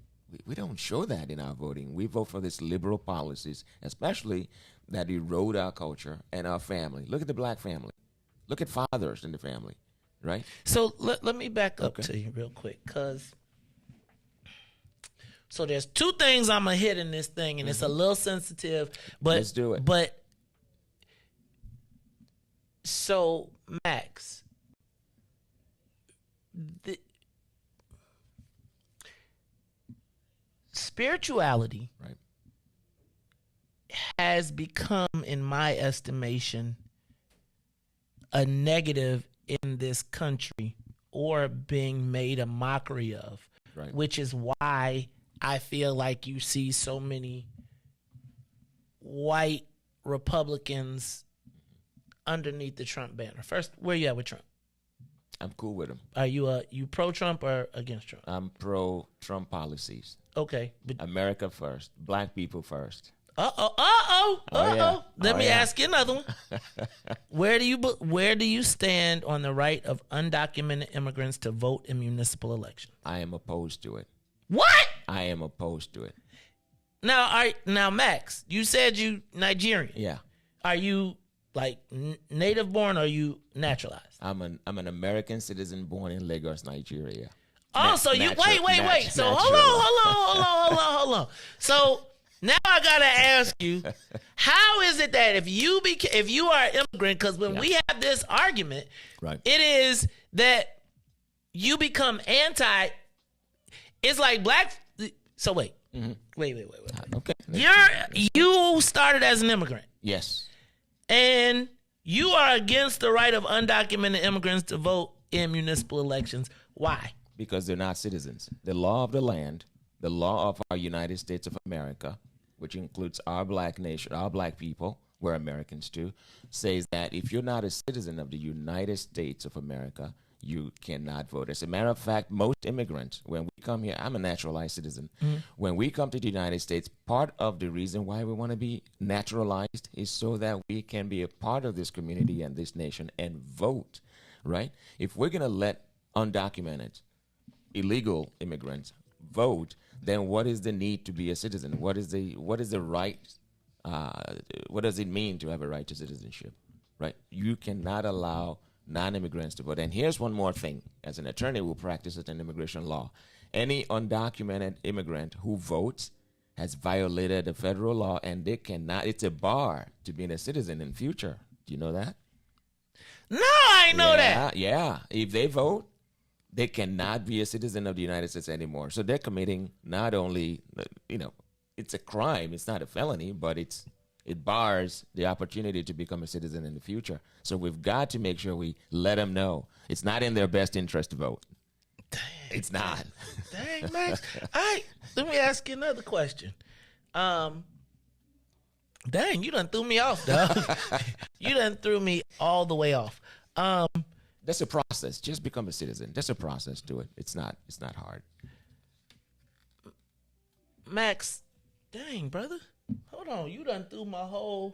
show that in our voting. We vote for these liberal policies, especially that erode our culture and our family. Look at the black family. Look at fathers in the family, right? So let me back up to you real quick, because so there's two things I'm going to hit in this thing, and it's a little sensitive, but let's do it. But so Max, spirituality has become, in my estimation, a negative in this country, or being made a mockery of, which is why I feel like you see so many white Republicans underneath the Trump banner. First, where you at with Trump? I'm cool with him. Are you pro-Trump or against Trump? I'm pro-Trump policies. Okay. But America first. Black people first. Let me ask you another one. Where do you stand on the right of undocumented immigrants to vote in municipal elections? I am opposed to it. What? I am opposed to it. Now, Max, you said you Nigerian. Yeah. Are you like native born, or are you naturalized? I'm an American citizen born in Lagos, Nigeria. Oh, so you wait. So hold on. So now I gotta ask you, how is it that if you are an immigrant, because when we have this argument, it is that you become anti. It's like black. So wait. Wait. Okay. You started as an immigrant. Yes. And you are against the right of undocumented immigrants to vote in municipal elections. Why? Because they're not citizens. The law of the land, the law of our United States of America, which includes our black nation, our black people, we're Americans too, says that if you're not a citizen of the United States of America, you cannot vote. As a matter of fact, most immigrants, when we come here, I'm a naturalized citizen. When we come to the United States, part of the reason why we want to be naturalized is so that we can be a part of this community and this nation and vote, right? If we're going to let undocumented, illegal immigrants vote, then what is the need to be a citizen? What is the right? What does it mean to have a right to citizenship, right? You cannot allow non-immigrants to vote. And here's one more thing. As an attorney who practices in immigration law, any undocumented immigrant who votes has violated the federal law, and they cannot, it's a bar to being a citizen in future. Do you know that? No, I ain't know that. Yeah. If they vote, they cannot be a citizen of the United States anymore. So they're committing not only, it's a crime. It's not a felony, but it bars the opportunity to become a citizen in the future. So we've got to make sure we let them know it's not in their best interest to vote. It's not. Dang, Max. All right, let me ask you another question. Dang, you done threw me off, dog. You done threw me all the way off. That's a process. Just become a citizen. That's a process to it. It's not hard. Max, dang, brother. Hold on. You done threw my oh,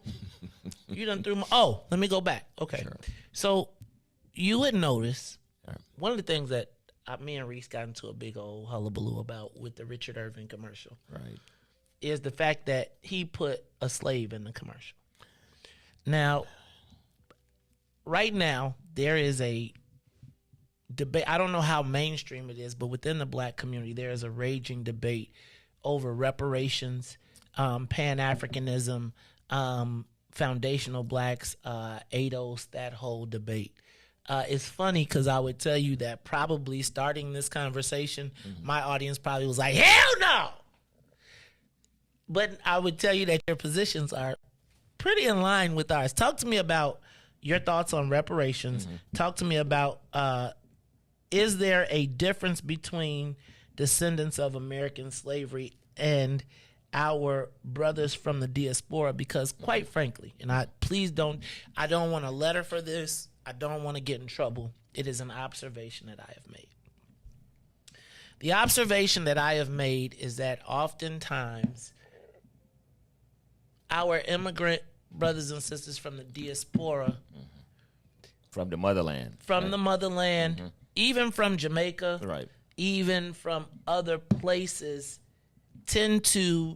let me go back. Okay. Sure. So you would notice one of the things that me and Riis got into a big old hullabaloo about with the Richard Irving commercial. Right. Is the fact that he put a slave in the commercial. Now, right now, there is a debate. I don't know how mainstream it is, but within the black community, there is a raging debate over reparations, Pan-Africanism, foundational blacks, ADOS, that whole debate. It's funny because I would tell you that probably starting this conversation, my audience probably was like, hell no! But I would tell you that your positions are pretty in line with ours. Talk to me about your thoughts on reparations. Talk to me about, is there a difference between descendants of American slavery and our brothers from the diaspora? Because quite frankly, and I don't want a letter for this. I don't want to get in trouble. It is an observation that I have made. The observation that I have made is that oftentimes our immigrant brothers and sisters from the diaspora, from the motherland, even from Jamaica, right, even from other places, tend to,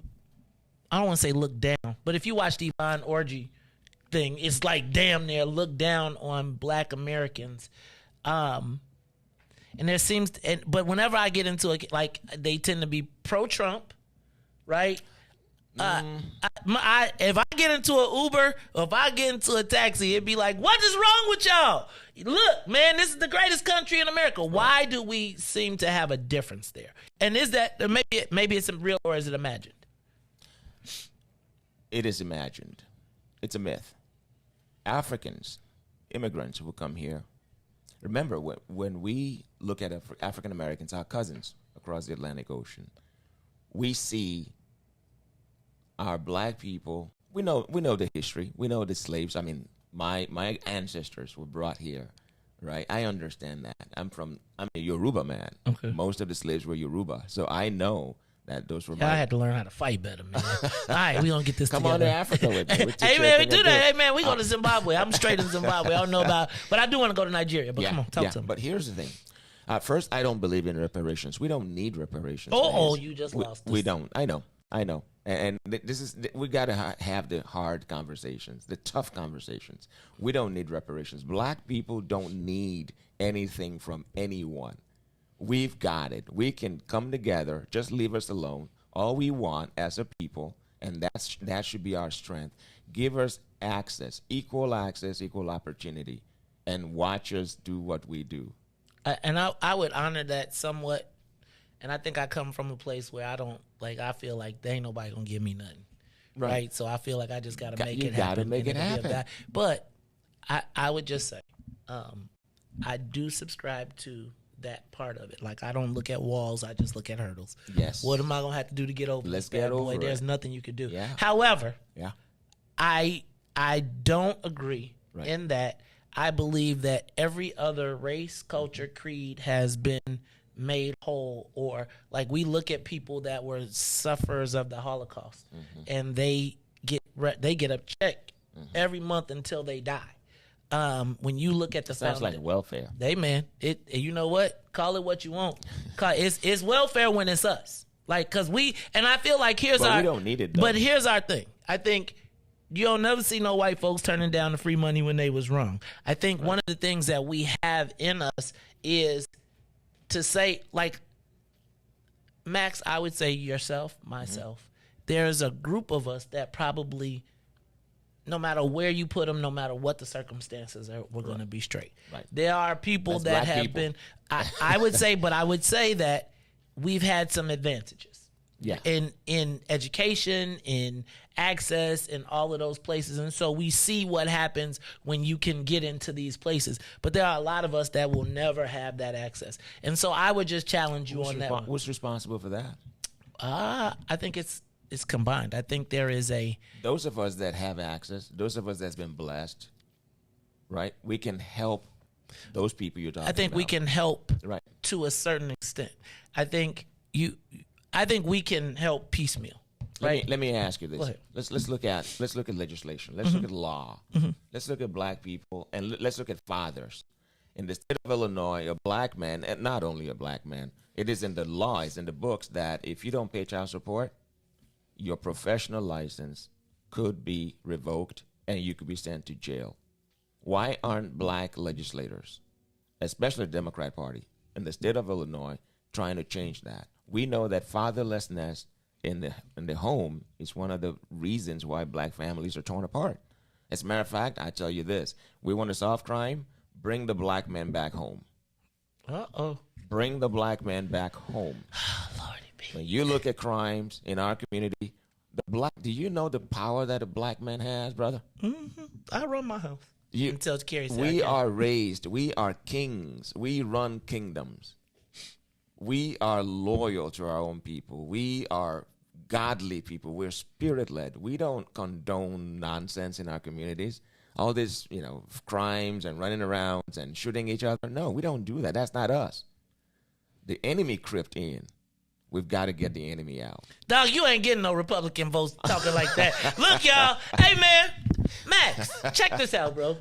I don't want to say look down, but if you watch the Yvonne Orji thing, it's like damn near look down on black Americans. And there seems, but whenever I get into it, like they tend to be pro-Trump, right? If I get into an Uber or if I get into a taxi, it'd be like, what is wrong with y'all? Look, man, this is the greatest country in America. Why do we seem to have a difference there? And is that maybe it's real or is it imagined? It is imagined. It's a myth. Africans, immigrants who come here, remember when we look at African Americans, our cousins across the Atlantic Ocean, we see our black people. We know the history. We know the slaves. I mean, my ancestors were brought here, right? I understand that. I'm a Yoruba man. Okay. Most of the slaves were Yoruba, so I know that those were. I had to learn how to fight better, man. All right, we gonna get this Come together. on to Africa with me. Hey man, we do that. Hey man, we go to Zimbabwe. I'm straight in Zimbabwe. I don't know about, but I do want to go to Nigeria. But come on, talk to me. But here's the thing. First, I don't believe in reparations. We don't need reparations. You just lost. We don't. I know. And we got to have the hard conversations, the tough conversations. We don't need reparations. Black people don't need anything from anyone. We've got it. We can come together. Just leave us alone. All we want as a people, and that should be our strength. Give us access, equal opportunity, and watch us do what we do. And I would honor that somewhat. And I think I come from a place where I feel like there ain't nobody gonna give me nothing, right? So I feel like I just gotta make it happen. You gotta make it happen. But I would just say, I do subscribe to that part of it. Like I don't look at walls, I just look at hurdles. Yes. What am I gonna have to do to get over this? Let's get over it. There's nothing you can do. Yeah. However, yeah, I don't agree in that I believe that every other race, culture, creed has been made whole, or like we look at people that were sufferers of the Holocaust, and they get a check every month until they die. When you look at the sounds like welfare. Hey man, you know what? Call it what you want. It's welfare when it's us. Like, cause I feel like we don't need it though. But here's our thing. I think You don't never see no white folks turning down the free money when they was wrong. I think one of the things that we have in us is to say, like, Max, I would say yourself, myself, there's a group of us that probably, no matter where you put them, no matter what the circumstances are, we're going to be straight. Right. There are people That's that black have people. been, I would say that we've had some advantages. Yeah. In education, in access, in all of those places. And so we see what happens when you can get into these places. But there are a lot of us that will never have that access. And so I would just challenge you on that one. Who's responsible for that? I think it's combined. I think there is those of us that have access, those of us that's been blessed, right? We can help those people you're talking about. I think we can help right. to a certain extent. I think we can help piecemeal. Right. Let me ask you Go this. ahead. Let's look at legislation. Let's look at law. Let's look at black people, and let's look at fathers. In the state of Illinois, a black man, and not only a black man, it is in the law, it's in the books that if you don't pay child support, your professional license could be revoked and you could be sent to jail. Why aren't black legislators, especially the Democrat Party, in the state of Illinois, trying to change that? We know that fatherlessness in the home is one of the reasons why black families are torn apart. As a matter of fact, I tell you this: we want to solve crime, bring the black man back home. Bring the black man back home. When you look at crimes in our community, do you know the power that a black man has, brother? I run my house. Until Carrie said we are raised, we are kings, we run kingdoms. We are loyal to our own people. We are godly people. We're spirit-led. We don't condone nonsense in our communities. All this, crimes and running around and shooting each other. No, we don't do that. That's not us. The enemy crept in. We've got to get the enemy out. Dog, you ain't getting no Republican votes talking like that. Look, y'all. Hey, man. Max, check this out, bro.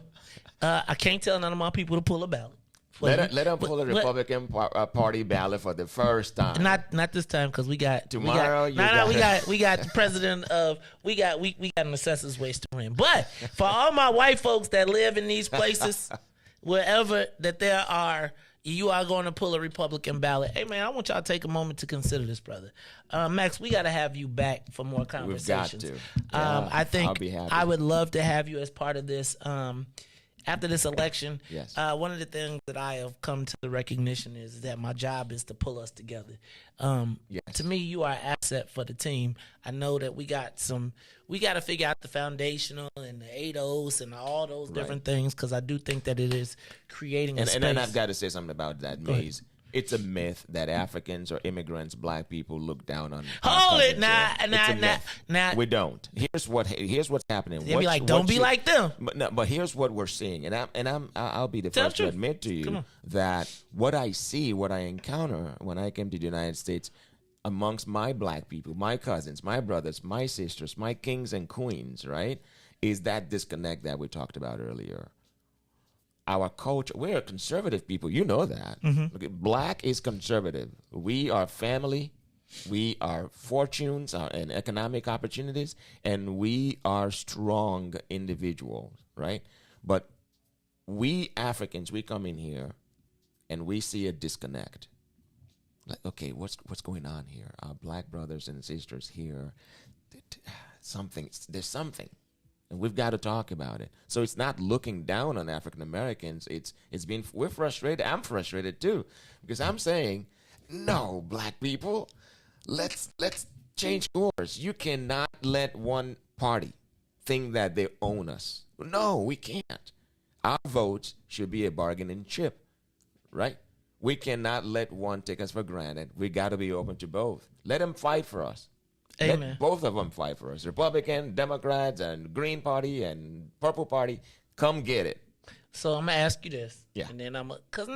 I can't tell none of my people to pull a ballot. Let them pull the Republican Party ballot for the first time. Not this time, because we got tomorrow. We got the president of we got an assessor's waste to win. But for all my white folks that live in these places, wherever that there are, you are going to pull a Republican ballot. Hey man, I want y'all to take a moment to consider this, brother. Max, we got to have you back for more conversations. We've got to. I think I'll be happy. I would love to have you as part of this. After this election, yes. One of the things that I have come to the recognition is that my job is to pull us together. Yes. To me, you are an asset for the team. I know that we got to figure out the foundational and the ADOS and all those different things, because I do think that it is creating a space. And then I've got to say something about that, Go ahead. Maze. It's a myth that Africans or immigrants, black people, look down on. Hold it, nah. We don't. Here's what's happening. They be like, don't be like them. But here's what we're seeing, and I'll be the first to admit to you that what I see, what I encounter when I came to the United States, amongst my black people, my cousins, my brothers, my sisters, my kings and queens, right, is that disconnect that we talked about earlier. Our culture, we're a conservative people. You know that. Look, black is conservative. We are family. We are fortunes and economic opportunities, and we are strong individuals, right? But we Africans, we come in here, and we see a disconnect. Like, okay, what's going on here? Our black brothers and sisters here, there's something. And we've got to talk about it. So it's not looking down on African Americans. We're frustrated. I'm frustrated too, because I'm saying, no, black people, let's change course. You cannot let one party think that they own us. No, we can't. Our votes should be a bargaining chip, right? We cannot let one take us for granted. We got to be open to both. Let them fight for us. Amen. Let both of them fight for us. Republican, Democrats, and Green Party, and Purple Party, come get it. So I'm going to ask you this. Yeah. And then because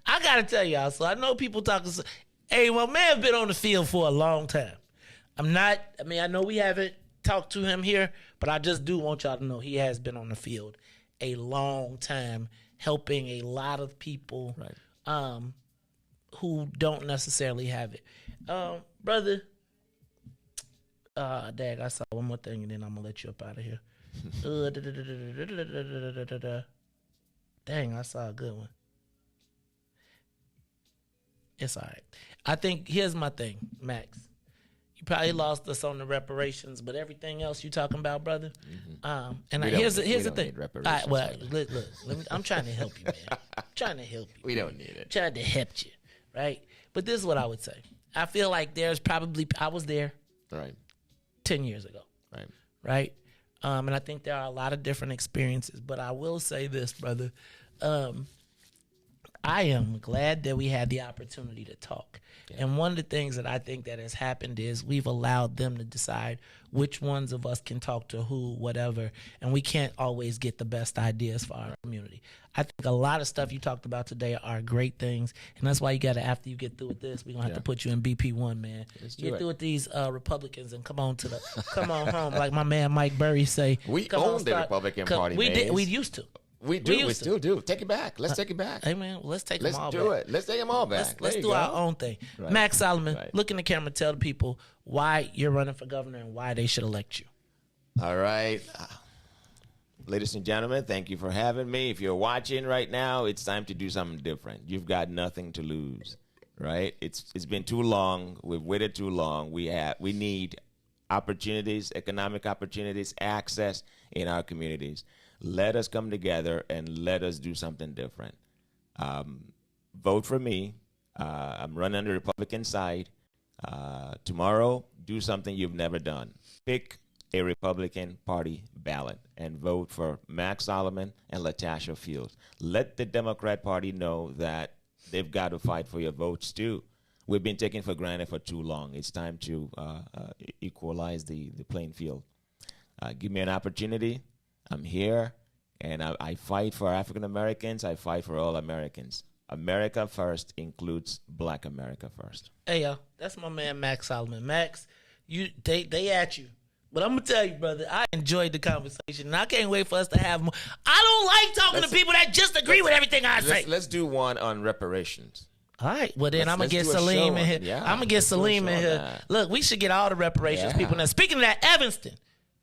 I got to tell y'all, so I know people talking, hey, my man's been on the field for a long time. I know we haven't talked to him here, but I just do want y'all to know he has been on the field a long time, helping a lot of people who don't necessarily have it. Brother, Dag, I saw one more thing, and then I'm going to let you up out of here. Dang, I saw a good one. It's all right. I think here's my thing, Max. You probably lost us on the reparations, but everything else you talking about, brother. Here's the thing. All right, well, look, I'm trying to help you, man. I'm trying to help you. We don't need it. Trying to help you, right? But this is what I would say. I feel like I was there, right, 10 years ago, right. And I think there are a lot of different experiences. But I will say this, brother. I am glad that we had the opportunity to talk. Yeah. And one of the things that I think that has happened is we've allowed them to decide which ones of us can talk to who, whatever, and we can't always get the best ideas for our community. I think a lot of stuff you talked about today are great things, and that's why you got to, after you get through with this, we're going to have to put you in BP1, man. Get through with these Republicans and come on home. Like my man Mike Burry say. We own the Republican Party, We used to. We still do. Take it back. Let's take it back. Hey, man, let's take them all back. Let's do it. Let's take them all back. Let's do our own thing. Right. Max Solomon, look in the camera, tell the people why you're running for governor and why they should elect you. All right. Ladies and gentlemen, thank you for having me. If you're watching right now, it's time to do something different. You've got nothing to lose, right? It's been too long. We've waited too long. We need opportunities, economic opportunities, access in our communities. Let us come together and let us do something different. Vote for me. I'm running on the Republican side. Tomorrow, do something you've never done. Pick a Republican Party ballot and vote for Max Solomon and Latasha Fields. Let the Democrat Party know that they've got to fight for your votes too. We've been taken for granted for too long. It's time to equalize the playing field. Give me an opportunity. I'm here, and I fight for African Americans. I fight for all Americans. America first includes Black America first. Hey, yo, that's my man Max Solomon. Max, they at you. But I'm going to tell you, brother, I enjoyed the conversation, and I can't wait for us to have more. I don't like talking to people that just agree with everything I say. Let's do one on reparations. All right. Well, then I'm going to get Salim in here. Yeah, I'm going to get Salim in here. Look, we should get all the reparations people now. Speaking of that, Evanston.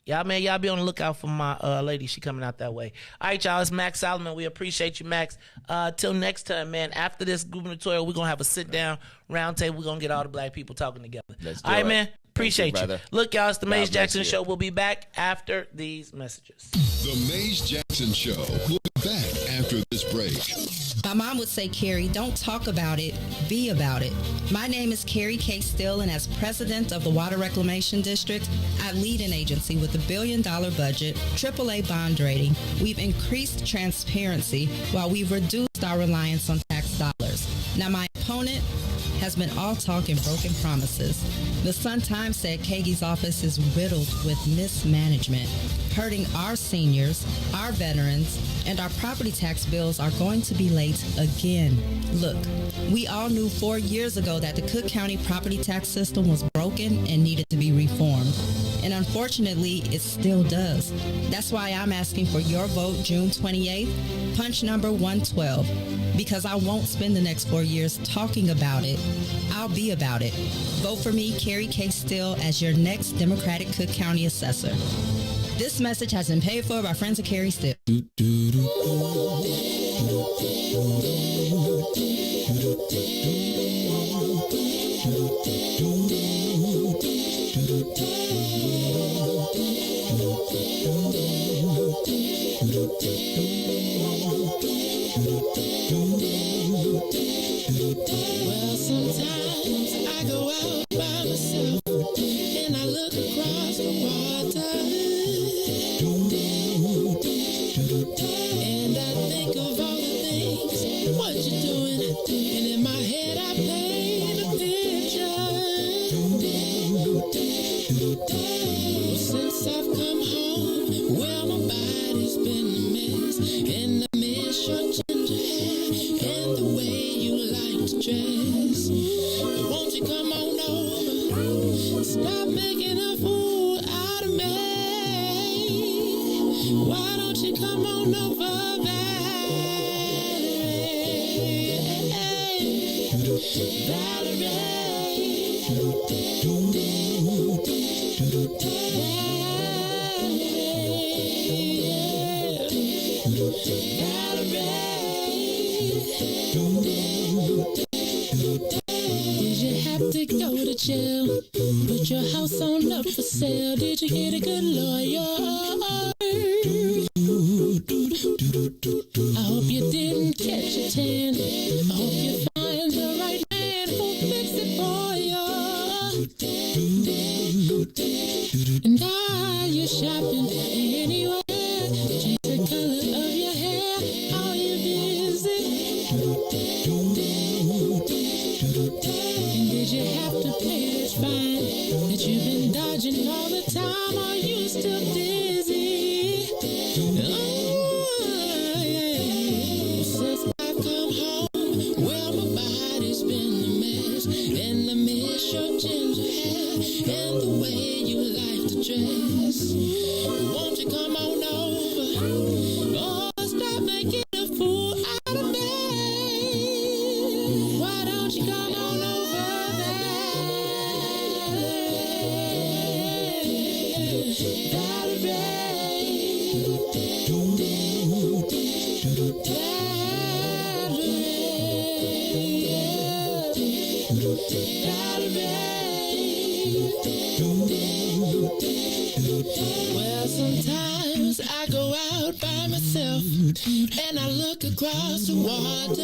Y'all be on the lookout for my lady. She coming out that way. All right, y'all. It's Max Solomon. We appreciate you, Max. Till next time, man. After this gubernatorial, we're going to have a sit-down round table. We're going to get all the black people talking together. All right, man. Appreciate you. Look, y'all, it's the Maze Jackson Show. We'll be back after these messages. The Maze Jackson Show. We'll be back after this break. My mom would say, Carrie, don't talk about it, be about it. My name is Carrie K. Steele, and as president of the Water Reclamation District, I lead an agency with a $1 billion budget, AAA bond rating. We've increased transparency while we've reduced our reliance on tax dollars. Now, my opponent has been all talk and broken promises. The Sun-Times said Kagi's office is riddled with mismanagement, hurting our seniors, our veterans, and our property tax bills are going to be late again. Look, we all knew 4 years ago that the Cook County property tax system was broken and needed to be reformed. And unfortunately, it still does. That's why I'm asking for your vote June 28th, punch number 112. Because I won't spend the next 4 years talking about it. I'll be about it. Vote for me, Carrie K. Steele, as your next Democratic Cook County Assessor. This message has been paid for by friends of Carrie Steele. Well, sometimes I go out by myself and I look across the water and I think of all the things what you're doing, and in my head I paint a picture. Since I've come home, well, my body's been a mess, and I miss your ginger hair and the way you like to dress. But won't you come on over? Stop making a fool out of me. Why don't you come on over, Valerie? Did you have to go to jail? Put your house on up for sale. Did you get a good lawyer? I hope you didn't catch a tan. I hope you find the right man who'll fix it for you. And are you shopping anywhere? Change the color of your hair. Are you busy? And did you have to pay this fine that you've been dodging all the time? Are you still dizzy? Since I've come home, well, my body's been a mess, and I miss your ginger hair and the way you like to dress. Won't you come on over? Oh, stop making a fool out of me. Why don't you come on over there? Well, sometimes I go out by myself and I look across the water,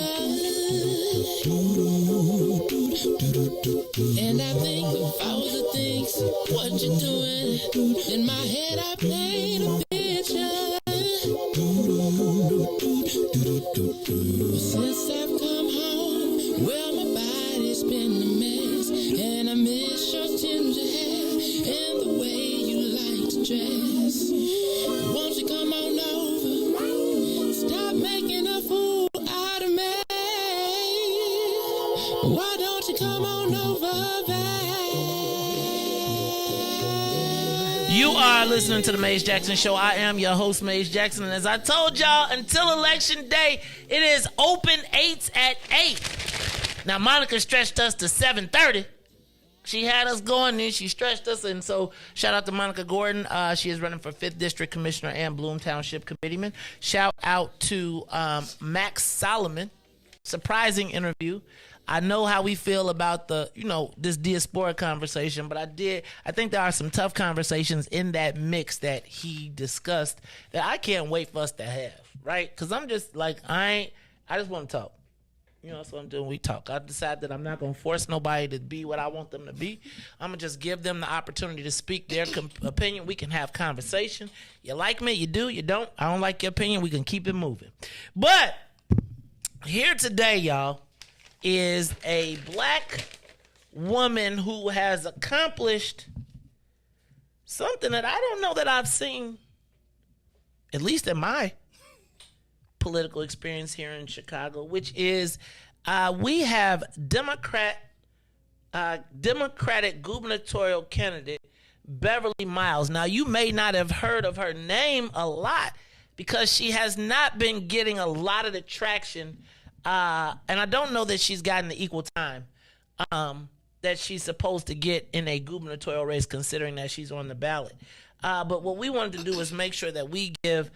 and I think of all the things what you're doing. In my head I paint a picture. Since I've come home, well, my body's been a mess, and I miss your ginger hair and the way you like to dress. Won't you come on over? Stop making a fool out of me. Why don't you come on over there? You are listening to the Maze Jackson Show. I am your host, Maze Jackson. And as I told y'all, until Election Day, it is open 8s at 8. Now, Monica stretched us to 7:30. She had us going, then she stretched us. And so, shout out to Monica Gordon. She is running for 5th District Commissioner and Bloom Township Committeeman. Shout out to Max Solomon. Surprising interview. I know how we feel about this diaspora conversation, but I think there are some tough conversations in that mix that he discussed that I can't wait for us to have, right? Because I'm just like, I just want to talk. That's what I'm doing. We talk. I decided that I'm not going to force nobody to be what I want them to be. I'm going to just give them the opportunity to speak their opinion. We can have conversation. You like me? You do? You don't? I don't like your opinion. We can keep it moving. But here today, y'all, is a black woman who has accomplished something that I don't know that I've seen, at least in my political experience here in Chicago, which is we have Democratic gubernatorial candidate Beverly Miles. Now, you may not have heard of her name a lot because she has not been getting a lot of the traction, and I don't know that she's gotten the equal time that she's supposed to get in a gubernatorial race, considering that she's on the ballot. But what we wanted to do is make sure that we give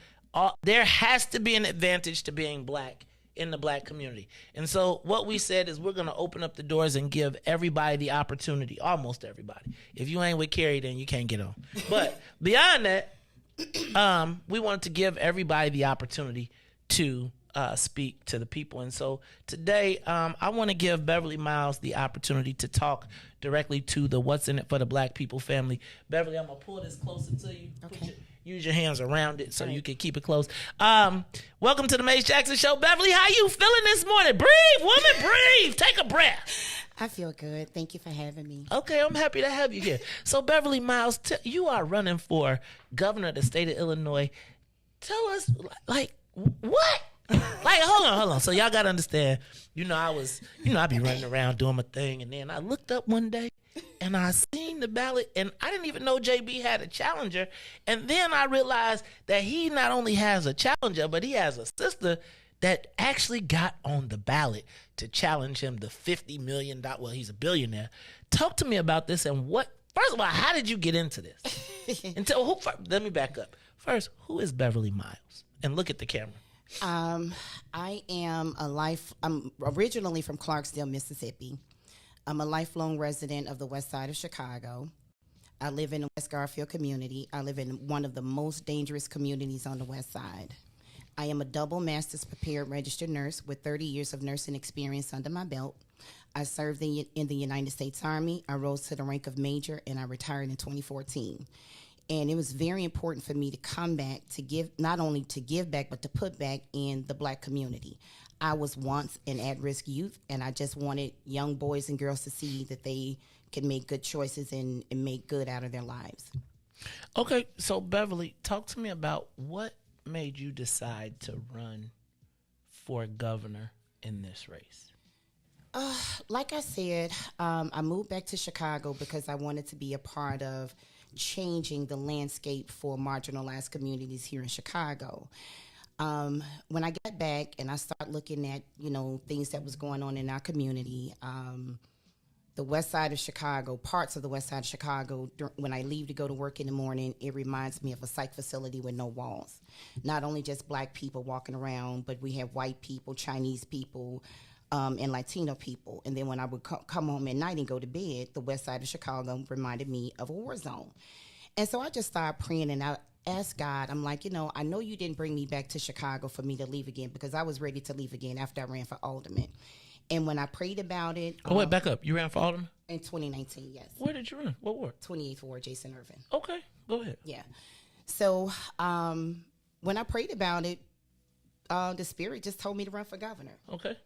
there has to be an advantage to being black in the black community. And so what we said is we're going to open up the doors and give everybody the opportunity, almost everybody. If you ain't with Carrie, then you can't get on. But beyond that, we wanted to give everybody the opportunity to speak to the people. And so today, I want to give Beverly Miles the opportunity to talk directly to the What's in It for the Black People family. Beverly, I'm going to pull this closer to you. Okay. Use your hands around it so you can keep it close. Welcome to the Maze Jackson Show. Beverly, how you feeling this morning? Breathe, woman, breathe. Take a breath. I feel good. Thank you for having me. Okay, I'm happy to have you here. So, Beverly Miles, you are running for governor of the state of Illinois. Tell us, like, what? Like, hold on. So y'all got to understand, I be running around doing my thing. And then I looked up one day and I seen the ballot and I didn't even know JB had a challenger. And then I realized that he not only has a challenger, but he has a sister that actually got on the ballot to challenge him to $50 million. Well, he's a billionaire. Talk to me about this and first of all, how did you get into this? Let me back up. First, who is Beverly Miles? And look at the camera. I am I'm originally from Clarksdale, Mississippi. I'm a lifelong resident of the west side of Chicago. I live in the West Garfield community. I live in one of the most dangerous communities on the west side. I am a double master's prepared registered nurse with 30 years of nursing experience under my belt. I served in the United States Army. I rose to the rank of major, and I retired in 2014. And it was very important for me to come back to give, not only to give back, but to put back in the black community. I was once an at-risk youth, and I just wanted young boys and girls to see that they could make good choices and make good out of their lives. Okay, so Beverly, talk to me about what made you decide to run for governor in this race? Like I said, I moved back to Chicago because I wanted to be a part of changing the landscape for marginalized communities here in Chicago. When I got back and I started looking at, things that was going on in our community, the west side of Chicago, parts of the west side of Chicago, when I leave to go to work in the morning, it reminds me of a psych facility with no walls. Not only just black people walking around, but we have white people, Chinese people, and Latino people. And then when I would come home at night and go to bed, the west side of Chicago reminded me of a war zone. And so I just started praying, and I asked God, I'm like, I know you didn't bring me back to Chicago for me to leave again, because I was ready to leave again after I ran for alderman. And when I prayed about it... Oh, wait, back up. You ran for alderman? In 2019, yes. Where did you run? What ward? 28th Ward, Jason Irvin. Okay, go ahead. Yeah. So when I prayed about it, the Spirit just told me to run for governor. Okay.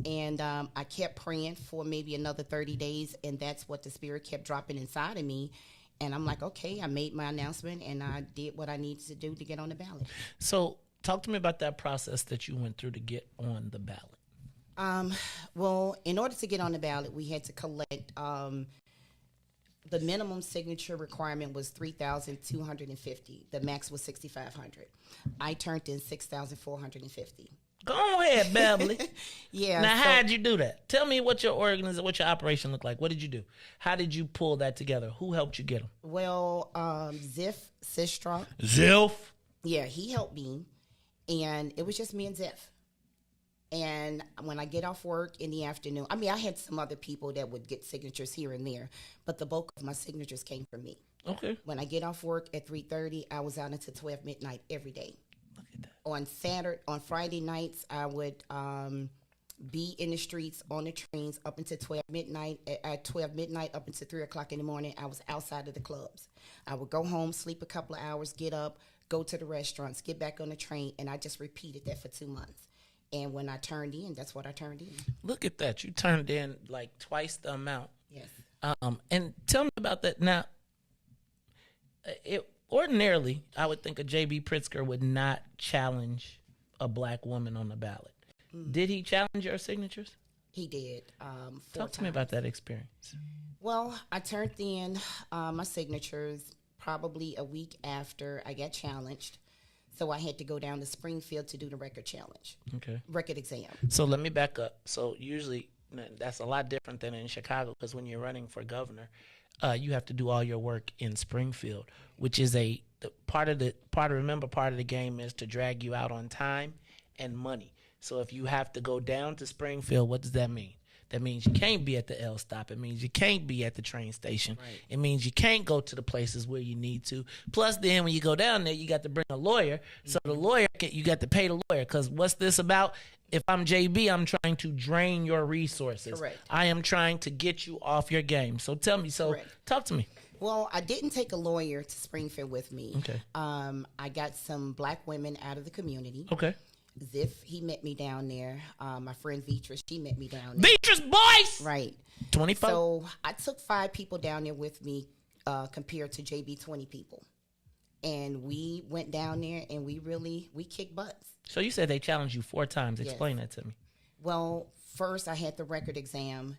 And I kept praying for maybe another 30 days, and that's what the Spirit kept dropping inside of me. And I'm like, okay, I made my announcement, and I did what I needed to do to get on the ballot. So talk to me about that process that you went through to get on the ballot. Well, in order to get on the ballot, we had to collect, the minimum signature requirement was 3,250. The max was 6,500. I turned in 6,450. Go ahead, Beverly. Yeah. Now, how'd you do that? Tell me what your operation looked like. What did you do? How did you pull that together? Who helped you get them? Well, Ziff Sistrunk. Ziff? Yeah, he helped me, and it was just me and Ziff. And when I get off work in the afternoon, I had some other people that would get signatures here and there, but the bulk of my signatures came from me. Okay. When I get off work at 3:30, I was out until 12 midnight every day. Look at that. On Friday nights, I would be in the streets, on the trains up until 12 midnight. At 12 midnight up until 3 o'clock in the morning, I was outside of the clubs. I would go home, sleep a couple of hours, get up, go to the restaurants, get back on the train, and I just repeated that for 2 months. And when I turned in, that's what I turned in. Look at that. You turned in like twice the amount. Yes. And tell me about that. Now, ordinarily, I would think a J.B. Pritzker would not challenge a black woman on the ballot. Did he challenge your signatures? He did. Talk to me about that experience. Well, I turned in my signatures probably a week after I got challenged. So I had to go down to Springfield to do the record challenge. Okay. Record exam. So let me back up. So usually that's a lot different than in Chicago, because when you're running for governor, you have to do all your work in Springfield, which is part of the game is to drag you out on time and money. So if you have to go down to Springfield, what does that mean? That means you can't be at the L stop. It means you can't be at the train station. Right. It means you can't go to the places where you need to. Plus, then when you go down there, you got to bring a lawyer. So the lawyer, you got to pay the lawyer. Because what's this about? If I'm JB, I'm trying to drain your resources. Correct. I am trying to get you off your game. So tell me. So Correct. Talk to me. Well, I didn't take a lawyer to Springfield with me. Okay. I got some black women out of the community. Okay. Ziff, he met me down there. My friend Beatrice, she met me down there. Beatrice Boyce! Right. 24. So I took 5 people down there with me compared to JB 20 people. And we went down there and we kicked butts. So you said they challenged you 4 times. Explain that to me. Well, first I had the record exam.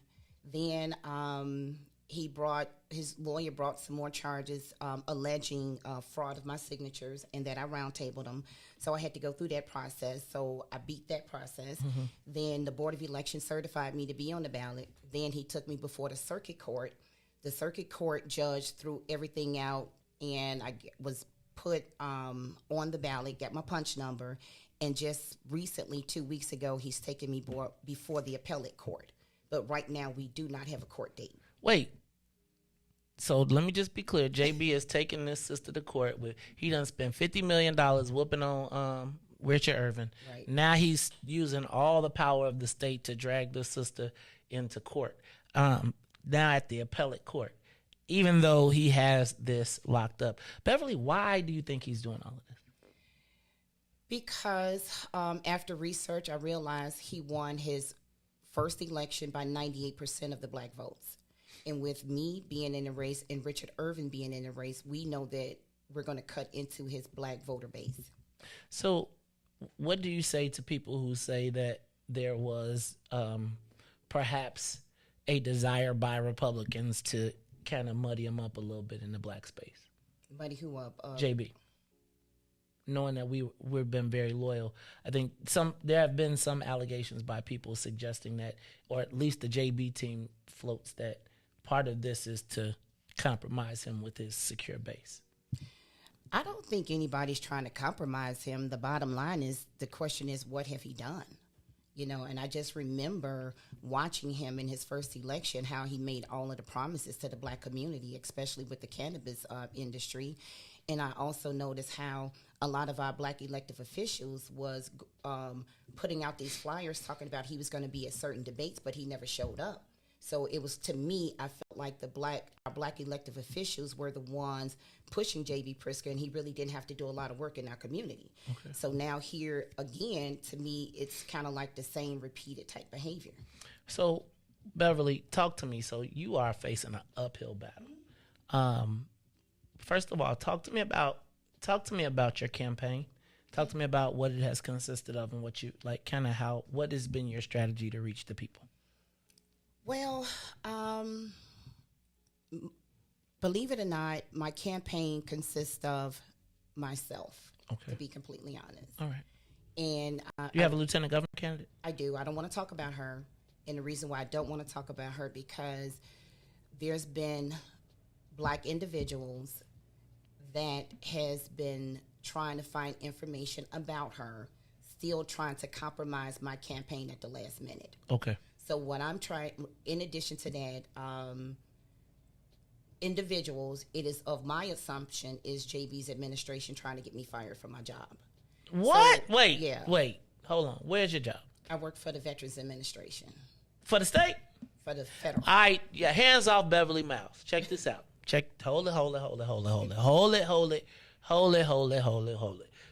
Then his lawyer brought some more charges alleging fraud of my signatures, and that I roundtabled them. So I had to go through that process. So I beat that process. Mm-hmm. Then the Board of Elections certified me to be on the ballot. Then he took me before the circuit court. The circuit court judge threw everything out, and I was put on the ballot, got my punch number, And just recently, 2 weeks ago, he's taken me before the appellate court. But right now, we do not have a court date. Wait. So let me just be clear. JB is taking this sister to court. He done spent $50 million whooping on Richard Irvin. Right. Now he's using all the power of the state to drag the sister into court. Now at the appellate court, even though he has this locked up. Beverly, why do you think he's doing all of this? Because after research, I realized he won his first election by 98% of the black votes. And with me being in the race and Richard Irvin being in the race, we know that we're going to cut into his black voter base. So what do you say to people who say that there was perhaps a desire by Republicans to kind of muddy him up a little bit in the black space? Muddy who up? JB. Knowing that we've been very loyal. I think there have been some allegations by people suggesting that, or at least the JB team floats that part of this is to compromise him with his secure base. I don't think anybody's trying to compromise him. The bottom line is, the question is, what have he done? You know, and I just remember watching him in his first election, how he made all of the promises to the black community, especially with the cannabis industry. And I also noticed how a lot of our black elected officials was putting out these flyers talking about he was going to be at certain debates, but he never showed up. So it was, to me, I felt like our black elected officials were the ones pushing J.B. Pritzker, and he really didn't have to do a lot of work in our community. Okay. So now here again, to me, it's kind of like the same repeated type behavior. So, Beverly, talk to me. So you are facing an uphill battle. First of all, talk to me about your campaign. Talk to me about what it has consisted of and what you like, kind of what has been your strategy to reach the people. Well, believe it or not, my campaign consists of myself, to be completely honest. All right. And you have a lieutenant governor candidate? I do. I don't want to talk about her. And the reason why I don't want to talk about her, because there's been black individuals that has been trying to find information about her, still trying to compromise my campaign at the last minute. Okay. So what I'm trying, in addition to that, individuals, it is of my assumption, is JB's administration trying to get me fired from my job. What? So, Wait. Hold on. Where's your job? I work for the Veterans Administration. For the state? For the federal. All right. Yeah, hands off Beverly Miles. Check this out. Hold it.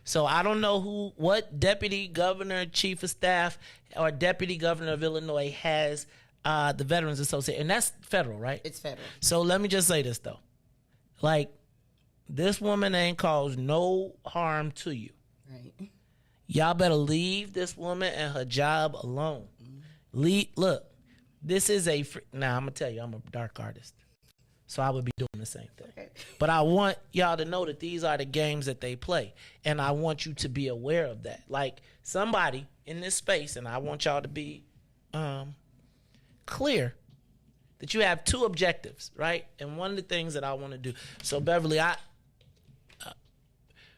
So I don't know what deputy governor, chief of staff, or deputy governor of Illinois has the Veterans Association, and that's federal, right? It's federal. So let me just say this though, like, this woman ain't caused no harm to you. Right. Y'all better leave this woman and her job alone. Look, this is now I'm gonna tell you, I'm a dark artist. So I would be doing the same thing. Okay. But I want y'all to know that these are the games that they play. And I want you to be aware of that. Like, somebody in this space, and I want y'all to be clear that you have two objectives, right? And one of the things that I want to do. So, Beverly,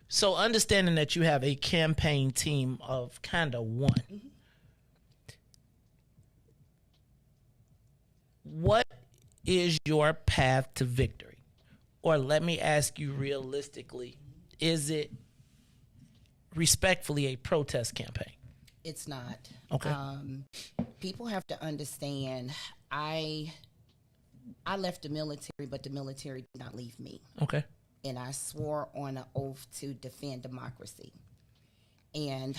so understanding that you have a campaign team of kind of one. Mm-hmm. What is your path to victory? Or let me ask you realistically, is it respectfully a protest campaign? It's not. Okay. People have to understand, I left the military, but the military did not leave me. Okay. And I swore on an oath to defend democracy. And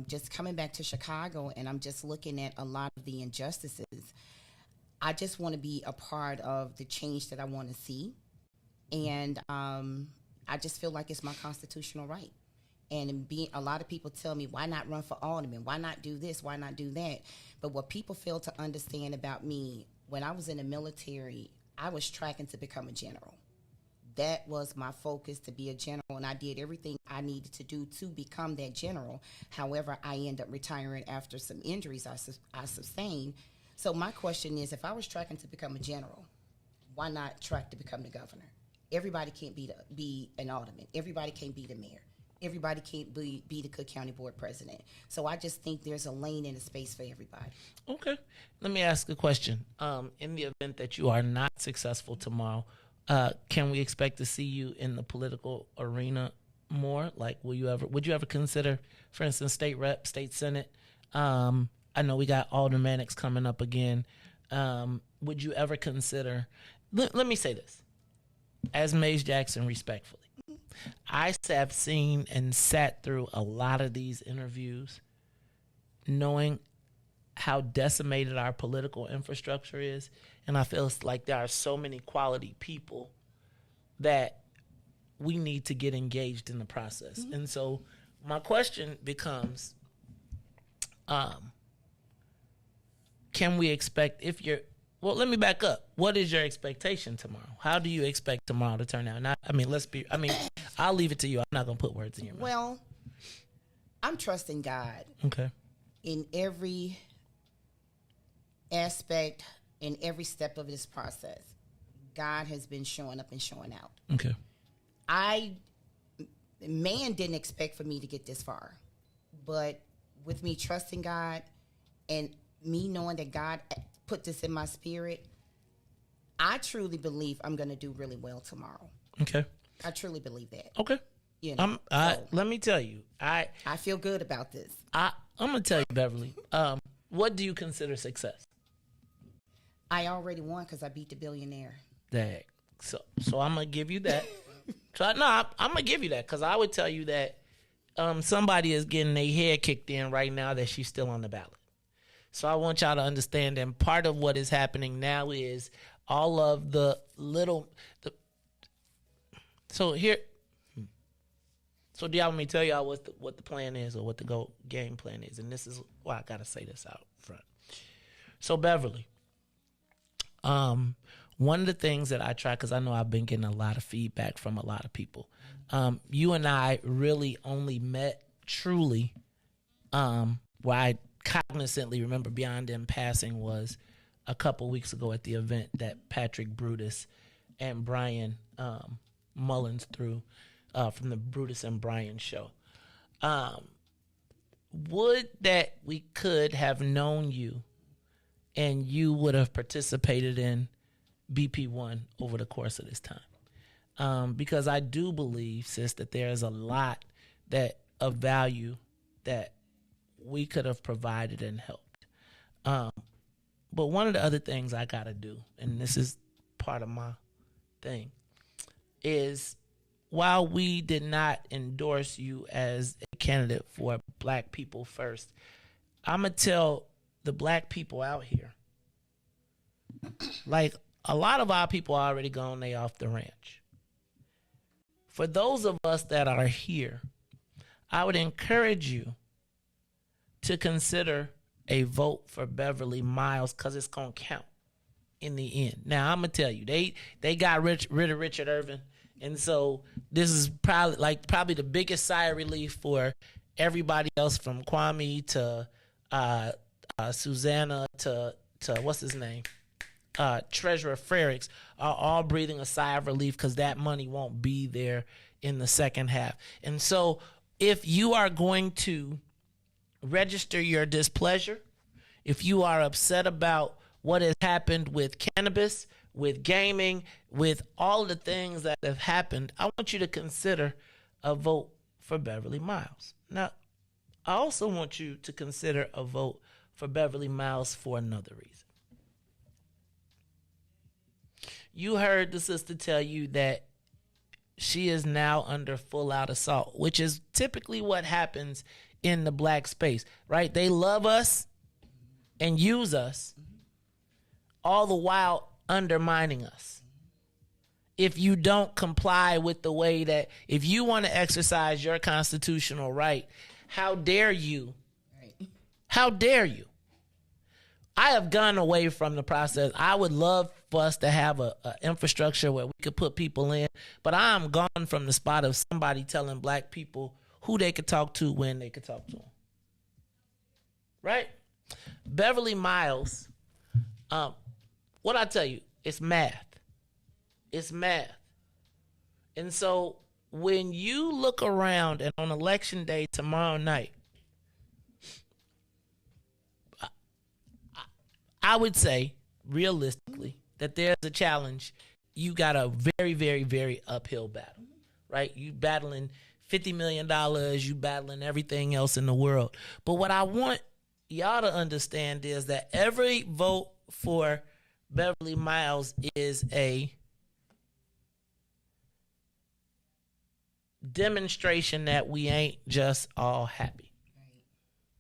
just coming back to Chicago, and I'm just looking at a lot of the injustices, I just want to be a part of the change that I want to see. And I just feel like it's my constitutional right. And a lot of people tell me, why not run for alderman? Why not do this? Why not do that? But what people fail to understand about me, when I was in the military, I was tracking to become a general. That was my focus, to be a general, and I did everything I needed to do to become that general. However, I ended up retiring after some injuries I sustained. So my question is, if I was tracking to become a general, why not track to become the governor? Everybody can't be an alderman. Everybody can't be the mayor. everybody can't be the Cook County Board President. So I just think there's a lane and a space for everybody. Okay. Let me ask a question. In the event that you are not successful tomorrow, can we expect to see you in the political arena more? Like, would you ever consider, for instance, state rep, state senate? I know we got aldermanics coming up again. Would you ever consider, let me say this, as Mays Jackson, respectfully, I have seen and sat through a lot of these interviews knowing how decimated our political infrastructure is, and I feel like there are so many quality people that we need to get engaged in the process. Mm-hmm. And so my question becomes, can we expect, let me back up. What is your expectation tomorrow? How do you expect tomorrow to turn out? I'll leave it to you. I'm not going to put words in your mouth. Well, I'm trusting God. Okay. In every aspect, in every step of this process. God has been showing up and showing out. Okay. Man didn't expect for me to get this far. But with me trusting God and me knowing that God put this in my spirit, I truly believe I'm going to do really well tomorrow. Okay. I truly believe that. Okay. You know, let me tell you, I feel good about this. I'm going to tell you, Beverly, what do you consider success? I already won because I beat the billionaire. That so I'm going to give you that. I'm going to give you that because I would tell you that somebody is getting their head kicked in right now that she's still on the ballot. So I want y'all to understand, and part of what is happening now is all of so do y'all want me to tell y'all what the plan is or what the game plan is? And this is why I got to say this out front. So Beverly, one of the things that I try, because I know I've been getting a lot of feedback from a lot of people, you and I really only met truly where I cognizantly remember beyond in passing was a couple weeks ago at the event that Patrick Brutus and Brian Mullins threw from the Brutus and Brian show. Would that we could have known you and you would have participated in BP1 over the course of this time. Because I do believe, sis, that there is a lot of value that we could have provided and helped. But one of the other things I got to do, and this is part of my thing, is while we did not endorse you as a candidate for Black People First, I'm going to tell the Black people out here, like a lot of our people are already gone, they off the ranch. For those of us that are here, I would encourage you to consider a vote for Beverly Miles because it's going to count in the end. Now, I'm going to tell you, they got rid of Richard Irvin, and so this is probably the biggest sigh of relief for everybody else from Kwame to Susanna to what's his name? Treasurer Frericks are all breathing a sigh of relief because that money won't be there in the second half. And so if you are going to register your displeasure, if you are upset about what has happened with cannabis, with gaming, with all the things that have happened, I want you to consider a vote for Beverly Miles. Now, I also want you to consider a vote for Beverly Miles for another reason. You heard the sister tell you that she is now under full-out assault, which is typically what happens in the Black space, right? They love us and use us, all the while undermining us. If you don't comply with the way that, if you want to exercise your constitutional right, how dare you? How dare you? I have gone away from the process. I would love for us to have a infrastructure where we could put people in, but I'm gone from the spot of somebody telling Black people who they could talk to when they could talk to them. Right? Beverly Miles, what I tell you, it's math. It's math. And so when you look around and on election day tomorrow night, I would say realistically that there's a challenge. You got a very, very, very uphill battle, right? You battling $50 million, you battling everything else in the world. But what I want y'all to understand is that every vote for Beverly Miles is a demonstration that we ain't just all happy.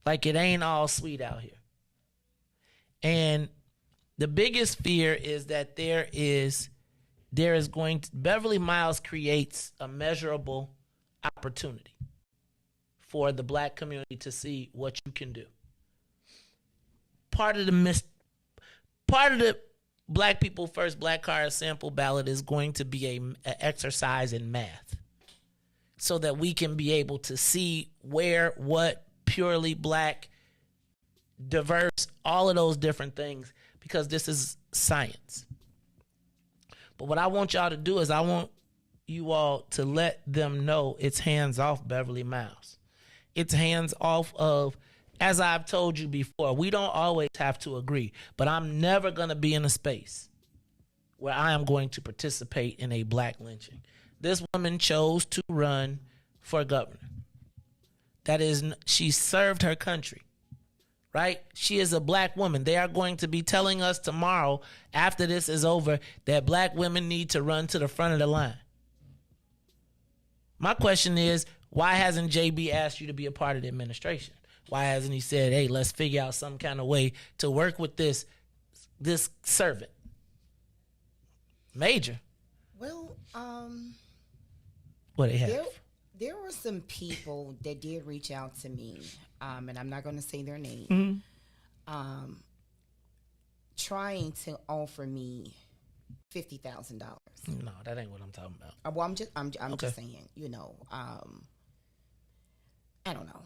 Like it ain't all sweet out here. And the biggest fear is that there is going to, Beverly Miles creates a measurable opportunity for the black community to see what you can do. Part of the Black People First Black Card sample ballot is going to be an exercise in math so that we can be able to see where, what, purely black, diverse, all of those different things, because this is science. But what I want y'all to do is I want you all to let them know it's hands off Beverly Miles. It's hands off of, as I've told you before, we don't always have to agree, but I'm never going to be in a space where I am going to participate in a black lynching. This woman chose to run for governor. That is, she served her country, right? She is a black woman. They are going to be telling us tomorrow, after this is over, that black women need to run to the front of the line. My question is, why hasn't JB asked you to be a part of the administration? Why hasn't he said, hey, let's figure out some kind of way to work with this servant? Major. Well, what they have? There were some people that did reach out to me, and I'm not going to say their name, trying to offer me $50,000. No, that ain't what I'm talking about. Well, I'm Okay. just saying, I don't know.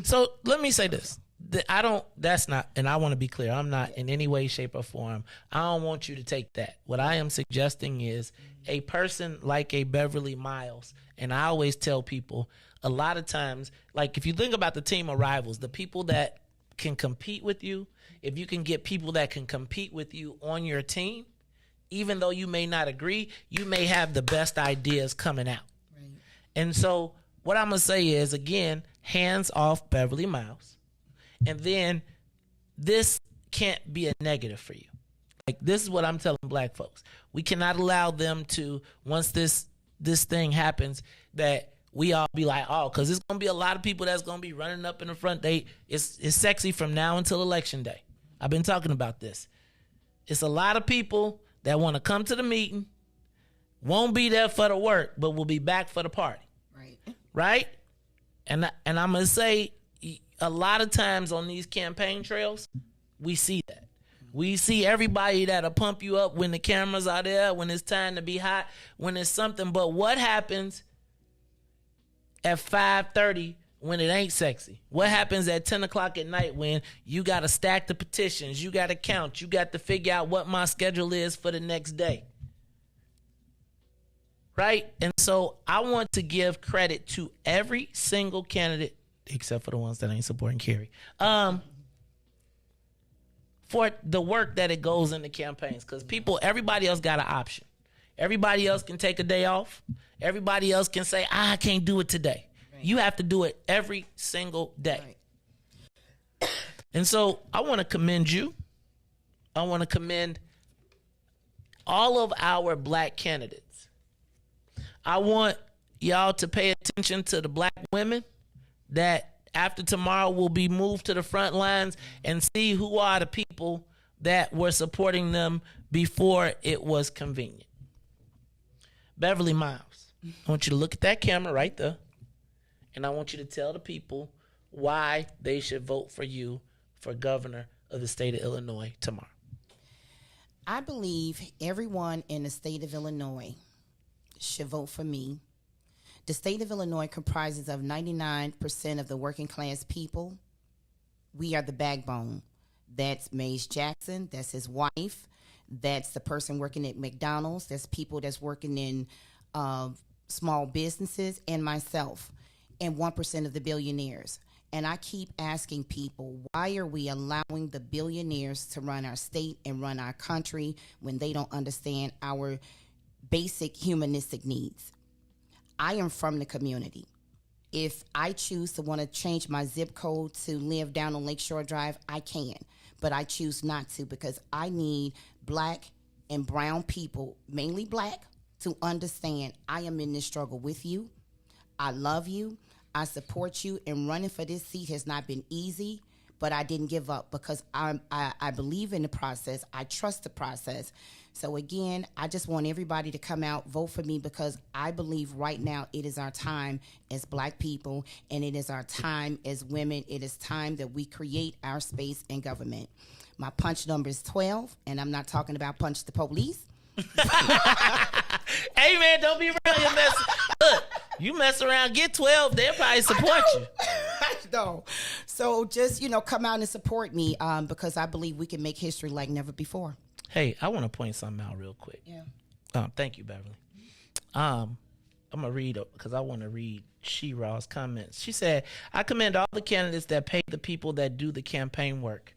So let me say this. That's not, and I want to be clear, I'm not in any way, shape, or form. I don't want you to take that. What I am suggesting is a person like a Beverly Miles, and I always tell people a lot of times, like if you think about the team of rivals, the people that can compete with you, if you can get people that can compete with you on your team, even though you may not agree, you may have the best ideas coming out. Right. And so what I'm going to say is, again, hands off Beverly Miles. And then this can't be a negative for you. Like, this is what I'm telling black folks. We cannot allow them to, once this thing happens, that we all be like, oh, because there's going to be a lot of people that's going to be running up in the front. It's sexy from now until election day. I've been talking about this. It's a lot of people that want to come to the meeting, won't be there for the work, but will be back for the party. Right? And I'm going to say, a lot of times on these campaign trails, we see that. We see everybody that'll pump you up when the cameras are there, when it's time to be hot, when it's something. But what happens at 5:30 when it ain't sexy? What happens at 10 o'clock at night when you got to stack the petitions, you got to count, you got to figure out what my schedule is for the next day? Right? And so I want to give credit to every single candidate, except for the ones that ain't supporting Carrie, for the work that it goes into campaigns. Because everybody else got an option. Everybody else can take a day off. Everybody else can say, I can't do it today. Right. You have to do it every single day. Right. And so I want to commend you. I want to commend all of our black candidates. I want y'all to pay attention to the black women that after tomorrow will be moved to the front lines and see who are the people that were supporting them before it was convenient. Beverly Miles, I want you to look at that camera right there, and I want you to tell the people why they should vote for you for governor of the state of Illinois tomorrow. I believe everyone in the state of Illinois should vote for me. The state of Illinois comprises of 99% of the working class people. We are the backbone. That's Mays Jackson. That's his wife. That's the person working at McDonald's. That's people that's working in small businesses and myself and 1% of the billionaires. And I keep asking people, why are we allowing the billionaires to run our state and run our country when they don't understand our basic humanistic needs? I am from the community. If I choose to want to change my zip code to live down on Lakeshore Drive, I can. But I choose not to because I need black and brown people, mainly black, to understand I am in this struggle with you. I love you. I support you, and running for this seat has not been easy, but I didn't give up because I believe in the process. I trust the process. So again, I just want everybody to come out, vote for me, because I believe right now it is our time as black people, and it is our time as women. It is time that we create our space in government. My punch number is 12, and I'm not talking about punch the police. Hey, man, don't be real. Look, you mess around, get 12, they'll probably support you. I know. So just, come out and support me because I believe we can make history like never before. Hey, I want to point something out real quick. Yeah. Thank you, Beverly. I'm going to read, because I want to read She-Raw's comments. She said, I commend all the candidates that pay the people that do the campaign work.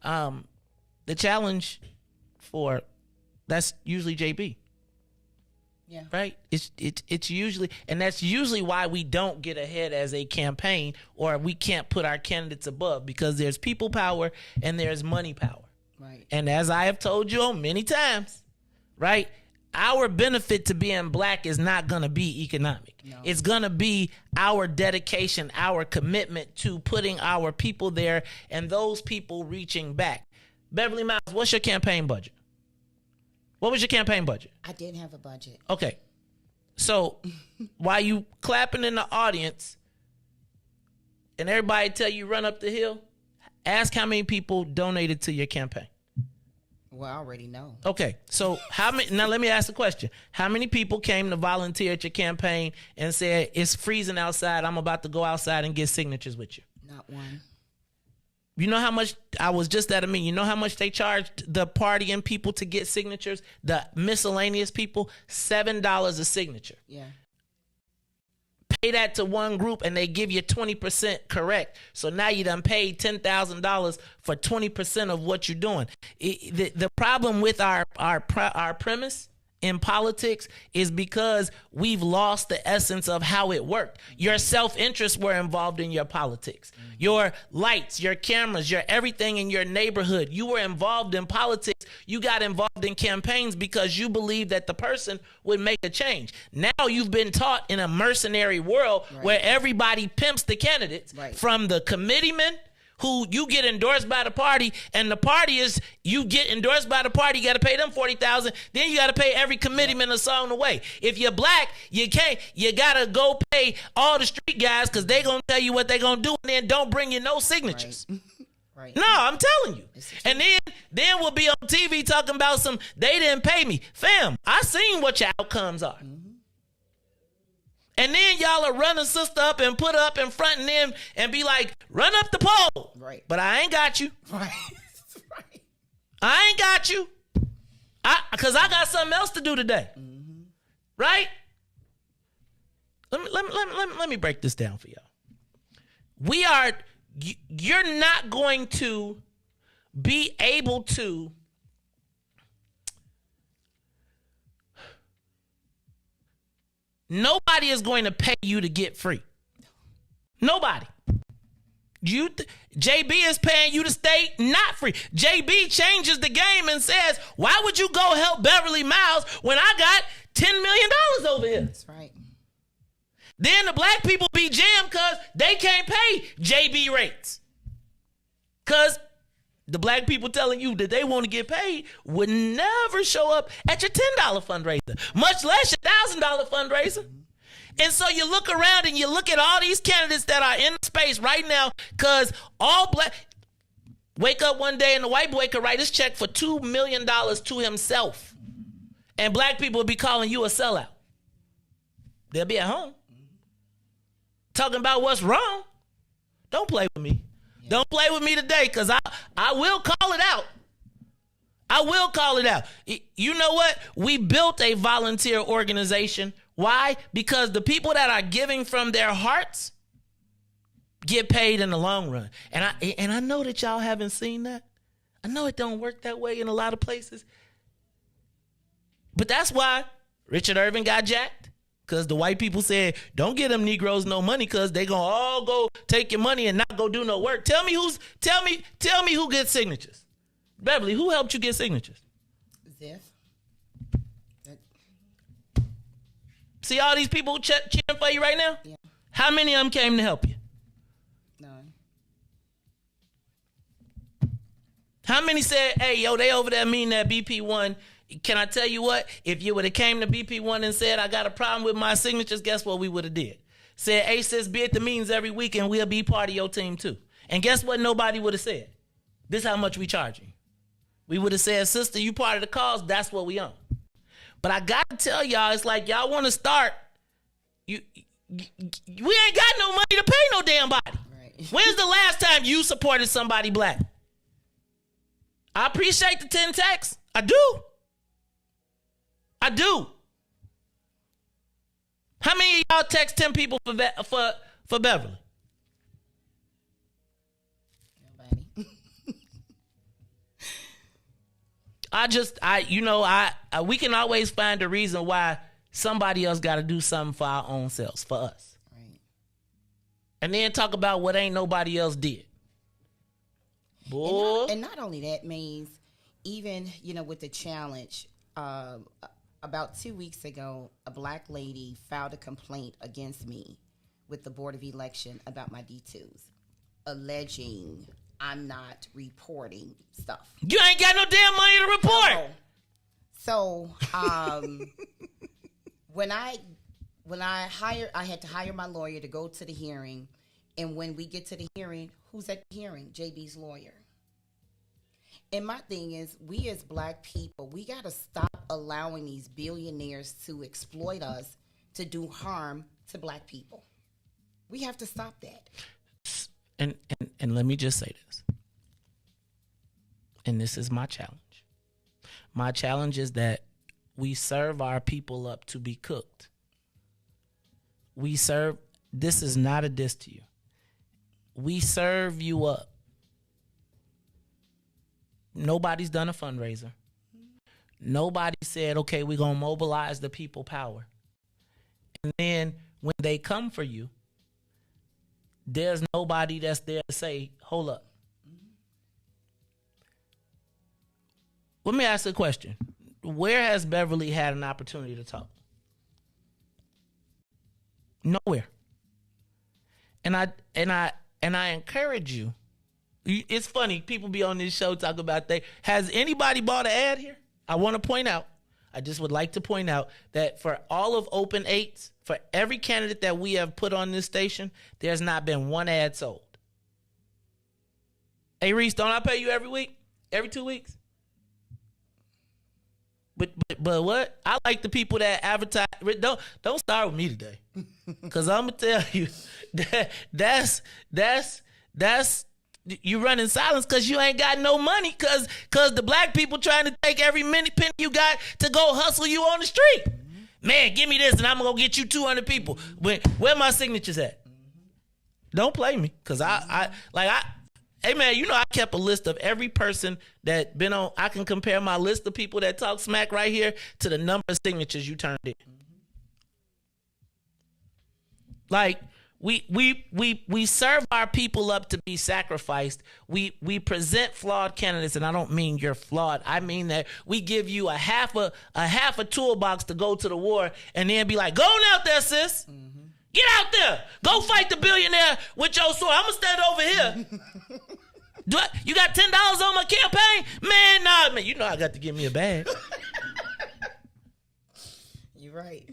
The challenge that's usually JB. Yeah. Right? It's usually, and that's usually why we don't get ahead as a campaign, or we can't put our candidates above, because there's people power and there's money power. Right. And as I have told you many times, right, our benefit to being black is not going to be economic. No. It's going to be our dedication, our commitment to putting our people there and those people reaching back. Beverly Miles, what's your campaign budget? What was your campaign budget? I didn't have a budget. Okay. So while you clapping in the audience and everybody tell you run up the hill, ask how many people donated to your campaign. Well, I already know. Okay. So how many? Now let me ask the question. How many people came to volunteer at your campaign and said, it's freezing outside, I'm about to go outside and get signatures with you? Not one. You know how much, I was just at a meeting, you know how much they charged the party and people to get signatures? The miscellaneous people, $7 a signature. Yeah. Pay that to one group and they give you 20% correct. So now you done paid $10,000 for 20% of what you're doing. The problem with our premise in politics is because we've lost the essence of how it worked. Your self-interests were involved in your politics. Your lights, your cameras, your everything in your neighborhood. You were involved in politics. You got involved in campaigns because you believed that the person would make a change. Now you've been taught in a mercenary world where everybody pimps the candidates, from the committeeman, who you get endorsed by the party, and the party is, you get endorsed by the party, you got to pay them $40,000, then you got to pay every committeeman along the way. If you're black, you got to go pay all the street guys because they going to tell you what they going to do, and then don't bring you no signatures. Right. No, I'm telling you. And then we'll be on TV talking about they didn't pay me. Fam, I seen what your outcomes are. And then y'all are running sister up and put her up in front of them and be like, run up the pole. Right. But I ain't got you. Right. I ain't got you. Because I got something else to do today. Right? Let me break this down for y'all. You're not going to be able to nobody is going to pay you to get free. Nobody. JB is paying you to stay not free. JB changes the game and says, why would you go help Beverly Miles when I got $10 million over here? That's right. Then the black people be jammed because they can't pay JB rates. Because the black people telling you that they want to get paid would never show up at your $10 fundraiser, much less your $1,000 fundraiser. And so you look around and you look at all these candidates that are in space right now, because all black wake up one day and the white boy could write his check for $2 million to himself. And black people will be calling you a sellout. They'll be at home talking about what's wrong. Don't play with me. Yeah. Don't play with me today, because I will call it out. I will call it out. You know what? We built a volunteer organization Why? Because the people that are giving from their hearts get paid in the long run. And I know that y'all haven't seen that. I know it don't work that way in a lot of places. But that's why Richard Irvin got jacked. Because the white people said, don't give them Negroes no money because they going to all go take your money and not go do no work. Tell me who gets signatures. Beverly, who helped you get signatures? Ziff. See all these people cheering for you right now? Yeah. How many of them came to help you? None. How many said, hey, yo, they over there mean that BP1. Can I tell you what? If you would have came to BP1 and said, I got a problem with my signatures, guess what we would have did? Said, hey, sis, be at the meetings every week and we'll be part of your team too. And guess what nobody would have said? This is how much we charging. We would have said, sister, you part of the cause, that's what we own. But I got to tell y'all, it's like y'all want to start. We ain't got no money to pay no damn body. Right. When's the last time you supported somebody black? I appreciate the 10 texts. I do. How many of y'all text 10 people for Beverly? Nobody. We can always find a reason why somebody else got to do something for our own selves, for us. Right. And then talk about what ain't nobody else did. Boy. And not only that, means even, with the challenge, about 2 weeks ago, a black lady filed a complaint against me with the Board of Election about my D2s, alleging I'm not reporting stuff. You ain't got no damn money to report. So when I had to hire my lawyer to go to the hearing, and when we get to the hearing, who's at the hearing? JB's lawyer. And my thing is, we as black people, we got to stop allowing these billionaires to exploit us to do harm to black people. We have to stop that. And let me just say this. And this is my challenge. My challenge is that we serve our people up to be cooked. This is not a diss to you. We serve you up. Nobody's done a fundraiser. Nobody said, okay, we're going to mobilize the people power. And then when they come for you, there's nobody that's there to say, hold up. Let me ask you a question. Where has Beverly had an opportunity to talk? Nowhere. And I encourage you. It's funny, people be on this show talk about has anybody bought an ad here? I want to point out, I just would like to point out that for all of Open 8s, for every candidate that we have put on this station, there's not been one ad sold. Hey, Riis, don't I pay you every week? Every 2 weeks? But what? I like the people that advertise. Don't start with me today. Because I'm going to tell you, that's you run in silence because you ain't got no money because the black people trying to take every penny you got to go hustle you on the street. Man, give me this and I'm going to get you 200 people. Where my signatures at? Don't play me because hey man, I kept a list of every person that been on. I can compare my list of people that talk smack right here to the number of signatures you turned in. Like, we serve our people up to be sacrificed. We present flawed candidates, and I don't mean you're flawed. I mean that we give you a half a toolbox to go to the war, and then be like, go on out there, sis. Mm-hmm. Get out there. Go fight the billionaire with your sword. I'm gonna stand over here. You got $10 on my campaign? Man, nah, man. You know I got to give me a bag. You're right.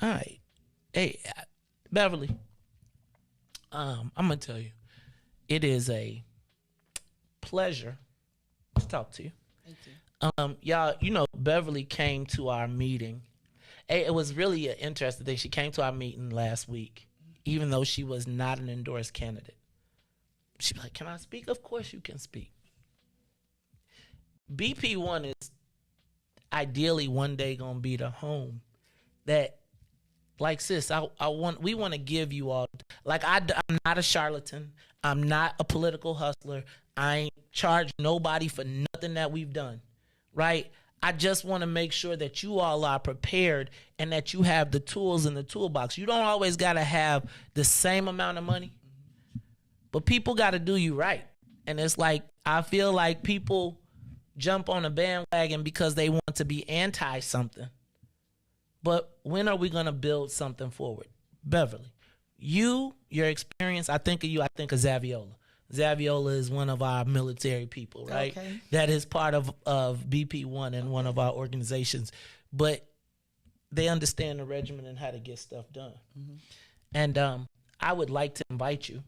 All right. Hey, Beverly, I'm going to tell you, it is a pleasure to talk to you. Thank you. Y'all, Beverly came to our meeting. It was really an interesting thing. She came to our meeting last week, even though she was not an endorsed candidate. She'd be like, can I speak? Of course you can speak. BP1 is ideally one day going to be the home that, like, sis, we want to give you all, like, I'm not a charlatan. I'm not a political hustler. I ain't charged nobody for nothing that we've done, right? I just want to make sure that you all are prepared and that you have the tools in the toolbox. You don't always got to have the same amount of money, but people got to do you right. And it's like, I feel like people jump on a bandwagon because they want to be anti something. But when are we going to build something forward? Beverly, your experience, I think of you, I think of Zaviola. Zaviola is one of our military people, right? Okay. That is part of BP1 and one of our organizations. But they understand the regimen and how to get stuff done. Mm-hmm. And I would like to invite you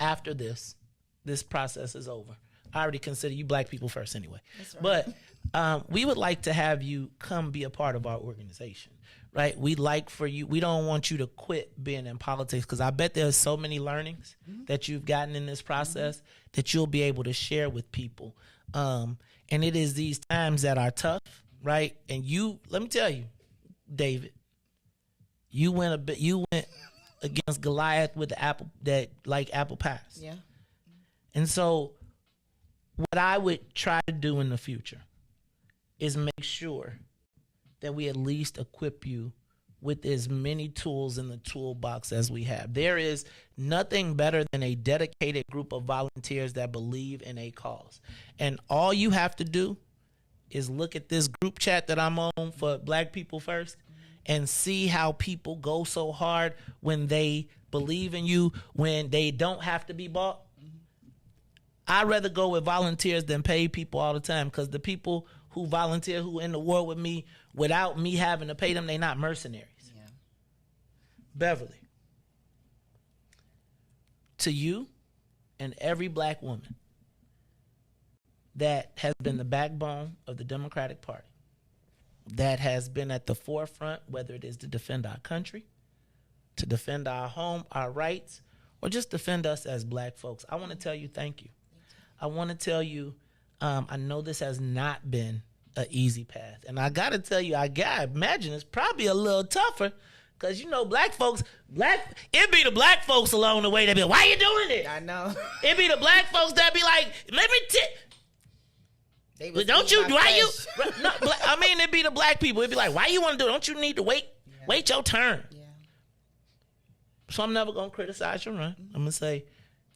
after this process is over. I already consider you black people first anyway. That's right. But we would like to have you come be a part of our organization, right? We don't want you to quit being in politics, because I bet there's so many learnings that you've gotten in this process that you'll be able to share with people. And it is these times that are tough, right? And let me tell you, David, you went against Goliath with the apple pies. Yeah. And so what I would try to do in the future is make sure that we at least equip you with as many tools in the toolbox as we have. There is nothing better than a dedicated group of volunteers that believe in a cause. And all you have to do is look at this group chat that I'm on for Black People First and see how people go so hard when they believe in you, when they don't have to be bought. I'd rather go with volunteers than paid people all the time, because the people who volunteer, who in the war with me without me having to pay them, they're not mercenaries. Yeah. Beverly, to you and every black woman that has been the backbone of the Democratic Party, that has been at the forefront, whether it is to defend our country, to defend our home, our rights, or just defend us as black folks, I want to tell you thank you. I want to tell you, I know this has not been an easy path. And I got to tell you, I imagine it's probably a little tougher, because, you know, black folks, it be the black folks along the way that be like, why you doing it? I know. It be the black folks that be like, let me don't you, why you, no, I mean, it be the black people. It be like, why you want to do it? Don't you need to wait your turn? Yeah. So I'm never going to criticize your run. I'm going to say,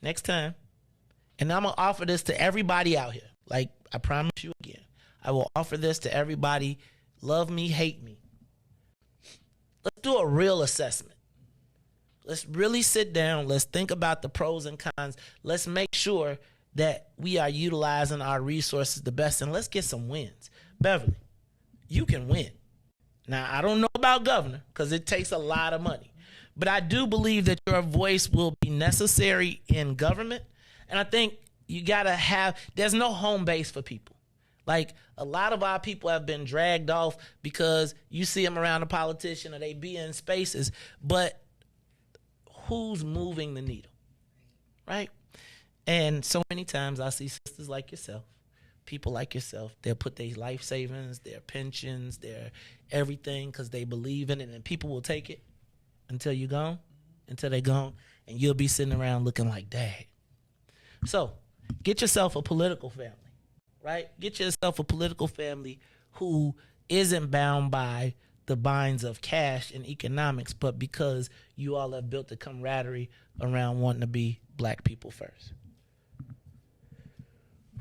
next time. And I'm going to offer this to everybody out here. Like, I promise you again, I will offer this to everybody. Love me, hate me. Let's do a real assessment. Let's really sit down. Let's think about the pros and cons. Let's make sure that we are utilizing our resources the best, and let's get some wins. Beverly, you can win. Now, I don't know about governor, because it takes a lot of money. But I do believe that your voice will be necessary in government. And I think you got to there's no home base for people. Like, a lot of our people have been dragged off because you see them around a politician or they be in spaces, but who's moving the needle, right? And so many times I see sisters like yourself, people like yourself, they'll put their life savings, their pensions, their everything, because they believe in it, and people will take it until you're gone, until they're gone, and you'll be sitting around looking like, dang. So get yourself a political family, right? Get yourself a political family who isn't bound by the binds of cash and economics, but because you all have built a camaraderie around wanting to be black people first.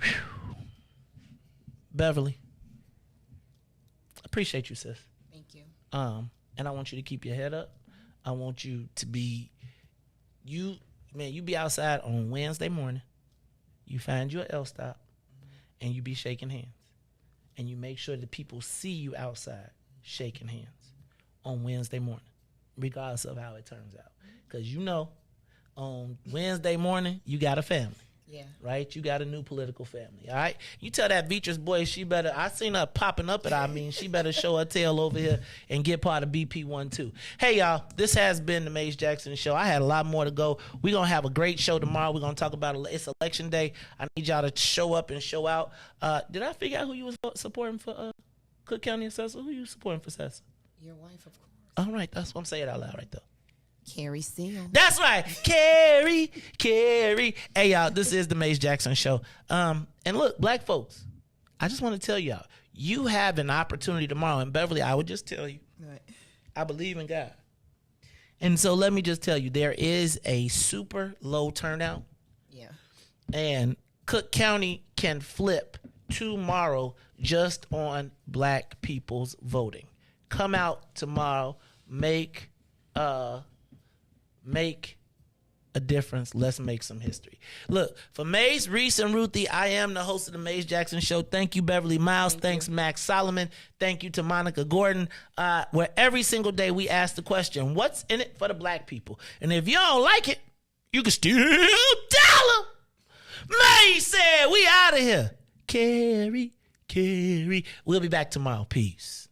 Whew. Beverly, appreciate you, sis. Thank you. And I want you to keep your head up. I want you to be, you be outside on Wednesday morning. You find your L stop, and you be shaking hands. And you make sure that people see you outside shaking hands on Wednesday morning, regardless of how it turns out. Because you know, on Wednesday morning, you got a family. Yeah. Right? You got a new political family. All right? You tell that Beatrice boy I seen her popping up at she better show her tail over here and get part of BP1 too. Hey, y'all. This has been the Maze Jackson Show. I had a lot more to go. We're going to have a great show tomorrow. We're going to talk about it's election day. I need y'all to show up and show out. Did I figure out who you was supporting for Cook County Assessor? Who you supporting for Assessor? Your wife, of course. All right, that's what I'm saying out loud right there. Carrie Steele. That's right. Carrie. Hey, y'all, this is the Mace Jackson Show. And look, black folks, I just want to tell y'all, you have an opportunity tomorrow. And Beverly, I would just tell you, I believe in God. And so let me just tell you, there is a super low turnout. Yeah. And Cook County can flip tomorrow just on black people's voting. Come out tomorrow, make a difference. Let's make some history. Look, for Maze, Riis, and Ruthie, I am the host of the Maze Jackson Show. Thank you, Beverly Miles. Thanks, Max Solomon. Thank you to Monica Gordon. Where every single day we ask the question, what's in it for the black people? And if you don't like it, you can still tell them. Maze said, we out of here. Carrie. We'll be back tomorrow. Peace.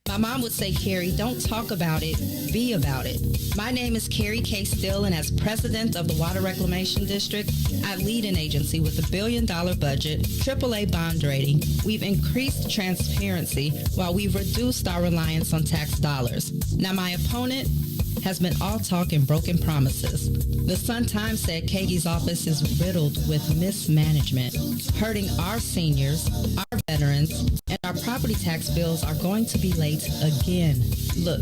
My mom would say, Carrie, don't talk about it, be about it. My name is Carrie Steele, and as president of the Water Reclamation District, I lead an agency with $1 billion budget, AAA bond rating. We've increased transparency while we've reduced our reliance on tax dollars. Now, my opponent has been all talk and broken promises. The Sun-Times said Kagi's office is riddled with mismanagement, hurting our seniors, our veterans, and our property tax bills are going to be late again. Look,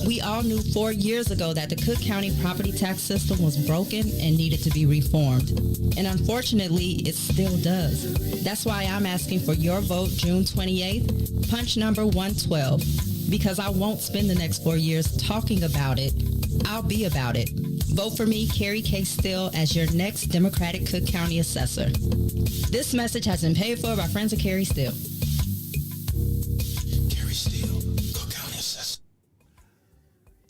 we all knew 4 years ago that the Cook County property tax system was broken and needed to be reformed. And unfortunately, it still does. That's why I'm asking for your vote June 28th, punch number 112. Because I won't spend the next 4 years talking about it. I'll be about it. Vote for me, Carrie Steele, as your next Democratic Cook County assessor. This message has been paid for by friends of Carrie Steele. Carrie Steele, Cook County assessor.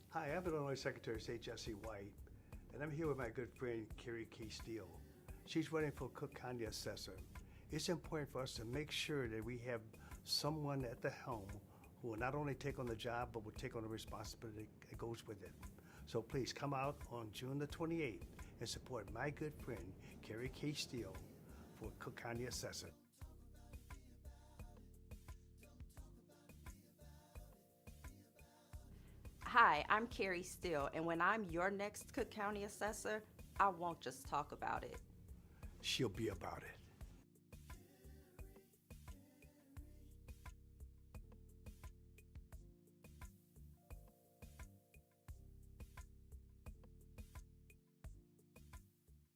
Hi, I'm Illinois Secretary of State Jesse White, and I'm here with my good friend Carrie Steele. She's running for Cook County assessor. It's important for us to make sure that we have someone at the helm who will not only take on the job, but will take on the responsibility that goes with it. So please come out on June the 28th and support my good friend, Carrie Steele, for Cook County Assessor. Hi, I'm Carrie Steele, and when I'm your next Cook County assessor, I won't just talk about it. She'll be about it.